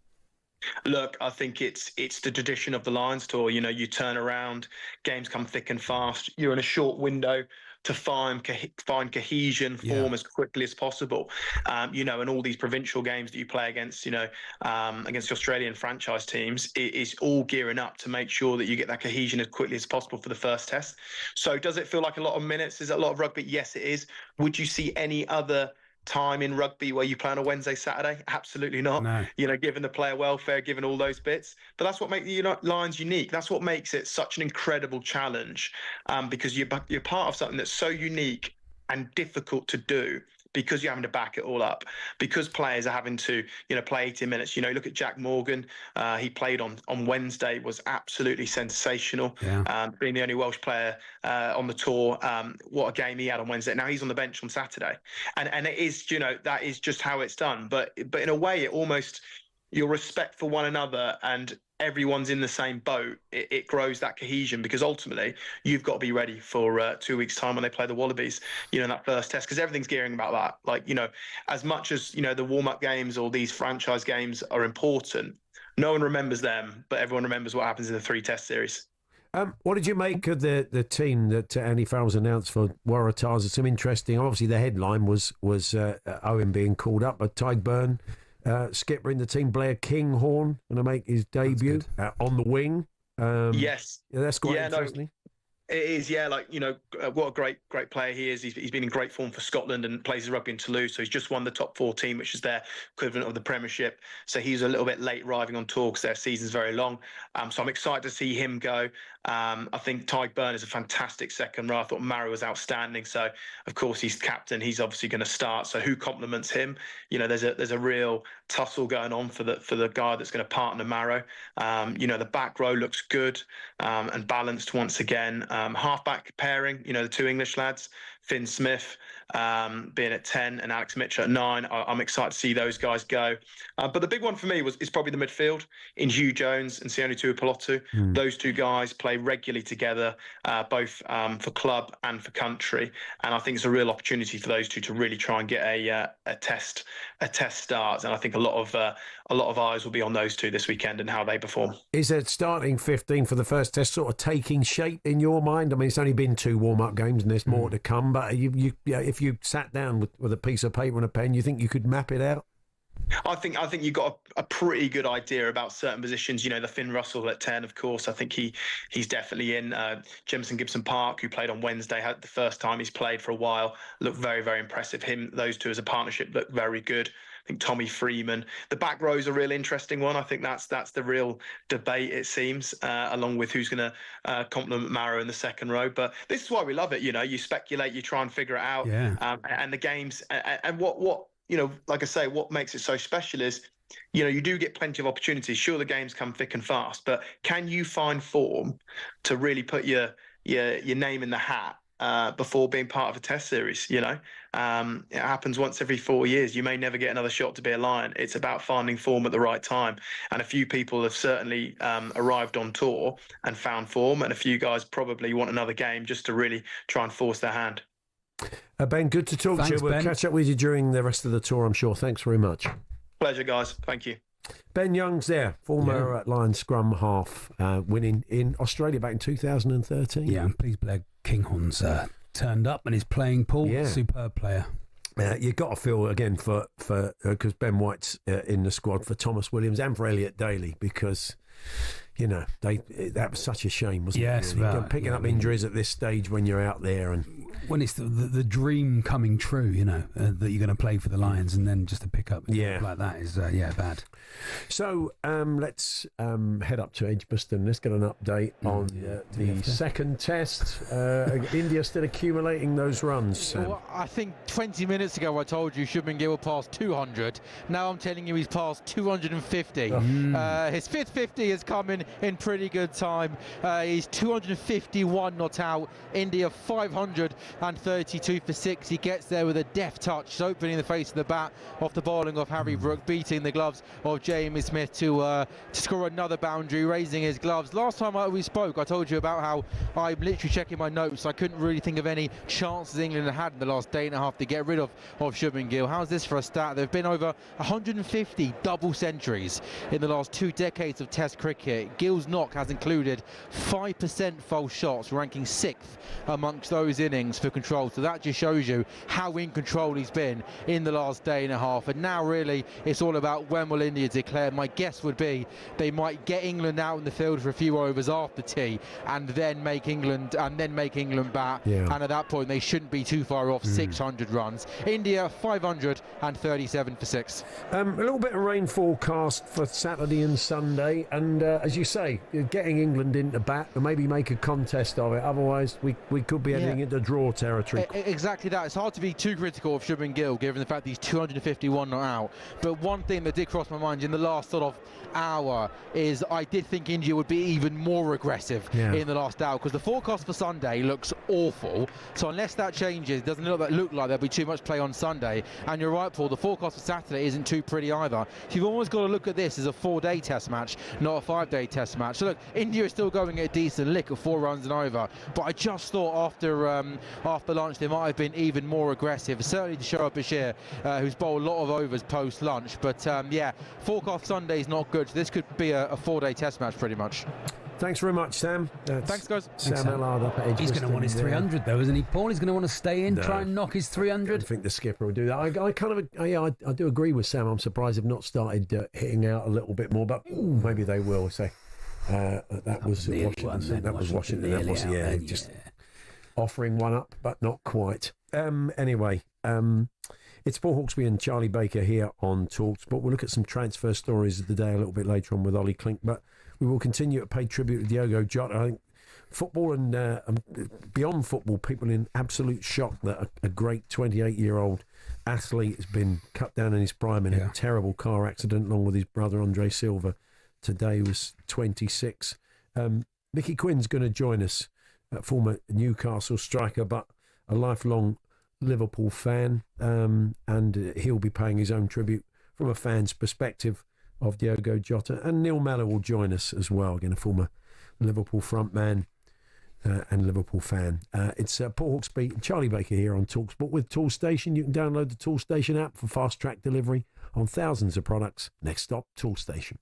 Look, I think it's the tradition of the Lions tour. You turn around, games come thick and fast. You're in a short window to find cohesion, form as quickly as possible. And all these provincial games that you play against, against the Australian franchise teams, it is all gearing up to make sure that you get that cohesion as quickly as possible for the first test. So does it feel like a lot of minutes? Is it a lot of rugby? Yes, it is. Would you see any other time in rugby where you play on a Wednesday, Saturday? Absolutely not. No. Given the player welfare, given all those bits. But that's what makes the Lions unique. That's what makes it such an incredible challenge, because you're part of something that's so unique and difficult to do, because you're having to back it all up, because players are having to, play 80 minutes. Look at Jack Morgan. He played on Wednesday, was absolutely sensational. Yeah. Being the only Welsh player on the tour. What a game he had on Wednesday. Now he's on the bench on Saturday. And it is, that is just how it's done. But in a way, it almost, your respect for one another and everyone's in the same boat, it grows that cohesion, because ultimately you've got to be ready for 2 weeks' time when they play the Wallabies, in that first test, because everything's gearing about that. Like, as much as, the warm-up games or these franchise games are important, no one remembers them, but everyone remembers what happens in the 3 test series. What did you make of the team that Andy Farrell's announced for Waratahs? Some interesting, obviously the headline was Owen being called up, but Tyburn, skipper in the team, Blair Kinghorn, going to make his debut on the wing. Yes. Yeah, that's quite interesting. It is, yeah. What a great player he is. He's been in great form for Scotland and plays rugby in Toulouse. So he's just won the top 14, which is their equivalent of the Premiership. So he's a little bit late arriving on tour because their season's very long. So I'm excited to see him go. I think Tyburn is a fantastic second row. I thought Marrow was outstanding. So of course he's captain. He's obviously going to start. So who complements him? There's a real tussle going on for the guy that's going to partner Marrow. The back row looks good and balanced once again. Halfback pairing, the 2 English lads, Finn Smith being at 10 and Alex Mitchell at 9. I'm excited to see those guys go. But the big one for me is probably the midfield in Hugh Jones and Sione Tuipulotu. Those 2 guys play regularly together, both for club and for country. And I think it's a real opportunity for those 2 to really try and get a test start. And I think a lot of eyes will be on those 2 this weekend and how they perform. Is it starting 15 for the first test sort of taking shape in your mind? I mean, it's only been 2 warm-up games and there's more to come, but if you sat down with a piece of paper and a pen, you think you could map it out? I think you've got a pretty good idea about certain positions. The Finn Russell at 10, of course. I think he's definitely in. Jemison Gibson Park, who played on Wednesday, had the first time he's played for a while, looked very, very impressive. Those 2 as a partnership look very good. I think Tommy Freeman. The back row is a real interesting one. I think that's the real debate, it seems, along with who's going to complement Marrow in the second row. But this is why we love it. You speculate, you try and figure it out. Yeah. And the games and what like I say, what makes it so special is, you do get plenty of opportunities. Sure, the games come thick and fast, but can you find form to really put your name in the hat before being part of a test series. You know, it happens once every 4 years. You may never get another shot to be a Lion. It's about finding form at the right time. And a few people have certainly arrived on tour and found form, and a few guys probably want another game just to really try and force their hand. Ben, good to talk to you. We'll catch up with you during the rest of the tour, I'm sure. Thanks very much. Pleasure, guys. Thank you. Ben Young's there, former Lions scrum half, winning in Australia back in 2013. Yeah, I'm pleased Blair Kinghorn's turned up and is playing Paul. Yeah. Superb player. You've got to feel, again, for because Ben White's in the squad, for Thomas Williams and for Elliot Daly, because, you know, that was such a shame, wasn't it? Really? Picking up injuries at this stage when you're out there. And when it's the dream coming true, you know, that you're going to play for the Lions, and then just to pick up like that is, bad. So let's head up to Edgbaston. Let's get an update on the second test. India still accumulating those runs. Well, I think 20 minutes ago I told you Shubman Gill passed 200. Now I'm telling you he's passed 250. His fifth 50 has come in pretty good time. He's 251 not out. India 532 for 6. He gets there with a deft touch, opening the face of the bat off the bowling of Harry Brook, beating the gloves of Jamie Smith to score another boundary, raising his gloves. Last time we spoke, I told you about how I'm literally checking my notes. I couldn't really think of any chances England had in the last day and a half to get rid of Shubman Gill. How's this for a stat? There have been over 150 double centuries in the last 2 decades of Test cricket. Gill's knock has included 5% false shots, ranking 6th amongst those innings for control. So that just shows you how in control he's been in the last day and a half. And now really it's all about when will India declare. My guess would be they might get England out in the field for a few overs after tea, and then make England bat. And at that point they shouldn't be too far off 600 runs. India 537 for 6. A little bit of rain forecast for Saturday and Sunday, and as you say, getting England into bat and maybe make a contest of it. Otherwise we could be heading into draw territory. Exactly that. It's hard to be too critical of Shubman Gill given the fact that he's 251 not out. But one thing that did cross my mind in the last sort of hour is I did think India would be even more aggressive in the last hour, because the forecast for Sunday looks awful. So unless that changes, it doesn't look like there'll be too much play on Sunday. And you're right, Paul, the forecast for Saturday isn't too pretty either. So you've always got to look at this as a 4-day test match, not a 5-day test match. So look, India is still going at a decent lick of 4 runs and over, but I just thought after lunch they might have been even more aggressive. Certainly to Shoaib Bashir, who's bowled a lot of overs post lunch. But forecast Sunday is not good. So this could be a 4-day test match pretty much. Thanks very much, Sam. Thanks, guys. Sam Ellard up at Edgbaston. He's going to want his 300, though, isn't he, Paul? He's going to want to stay in, try and knock his 300. I don't think the skipper will do that. I do agree with Sam. I'm surprised they've not started hitting out a little bit more, but maybe they will. So that was Washington. That was Washington. That was just offering one up, but not quite. Anyway. It's Paul Hawksbee and Charlie Baker here on talkSPORT. We'll look at some transfer stories of the day a little bit later on with Ollie Klink, but we will continue to pay tribute to Diogo Jota. I think football and beyond football, people in absolute shock that a great 28-year-old athlete has been cut down in his prime in a terrible car accident along with his brother Andre Silva. Today was 26. Mickey Quinn's going to join us, former Newcastle striker, but a lifelong Liverpool fan, and he'll be paying his own tribute from a fan's perspective of Diogo Jota. And Neil Mellor will join us as well, again a former Liverpool frontman and Liverpool fan. It's Paul Hawksbee and Charlie Baker here on talkSPORT with Toolstation. You can download the Toolstation app for fast track delivery on thousands of products. Next stop, Toolstation.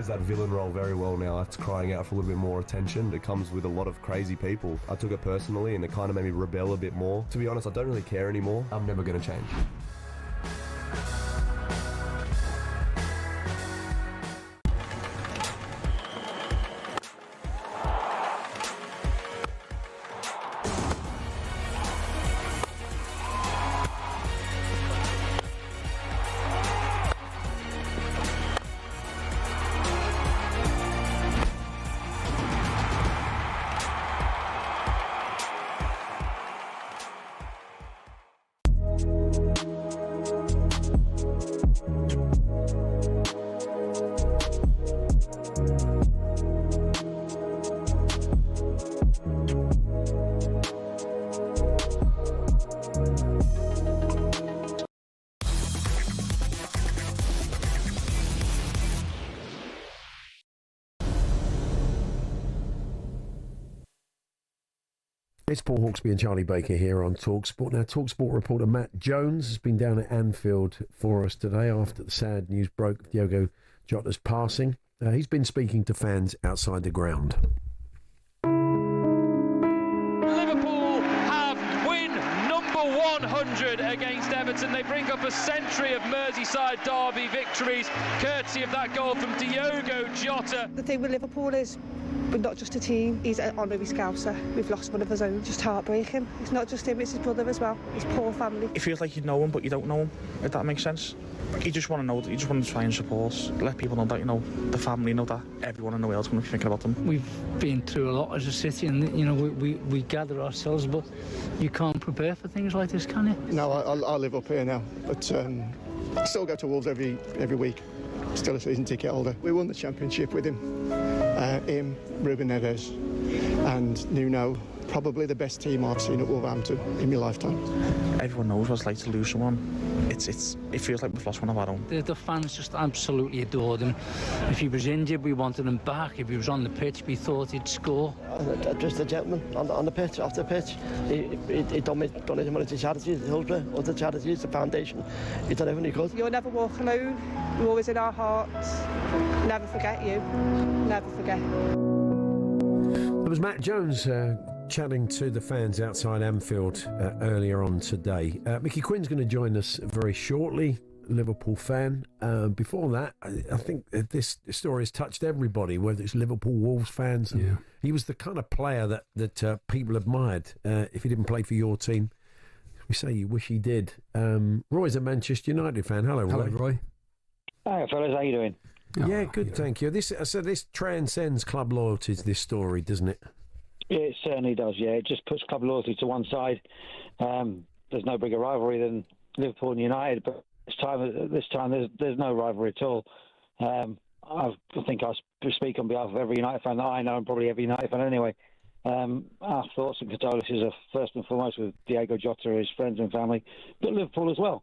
plays that villain role very well now. That's crying out for a little bit more attention. It comes with a lot of crazy people. I took it personally and it kind of made me rebel a bit more. To be honest, I don't really care anymore. I'm never going to change. It's Paul Hawksbee and Charlie Baker here on talkSPORT. Now, talkSPORT reporter Matt Jones has been down at Anfield for us today after the sad news broke of Diogo Jota's passing. He's been speaking to fans outside the ground. Liverpool have win number 100 against Everton. They bring up a century of Merseyside derby victories, courtesy of that goal from Diogo Jota. The thing with Liverpool is we're not just a team, he's an honorary Scouser. We've lost one of his own, just heartbreaking. It's not just him, it's his brother as well, his poor family. It feels like you know him, but you don't know him, if that makes sense. You just want to know, you just want to try and support, let people know that, you know, the family know that everyone in the world's going to be thinking about them. We've been through a lot as a city and, you know, we gather ourselves, but you can't prepare for things like this, can you? No, I live up here now, but I still go to Wolves every week. Still a season ticket holder. We won the championship with him. Him, Ruben Neves and Nuno, probably the best team I've seen at Wolverhampton in my lifetime. Everyone knows what it's like to lose someone. It feels like we've lost one of our own. The fans just absolutely adored him. If he was injured, we wanted him back. If he was on the pitch, we thought he'd score. Just a gentleman on the pitch, off the pitch. He donated money to charities, Hillsborough, other charities, the foundation. He done everything he could. You'll never walk alone. You're always in our hearts. Never forget you. Never forget. There was Matt Jones chatting to the fans outside Anfield earlier on today. Mickey Quinn's going to join us very shortly, Liverpool fan. Before that, I think this story has touched everybody, whether it's Liverpool, Wolves fans. Yeah. He was the kind of player that people admired. If he didn't play for your team, we say you wish he did. Roy's a Manchester United fan. Hello, Roy. Hello, Roy. Hi, fellas. How you doing? Yeah, good, thank you. This transcends club loyalties, this story, doesn't it? It certainly does, yeah. It just puts club loyalty to one side. There's no bigger rivalry than Liverpool and United, but this time there's no rivalry at all. I think I speak on behalf of every United fan that I know, and probably every United fan anyway. Our thoughts and condolences are first and foremost with Diogo Jota, his friends and family, but Liverpool as well.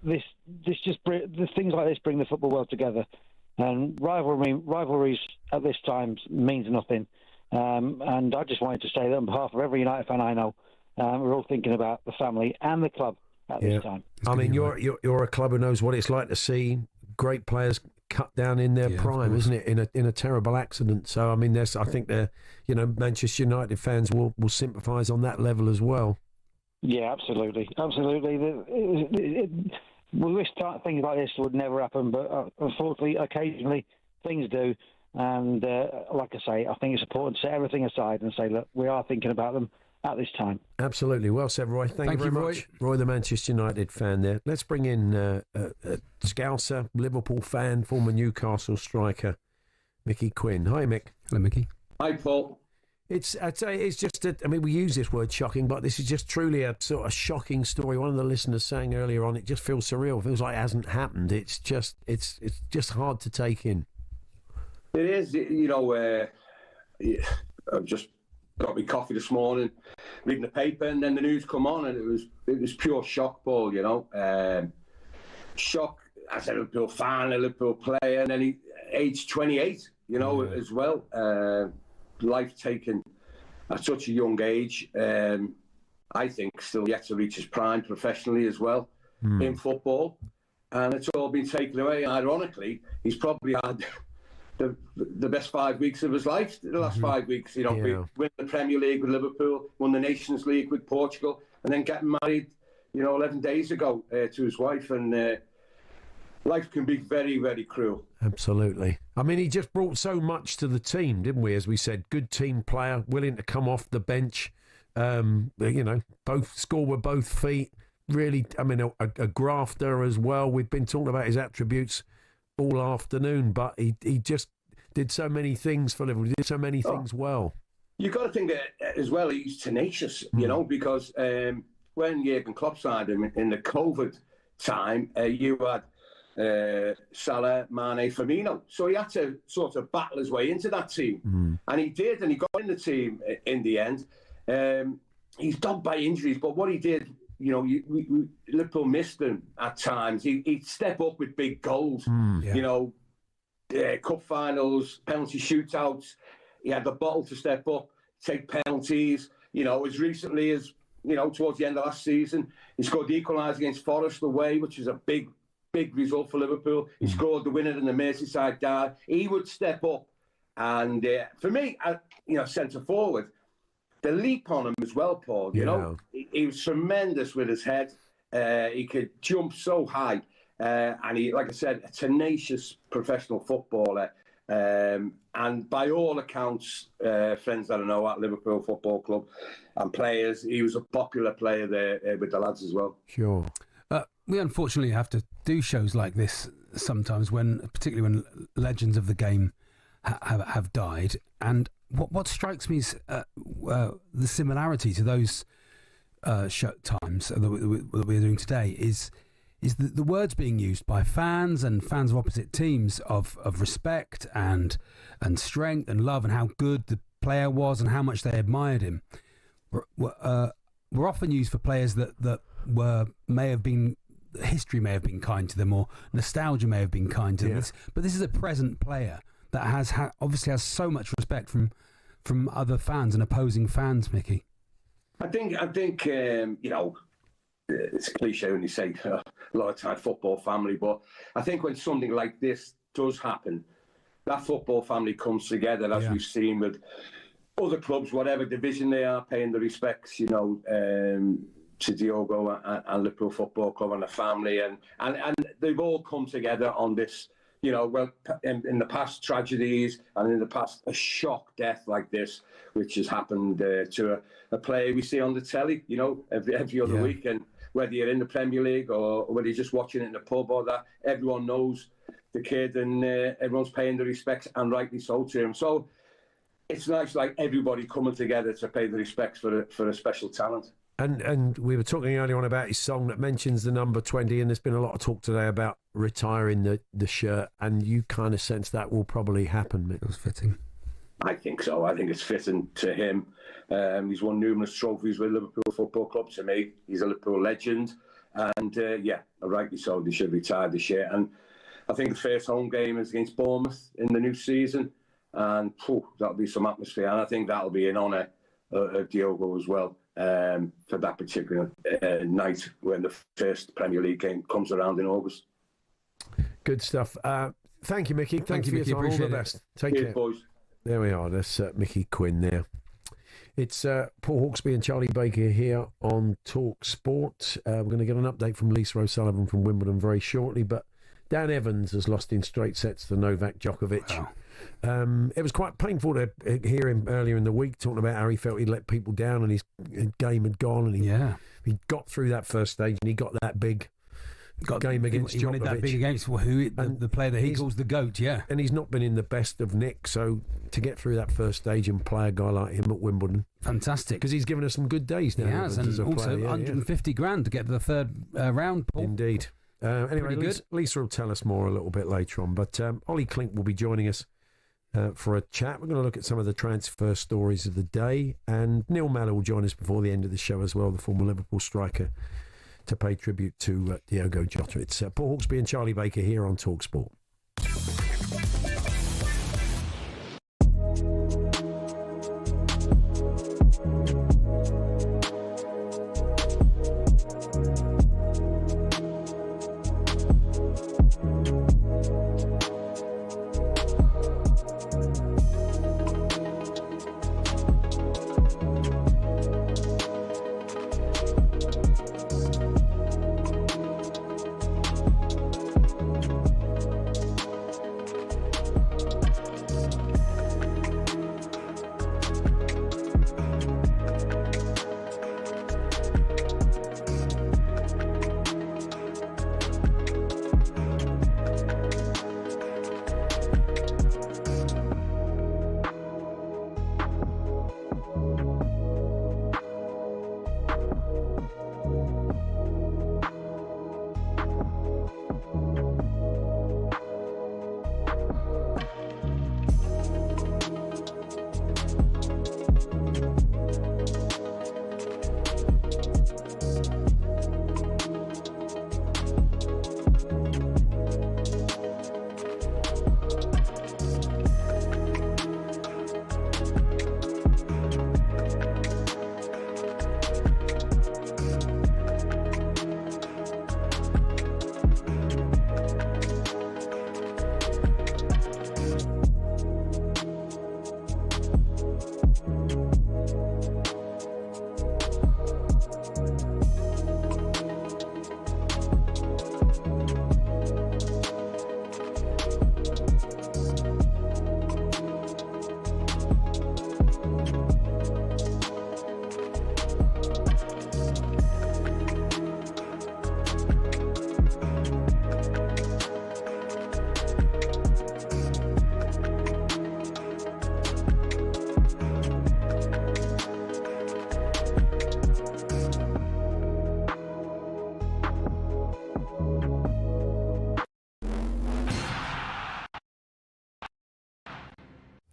The things like this bring the football world together, and rivalries at this time means nothing. And I just wanted to say that on behalf of every United fan I know, we're all thinking about the family and the club at this time. I mean, you're a club who knows what it's like to see great players cut down in their prime, isn't it? In a terrible accident. So I mean, I think Manchester United fans will sympathise on that level as well. Yeah, absolutely. We wish things like this would never happen, but unfortunately, occasionally things do. And like I say, I think it's important to set everything aside and say, look, we are thinking about them at this time. Absolutely. Well said, Roy. Thank you very much. Roy, the Manchester United fan there. Let's bring in a Scouser, Liverpool fan, former Newcastle striker, Mickey Quinn. Hi, Mick. Hello, Mickey. Hi, Paul. I'd say it's just we use this word shocking, but this is just truly a sort of shocking story. One of the listeners saying earlier on, it just feels surreal. It feels like it hasn't happened. It's just hard to take in. It is, I've just got my coffee this morning, reading the paper, and then the news come on, and it was pure shock, Paul. Shock as a Liverpool fan, a Liverpool player, and then he aged 28, as well. Life taken at such a young age. I think still yet to reach his prime professionally as well in football. and it's all been taken away. Ironically, he's probably had the best 5 weeks of his life, the last 5 weeks. You know, win the Premier League with Liverpool, won the Nations League with Portugal, and then getting married, 11 days ago to his wife. And life can be very, very cruel. Absolutely. I mean, he just brought so much to the team, didn't we? As we said, good team player, willing to come off the bench. Both score with both feet. Really, I mean, a grafter as well. We've been talking about his attributes all afternoon, but he just did so many things for Liverpool. He did so many things well. You've got to think that as well, he's tenacious, because when Jurgen Klopp signed him in the COVID time, you had Salah, Mane, Firmino. So he had to sort of battle his way into that team. And he did, and he got in the team in the end. He's dogged by injuries, but what he did, Liverpool missed him at times. He'd step up with big goals, cup finals, penalty shootouts. He had the bottle to step up, take penalties. As recently as, towards the end of last season, he scored the equaliser against Forest away, which is a big result for Liverpool. He scored the winner in the Merseyside derby. He would step up. And for me, centre forward, the leap on him as well, Paul. He was tremendous with his head. He could jump so high. And he, like I said, a tenacious professional footballer. And by all accounts, friends that I know at Liverpool Football Club and players, he was a popular player there with the lads as well. Sure. We unfortunately have to do shows like this sometimes, particularly when legends of the game have died. And what strikes me is the similarity to those show times that we're doing today is the words being used by fans and fans of opposite teams of respect and strength and love and how good the player was and how much they admired him were often used for players that history may have been kind to them, or nostalgia may have been kind to them. But this is a present player that obviously has so much respect from other fans and opposing fans, Mickey. I think it's a cliche when you say a lot of time football family, but I think when something like this does happen, that football family comes together, as we've seen with other clubs, whatever division they are, paying the respects, to Diogo and Liverpool Football Club and the family, and they've all come together on this. In the past tragedies and in the past a shock death like this, which has happened to a player we see on the telly, every other week, and whether you're in the Premier League or whether you're just watching it in the pub or that, everyone knows the kid and everyone's paying the respects, and rightly so, to him. So it's nice, like everybody coming together to pay the respects for a special talent. And we were talking earlier on about his song that mentions the number 20, and there's been a lot of talk today about retiring the shirt, and you kind of sense that will probably happen. It was fitting. I think so. I think it's fitting to him. He's won numerous trophies with Liverpool Football Club. To me, he's a Liverpool legend, and rightly so, they should retire this year. And I think the first home game is against Bournemouth in the new season, and that'll be some atmosphere, and I think that'll be in honour of Diogo as well. For that particular night when the first Premier League game comes around in August. Good stuff. Thank you, Mickey. Thanks for your time. All the best. Take care, boys. There we are. That's Mickey Quinn there. It's Paul Hawksbee and Charlie Baker here on talkSPORT. We're going to get an update from Lisa O'Sullivan from Wimbledon very shortly, but Dan Evans has lost in straight sets to Novak Djokovic. Wow. It was quite painful to hear him earlier in the week talking about how he felt he'd let people down and his game had gone, and he got through that first stage and he got that big game against Djokovic. He wanted that big against the player that he calls the GOAT, and he's not been in the best of nick, so to get through that first stage and play a guy like him at Wimbledon, fantastic, because he's given us some good days now. He has, and also 150 grand to get to the third round, Paul. Indeed. Anyway, Lisa will tell us more a little bit later on, but Ollie Klink will be joining us for a chat. We're going to look at some of the transfer stories of the day, and Neil Mellor will join us before the end of the show as well, the former Liverpool striker, to pay tribute to Diogo Jota. It's Paul Hawksbee and Charlie Baker here on talkSPORT.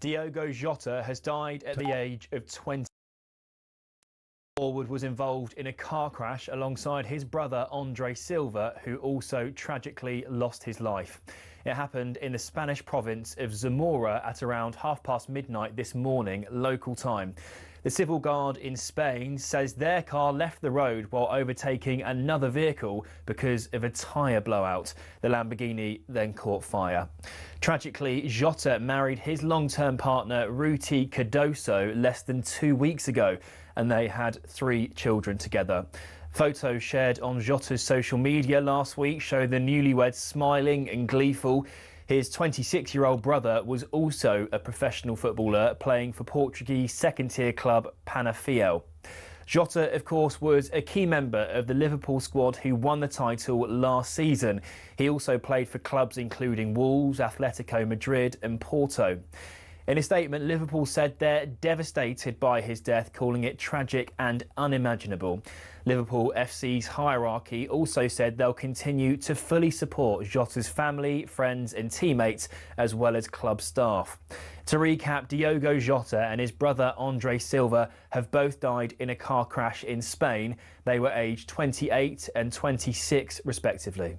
Diogo Jota has died at the age of 20. Forward was involved in a car crash alongside his brother Andre Silva, who also tragically lost his life. It happened in the Spanish province of Zamora at around midnight this morning, local time. The civil guard in Spain says their car left the road while overtaking another vehicle because of a tyre blowout. The Lamborghini then caught fire. Tragically, Jota married his long-term partner Ruti Cardoso less than 2 weeks ago, and they had 3 children together. Photos shared on Jota's social media last week show the newlyweds smiling and gleeful. His 26-year-old brother was also a professional footballer playing for Portuguese second-tier club Penafiel. Jota, of course, was a key member of the Liverpool squad who won the title last season. He also played for clubs including Wolves, Atletico Madrid and Porto. In a statement, Liverpool said they're devastated by his death, calling it tragic and unimaginable. Liverpool FC's hierarchy also said they'll continue to fully support Jota's family, friends and teammates, as well as club staff. To recap, Diogo Jota and his brother Andre Silva have both died in a car crash in Spain. They were aged 28 and 26 respectively.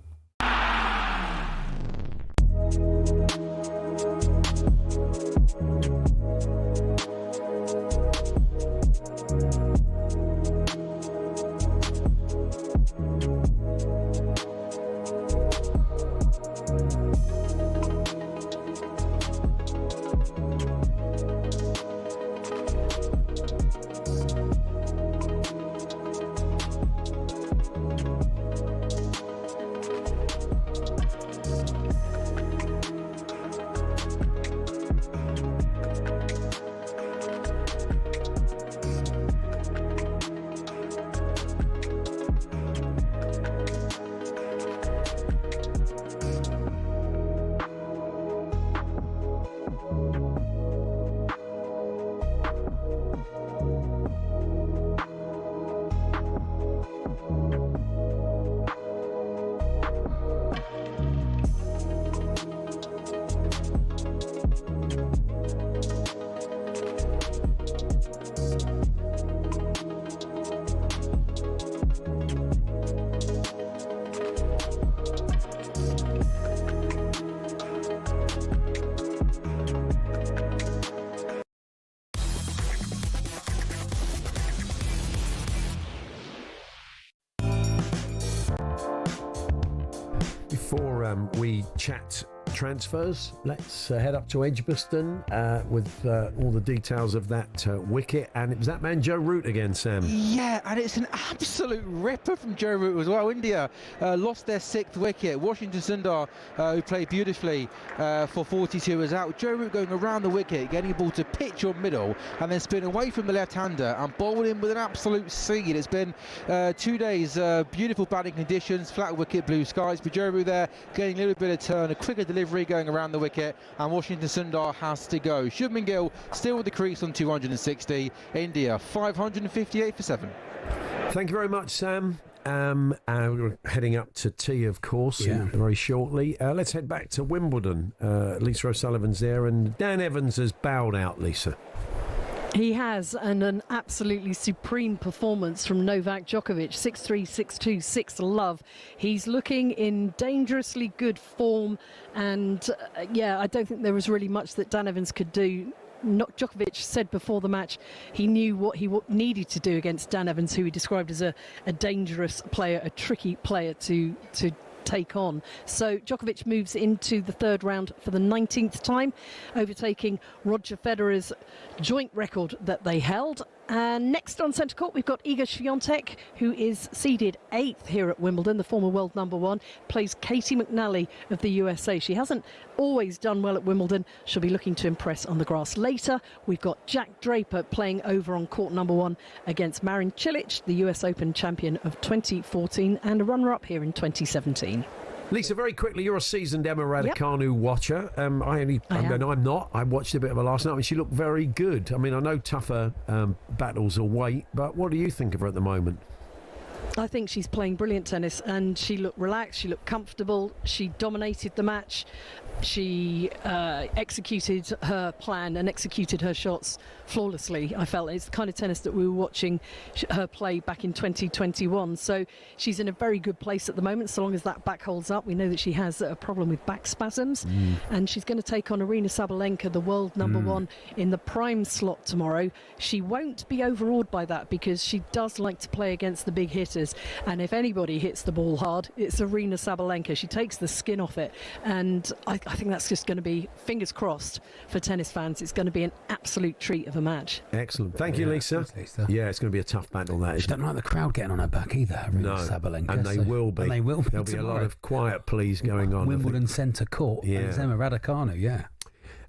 Before we chat transfers, let's head up to Edgbaston with all the details of that wicket. And it was that man Joe Root again, Sam. Yeah, and it's an absolute ripper from Joe Root as well. India lost their 6th wicket. Washington Sundar, who played beautifully for 42, was out. Joe Root going around the wicket, getting the ball to pitch or middle, and then spin away from the left-hander and bowled in with an absolute seed. It's been 2 days, beautiful batting conditions, flat wicket, blue skies, but Joe Root there getting a little bit of turn, a quicker delivery going around the wicket, and Washington Sundar has to go. Shubman Gill still with the crease on 260. India 558 for 7. Thank you very much, Sam. We're heading up to tea, of course, very shortly. Let's head back to Wimbledon. Lisa O'Sullivan's there, and Dan Evans has bowed out, Lisa. He has, and an absolutely supreme performance from Novak Djokovic, 6-3, 6-2, 6-love. He's looking in dangerously good form, and I don't think there was really much that Dan Evans could do. Djokovic said before the match he knew what he needed to do against Dan Evans, who he described as a dangerous player, a tricky player to take on. So Djokovic moves into the 3rd round for the 19th time, overtaking Roger Federer's joint record that they held. And next on centre court, we've got Iga Swiatek, who is seeded 8th here at Wimbledon, the former world #1, plays Katie McNally of the USA. She hasn't always done well at Wimbledon. She'll be looking to impress on the grass later. We've got Jack Draper playing over on court #1 against Marin Cilic, the US Open champion of 2014 and a runner-up here in 2017. Lisa, very quickly, you're a seasoned Emma Raducanu watcher. I'm not. I watched a bit of her last night and she looked very good. I mean, I know tougher battles await, but what do you think of her at the moment? I think she's playing brilliant tennis, and she looked relaxed, she looked comfortable, she dominated the match. She executed her plan and executed her shots flawlessly. I felt it's the kind of tennis that we were watching her play back in 2021. So she's in a very good place at the moment, so long as that back holds up. We know that she has a problem with back spasms, and she's going to take on Aryna Sabalenka, the world number one, in the prime slot tomorrow. She won't be overawed by that because she does like to play against the big hitters, and if anybody hits the ball hard, it's Aryna Sabalenka. She takes the skin off it, and I think that's just going to be, fingers crossed for tennis fans, it's going to be an absolute treat of a match. Excellent. Thank you, Lisa. Yeah, it's going to be a tough battle, that. She don't like the crowd getting on her back either, Sabalenka. And they will be. And they will be. There'll be a lot of quiet pleas going on. Wimbledon Centre Court. Yeah. And Emma Raducanu, yeah.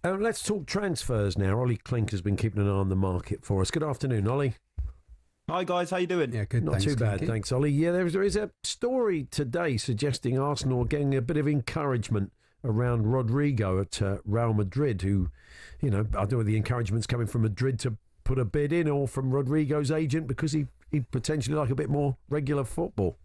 Let's talk transfers now. Ollie Klink has been keeping an eye on the market for us. Good afternoon, Ollie. Hi guys, how you doing? Yeah, good. Not too bad, Klinky. thanks, Ollie. Yeah, there is a story today suggesting Arsenal are getting a bit of encouragement around Rodrigo at Real Madrid, who, I don't know whether the encouragement's coming from Madrid to put a bid in or from Rodrigo's agent because he potentially like a bit more regular football.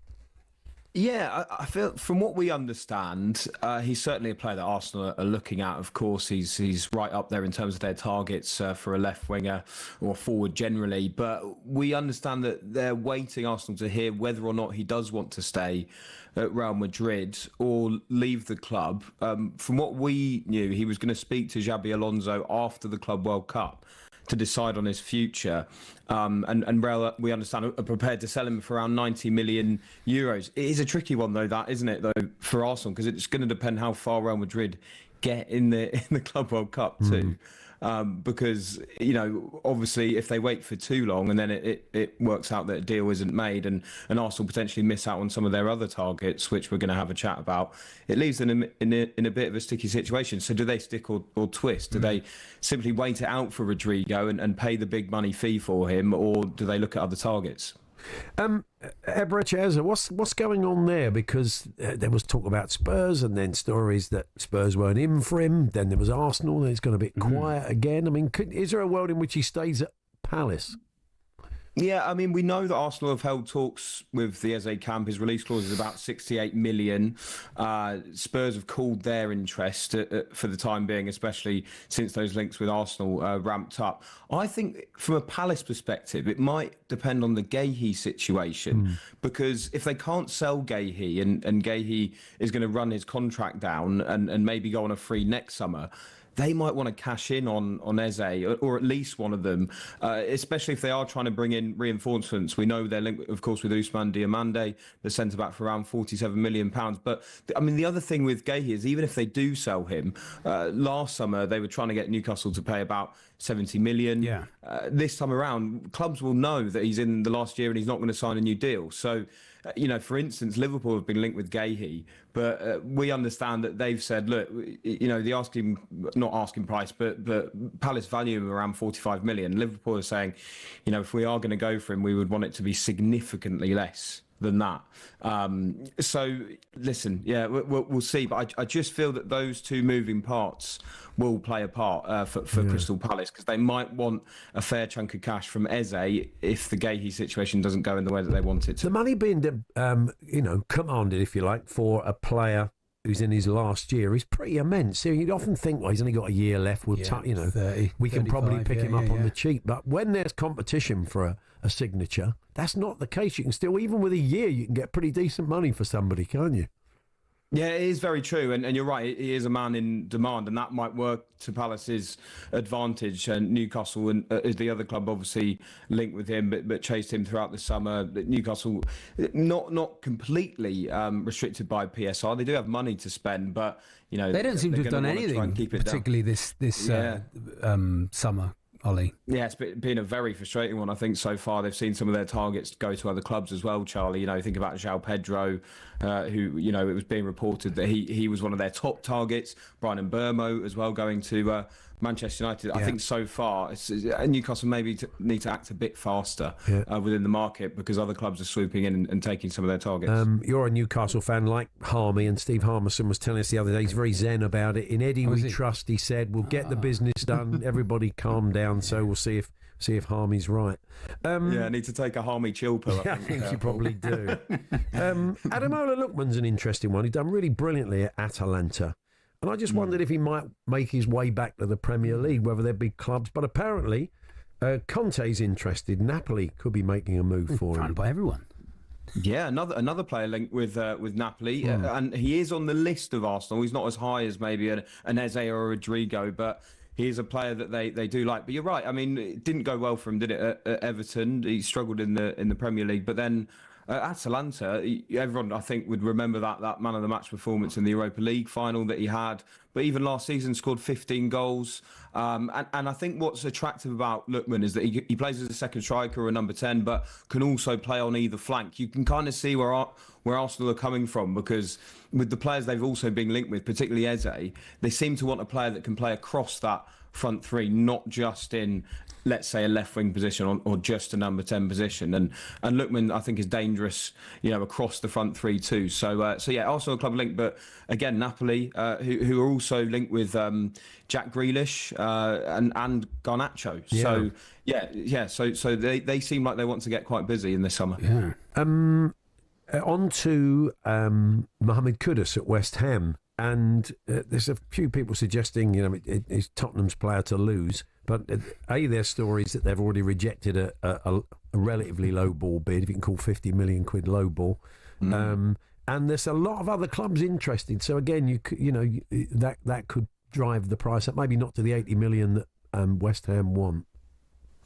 Yeah, I feel from what we understand, he's certainly a player that Arsenal are looking at. Of course, he's right up there in terms of their targets for a left winger or forward generally. But we understand that they're waiting Arsenal to hear whether or not he does want to stay at Real Madrid or leave the club. From what we knew, he was going to speak to Xabi Alonso after the Club World Cup to decide on his future. And Real, we understand, are prepared to sell him for around 90 million euros. It is a tricky one, though, isn't it, for Arsenal, because it's going to depend how far Real Madrid get in the Club World Cup too. Because, obviously, if they wait for too long and then it works out that a deal isn't made and Arsenal potentially miss out on some of their other targets, which we're going to have a chat about, it leaves them in a bit of a sticky situation. So do they stick or twist? Do they simply wait it out for Rodrigo and pay the big money fee for him, or do they look at other targets? Ebrecheza, what's going on there? Because there was talk about Spurs and then stories that Spurs weren't in for him. Then there was Arsenal, and it's gone a bit quiet again. I mean, is there a world in which he stays at Palace? Yeah, I mean, we know that Arsenal have held talks with the Eze camp. His release clause is about 68 million. Spurs have called their interest for the time being, especially since those links with Arsenal ramped up. I think from a Palace perspective, it might depend on the Guéhi situation, because if they can't sell Guéhi and Guéhi is going to run his contract down and maybe go on a free next summer, they might want to cash in on Eze, or at least one of them, especially if they are trying to bring in reinforcements. We know they're linked, of course, with Ousmane Diomande, the centre-back, for around £47 million. But, I mean, the other thing with Guéhi is even if they do sell him, last summer they were trying to get Newcastle to pay about 70 million. Yeah. This time around, clubs will know that he's in the last year and he's not going to sign a new deal. So, for instance, Liverpool have been linked with Guéhi, but we understand that they've said, look, the not asking price, but Palace value him around 45 million. Liverpool are saying, if we are going to go for him, we would want it to be significantly less than that. So listen, yeah, we'll see. But I just feel that those two moving parts will play a part for Crystal Palace, because they might want a fair chunk of cash from Eze if the Guéhi situation doesn't go in the way that they want it to. The money being, commanded, if you like, for a player who's in his last year is pretty immense. So you'd often think, well, he's only got a year left. We'll 30, we can probably pick him up on the yeah. cheap. But when there's competition for a signature, that's not the case. You can still, even with a year, you can get pretty decent money for somebody, can't you? Yeah, it is very true, and you're right. He is a man in demand, and that might work to Palace's advantage. And Newcastle and is the other club obviously linked with him, but chased him throughout the summer. Newcastle not completely restricted by PSR. They do have money to spend, but they don't seem to have done anything, particularly this summer. Ollie. Yeah, it's been a very frustrating one, I think, so far. They've seen some of their targets go to other clubs as well, Charlie. Think about João Pedro, who, it was being reported that he was one of their top targets. Brian Mbeumo as well, going to Manchester United. Yeah. I think so far, Newcastle maybe need to act a bit faster within the market, because other clubs are swooping in and taking some of their targets. You're a Newcastle fan like Harmy, and Steve Harmison was telling us the other day he's very zen about it. In Eddie we trust, he said. We'll get the business done. Everybody calm down. So we'll see if Harmy's right. I need to take a Harmy chill pill. I think you probably do. Ademola Lookman's an interesting one. He's done really brilliantly at Atalanta. And I just wondered if he might make his way back to the Premier League, whether there'd be clubs. But apparently, Conte's interested. Napoli could be making a move for him. By everyone. Yeah, another player linked with Napoli, and he is on the list of Arsenal. He's not as high as maybe an Eze or a Rodrigo, but he is a player that they do like. But you're right. I mean, it didn't go well for him, did it? At Everton, he struggled in the Premier League, but then at Atalanta, everyone I think would remember that man of the match performance in the Europa League final that he had. But even last season, scored 15 goals. And I think what's attractive about Lookman is that he plays as a second striker or a number 10, but can also play on either flank. You can kind of see where Arsenal are coming from, because with the players they've also been linked with, particularly Eze, they seem to want a player that can play across that front three, not just in, let's say, a left wing position or just a number 10 position. And Lookman, I think, is dangerous, across the front three too. So yeah, Arsenal club linked, but again, Napoli, who are also linked with Jack Grealish and Garnacho. Yeah. So they seem like they want to get quite busy in this summer. Yeah. On to Mohamed Kudus at West Ham. And there's a few people suggesting, it's Tottenham's player to lose. But their story is that they've already rejected a relatively low ball bid, if you can call 50 million quid low ball. And there's a lot of other clubs interested. So again, that could drive the price up, maybe not to the 80 million that West Ham want.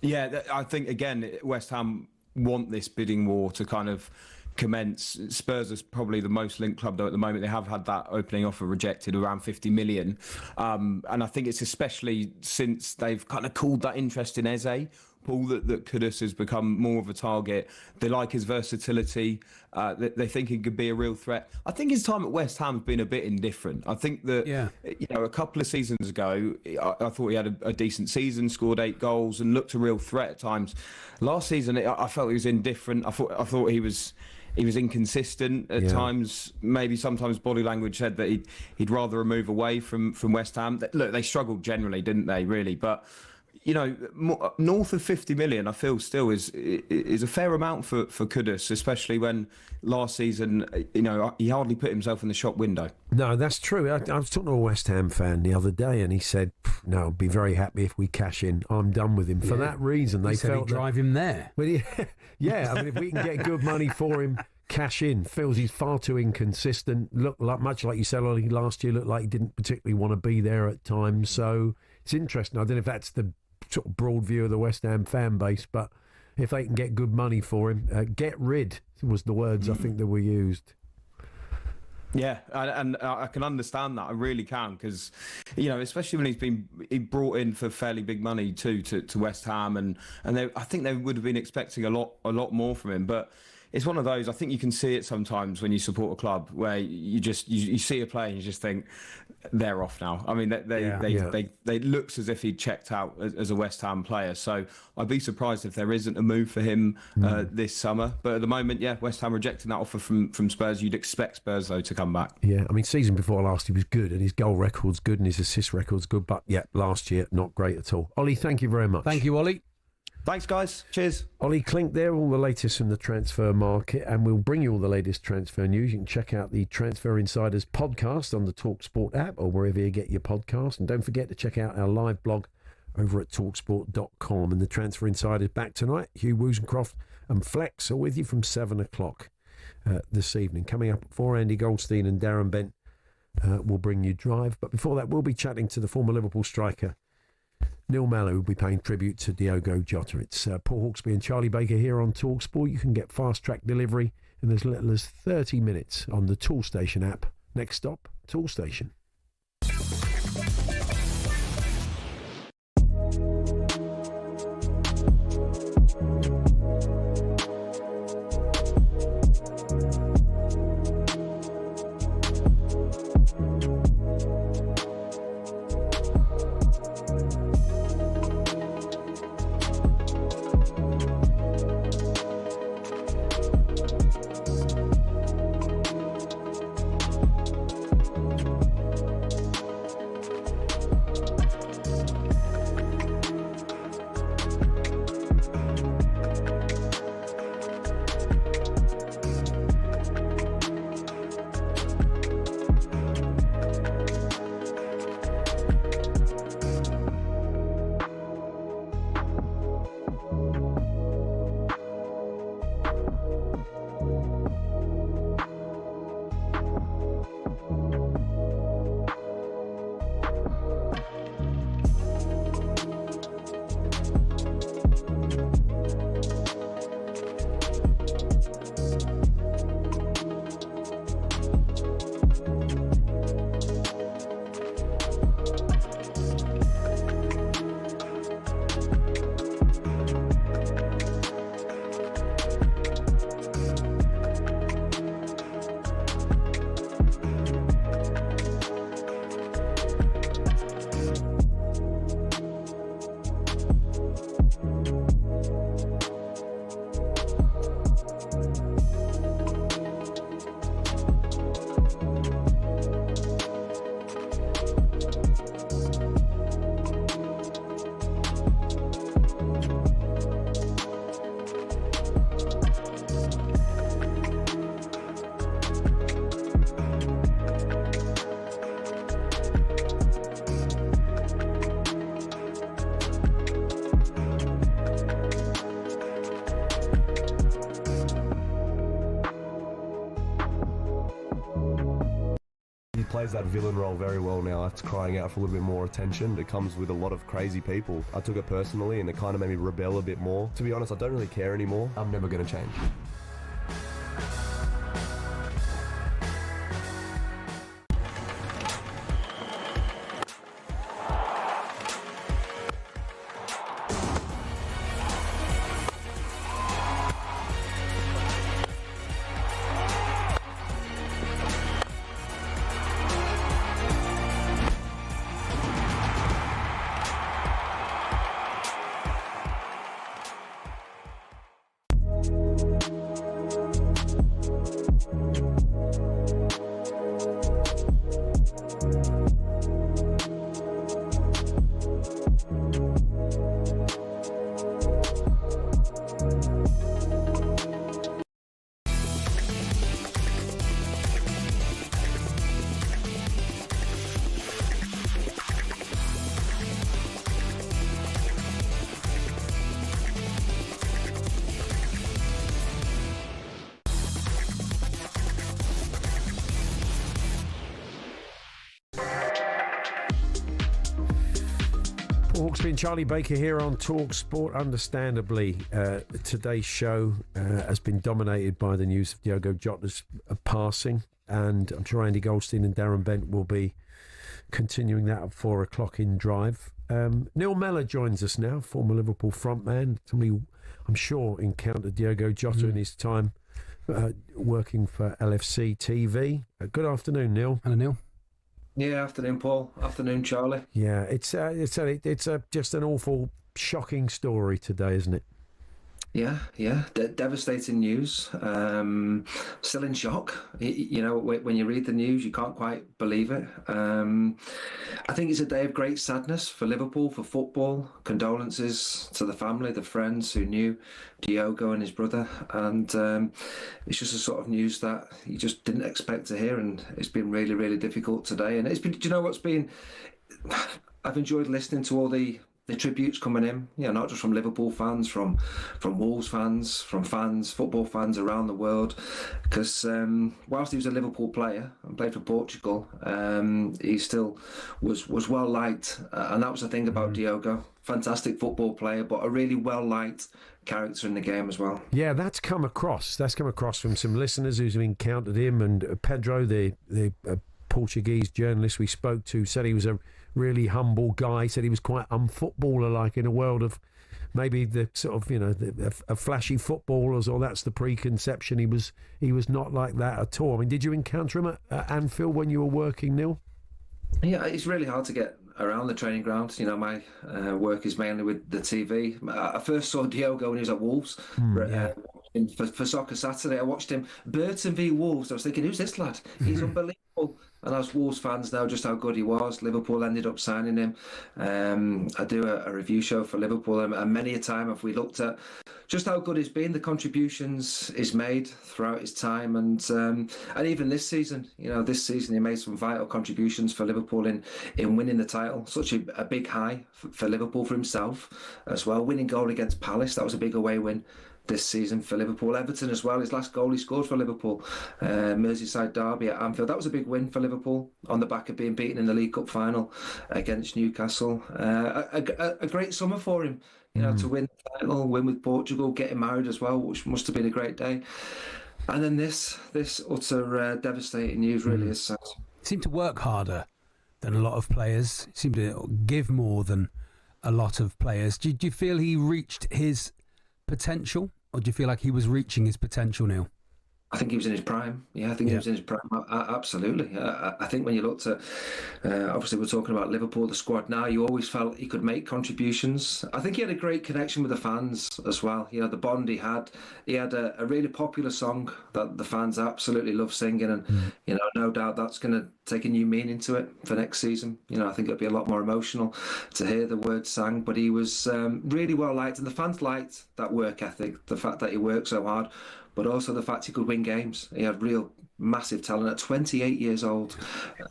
Yeah, I think again, West Ham want this bidding war to kind of commence. Spurs is probably the most linked club though at the moment. They have had that opening offer rejected around 50 million. And I think it's especially since they've kind of called that interest in Eze, Paul, that Kudus has become more of a target. They like his versatility. They think he could be a real threat. I think his time at West Ham has been a bit indifferent. I think that, a couple of seasons ago, I thought he had a decent season, scored 8 goals and looked a real threat at times. Last season, I felt he was indifferent. I thought he was inconsistent at times. Maybe sometimes body language said that he'd rather move away from West Ham. Look, they struggled generally, didn't they, really? But, north of 50 million, I feel still is a fair amount for Kudus, especially when last season, he hardly put himself in the shop window. No, that's true. I was talking to a West Ham fan the other day, and he said, "No, I'd be very happy if we cash in. I'm done with him." For that reason, they felt he'd drive him there. Well, yeah. I mean, if we can get good money for him, cash in. Feels he's far too inconsistent. Much like you said, Ollie, last year, looked like he didn't particularly want to be there at times. So it's interesting. I don't know if that's the sort of broad view of the West Ham fan base, but if they can get good money for him, get rid was the words I think that were used. Yeah, and I can understand that. I really can, because, especially when he's been brought in for fairly big money too to West Ham, and I think they would have been expecting a lot more from him. But it's one of those, I think you can see it sometimes when you support a club where you see a player and you just think they're off now. I mean, they looks as if he'd checked out as a West Ham player. So I'd be surprised if there isn't a move for him this summer. But at the moment, West Ham rejecting that offer from Spurs. You'd expect Spurs though to come back. Yeah, I mean, season before last he was good, and his goal record's good, and his assist record's good. But last year not great at all. Ollie, thank you very much. Thank you, Ollie. Thanks, guys. Cheers. Ollie Klink there, all the latest from the transfer market, and we'll bring you all the latest transfer news. You can check out the Transfer Insiders podcast on the talkSPORT app or wherever you get your podcast. And don't forget to check out our live blog over at talksport.com. And the Transfer Insiders back tonight. Hugh Wozencroft and Flex are with you from 7 o'clock this evening. Coming up at 4, Andy Goldstein and Darren Bent will bring you Drive. But before that, we'll be chatting to the former Liverpool striker Neil Mellor will be paying tribute to Diogo Jota. It's Paul Hawksbee and Charlie Baker here on talkSPORT. You can get fast track delivery in as little as 30 minutes on the Toolstation app. Next stop, Toolstation. plays that villain role very well now. That's crying out for a little bit more attention. It comes with a lot of crazy people. I took it personally and it kind of made me rebel a bit more. To be honest, I don't really care anymore. I'm never going to change. Hawksbee and Charlie Baker here on talkSPORT. Understandably, today's show has been dominated by the news of Diogo Jota's passing, and I'm sure Andy Goldstein and Darren Bent will be continuing that at 4 o'clock in Drive. Neil Mellor joins us now, former Liverpool frontman. Somebody I'm sure encountered Diogo Jota in his time working for LFC TV. Good afternoon, Neil. Hello, Neil. Yeah, afternoon, Paul. Afternoon, Charlie. Yeah, it's just an awful, shocking story today, isn't it? Yeah. Devastating news. Still in shock. You know, when you read the news, you can't quite believe it. I think it's a day of great sadness for Liverpool, for football. Condolences to the family, the friends who knew Diogo and his brother. And it's just a sort of news that you just didn't expect to hear. And it's been really, really difficult today. And it's been, do you know what's been... I've enjoyed listening to all the tributes coming in, not just from Liverpool fans, from Wolves fans, from fans, football fans around the world. Because whilst he was a Liverpool player and played for Portugal, he still was well liked, and that was the thing about Diogo. Fantastic football player, but a really well liked character in the game as well. Yeah, that's come across. That's come across from some listeners who've encountered him, and Pedro, the Portuguese journalist we spoke to, said he was a really humble guy, said he was quite unfootballer-like in a world of maybe the sort of, the flashy footballers, or that's the preconception. He was not like that at all. I mean, did you encounter him at Anfield when you were working, Neil? Yeah, it's really hard to get around the training ground. My work is mainly with the TV. I first saw Diogo when he was at Wolves. For Soccer Saturday, I watched him, Burton v Wolves. I was thinking, who's this lad? He's unbelievable. And as Wolves fans know just how good he was. Liverpool ended up signing him. I do a review show for Liverpool, and many a time have we looked at just how good he's been, the contributions he's made throughout his time, and even this season. This season he made some vital contributions for Liverpool in winning the title. Such a big high for Liverpool, for himself as well. Winning goal against Palace, that was a big away win this season for Liverpool. Everton as well, his last goal he scored for Liverpool, Merseyside derby at Anfield. That was a big win for Liverpool on the back of being beaten in the League Cup final against Newcastle. A great summer for him, to win the title, win with Portugal, getting married as well, which must have been a great day. And then this utter devastating news really is sad. Seemed to work harder than a lot of players. Seemed to give more than a lot of players. Do you feel he reached his potential, or do you feel like he was reaching his potential, Neil? I think he was in his prime. Yeah, I think he was in his prime. Absolutely. I think when you looked at, obviously we're talking about Liverpool, the squad now, you always felt he could make contributions. I think he had a great connection with the fans as well. The bond he had a really popular song that the fans absolutely love singing, and no doubt that's going to take a new meaning to it for next season. I think it'll be a lot more emotional to hear the words sang, but he was really well liked, and the fans liked that work ethic, the fact that he worked so hard, but also the fact he could win games. He had real massive talent at 28 years old.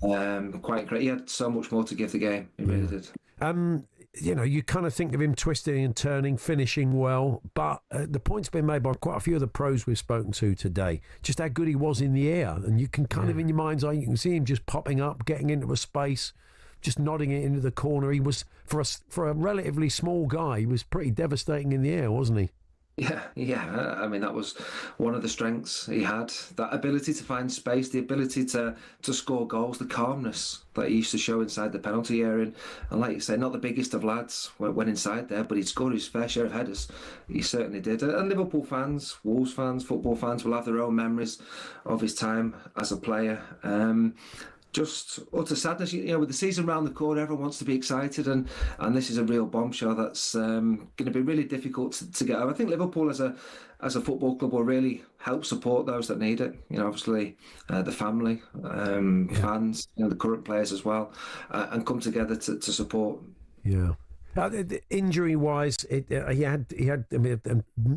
Quite great. He had so much more to give the game. He really did. you kind of think of him twisting and turning, finishing well, but the point's been made by quite a few of the pros we've spoken to today, just how good he was in the air. And you can kind of, in your mind's eye, you can see him just popping up, getting into a space, just nodding it into the corner. He was, for a relatively small guy, he was pretty devastating in the air, wasn't he? Yeah. I mean, that was one of the strengths he had. That ability to find space, the ability to score goals, the calmness that he used to show inside the penalty area. And like you say, not the biggest of lads when inside there, but he'd scored his fair share of headers. He certainly did. And Liverpool fans, Wolves fans, football fans will have their own memories of his time as a player. Just utter sadness, with the season round the corner, everyone wants to be excited, and this is a real bombshell that's going to be really difficult to get over. I think Liverpool as a football club will really help support those that need it. Obviously the family, fans, the current players as well, and come together to support. Yeah. Injury-wise, he had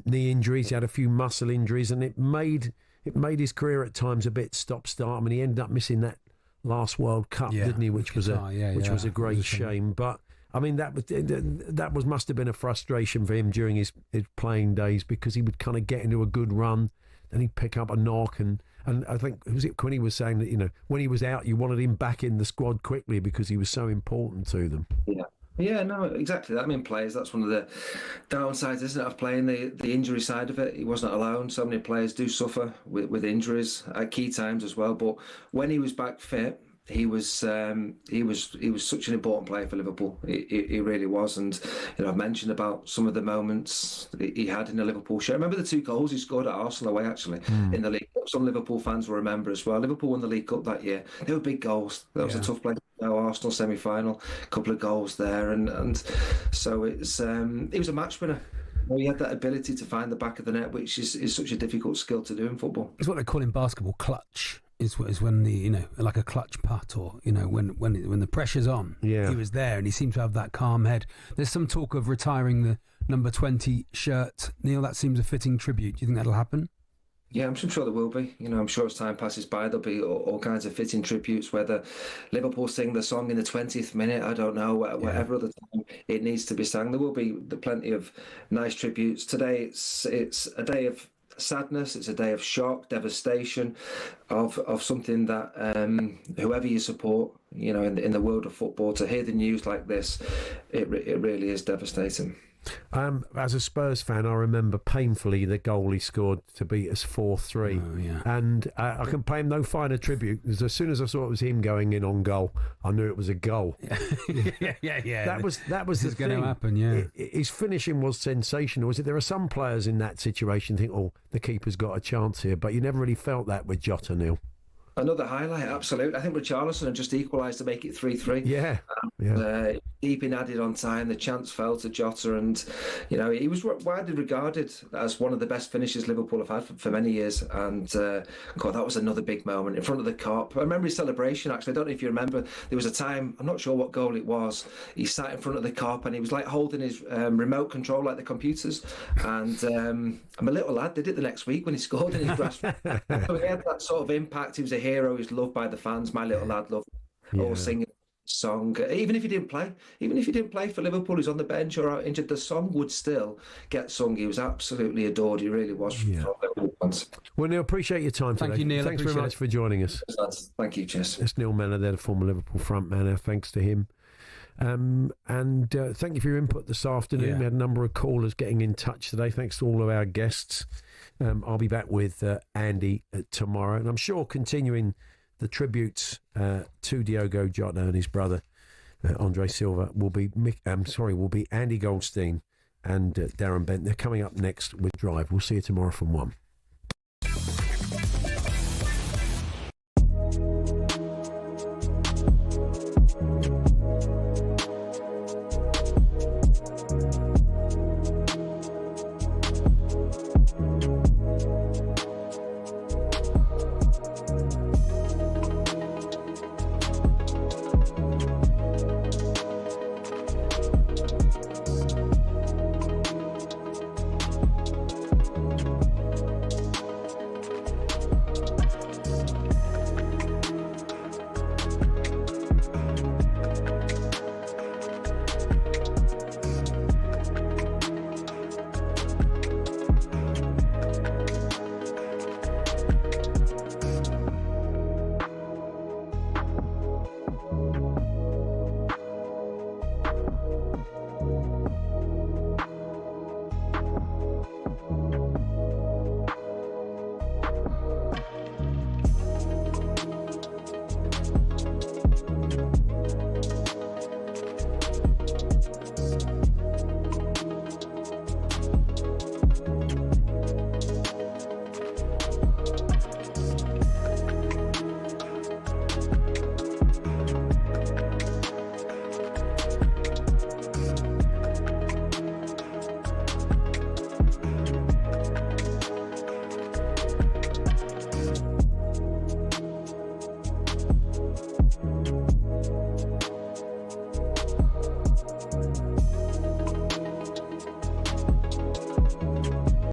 knee injuries, he had a few muscle injuries, and it made his career at times a bit stop-start. I mean, he ended up missing that last World Cup, didn't he? Which was a great shame. But I mean, that must have been a frustration for him during his playing days, because he would kind of get into a good run, then he'd pick up a knock, and I think Quinn was saying that when he was out, you wanted him back in the squad quickly because he was so important to them. Yeah, no, exactly that. I mean, players, that's one of the downsides, isn't it, of playing the injury side of it. He wasn't alone. So many players do suffer with injuries at key times as well. But when he was back fit, he was such an important player for Liverpool. He really was. And I've mentioned about some of the moments he had in the Liverpool shirt. I remember the 2 goals he scored at Arsenal away, actually, in the League Cup. Some Liverpool fans will remember as well. Liverpool won the League Cup that year. They were big goals. That was a tough place. Arsenal semi-final, a couple of goals there, and so he was a match winner. He had that ability to find the back of the net, which is such a difficult skill to do in football. It's what they call in basketball clutch. Is when the like a clutch putt, or when the pressure's on. Yeah. He was there, and he seemed to have that calm head. There's some talk of retiring the number 20 shirt. Neil, that seems a fitting tribute. Do you think that'll happen? Yeah, I'm sure there will be. I'm sure as time passes by, there'll be all kinds of fitting tributes, whether Liverpool sing the song in the 20th minute, I don't know, whatever other time it needs to be sung. There will be plenty of nice tributes. Today, it's a day of sadness, it's a day of shock, devastation, of something that whoever you support, in the world of football, to hear the news like this, it really is devastating. As a Spurs fan, I remember painfully the goal he scored to beat us 4-3. And I can pay him no finer tribute, because as soon as I saw it was him going in on goal, I knew it was a goal. Yeah. That was the thing. Going to happen. His finishing was sensational. There are some players in that situation think, the keeper's got a chance here, but you never really felt that with Jota, Neil. Another highlight, absolutely. I think Richarlison had just equalised to make it 3-3. Deep in added on time, the chance fell to Jota, and he was widely regarded as one of the best finishers Liverpool have had for many years. And that was another big moment in front of the Kop. I remember his celebration, actually. I don't know if you remember, there was a time, I'm not sure what goal it was, he sat in front of the Kop and he was like holding his remote control like the computers. And my little lad did it the next week when he scored in his grassroots. So he had that sort of impact. He was a hero. He was loved by the fans. My little lad loved all singing song. Even if he didn't play for Liverpool, he's on the bench or out injured, the song would still get sung. He was absolutely adored. He really was. Well, Neil, appreciate your time today. Thank you, Neil. Thanks very much for joining us. Thank you, cheers. It's Neil Mellor there, the former Liverpool frontman. Thanks to him. And thank you for your input this afternoon. We had a number of callers getting in touch today. Thanks to all of our guests. I'll be back with Andy tomorrow, and I'm sure continuing the tributes to Diogo Jota and his brother Andre Silva will be Andy Goldstein and Darren Bent. They're coming up next with Drive. We'll see you tomorrow from 1.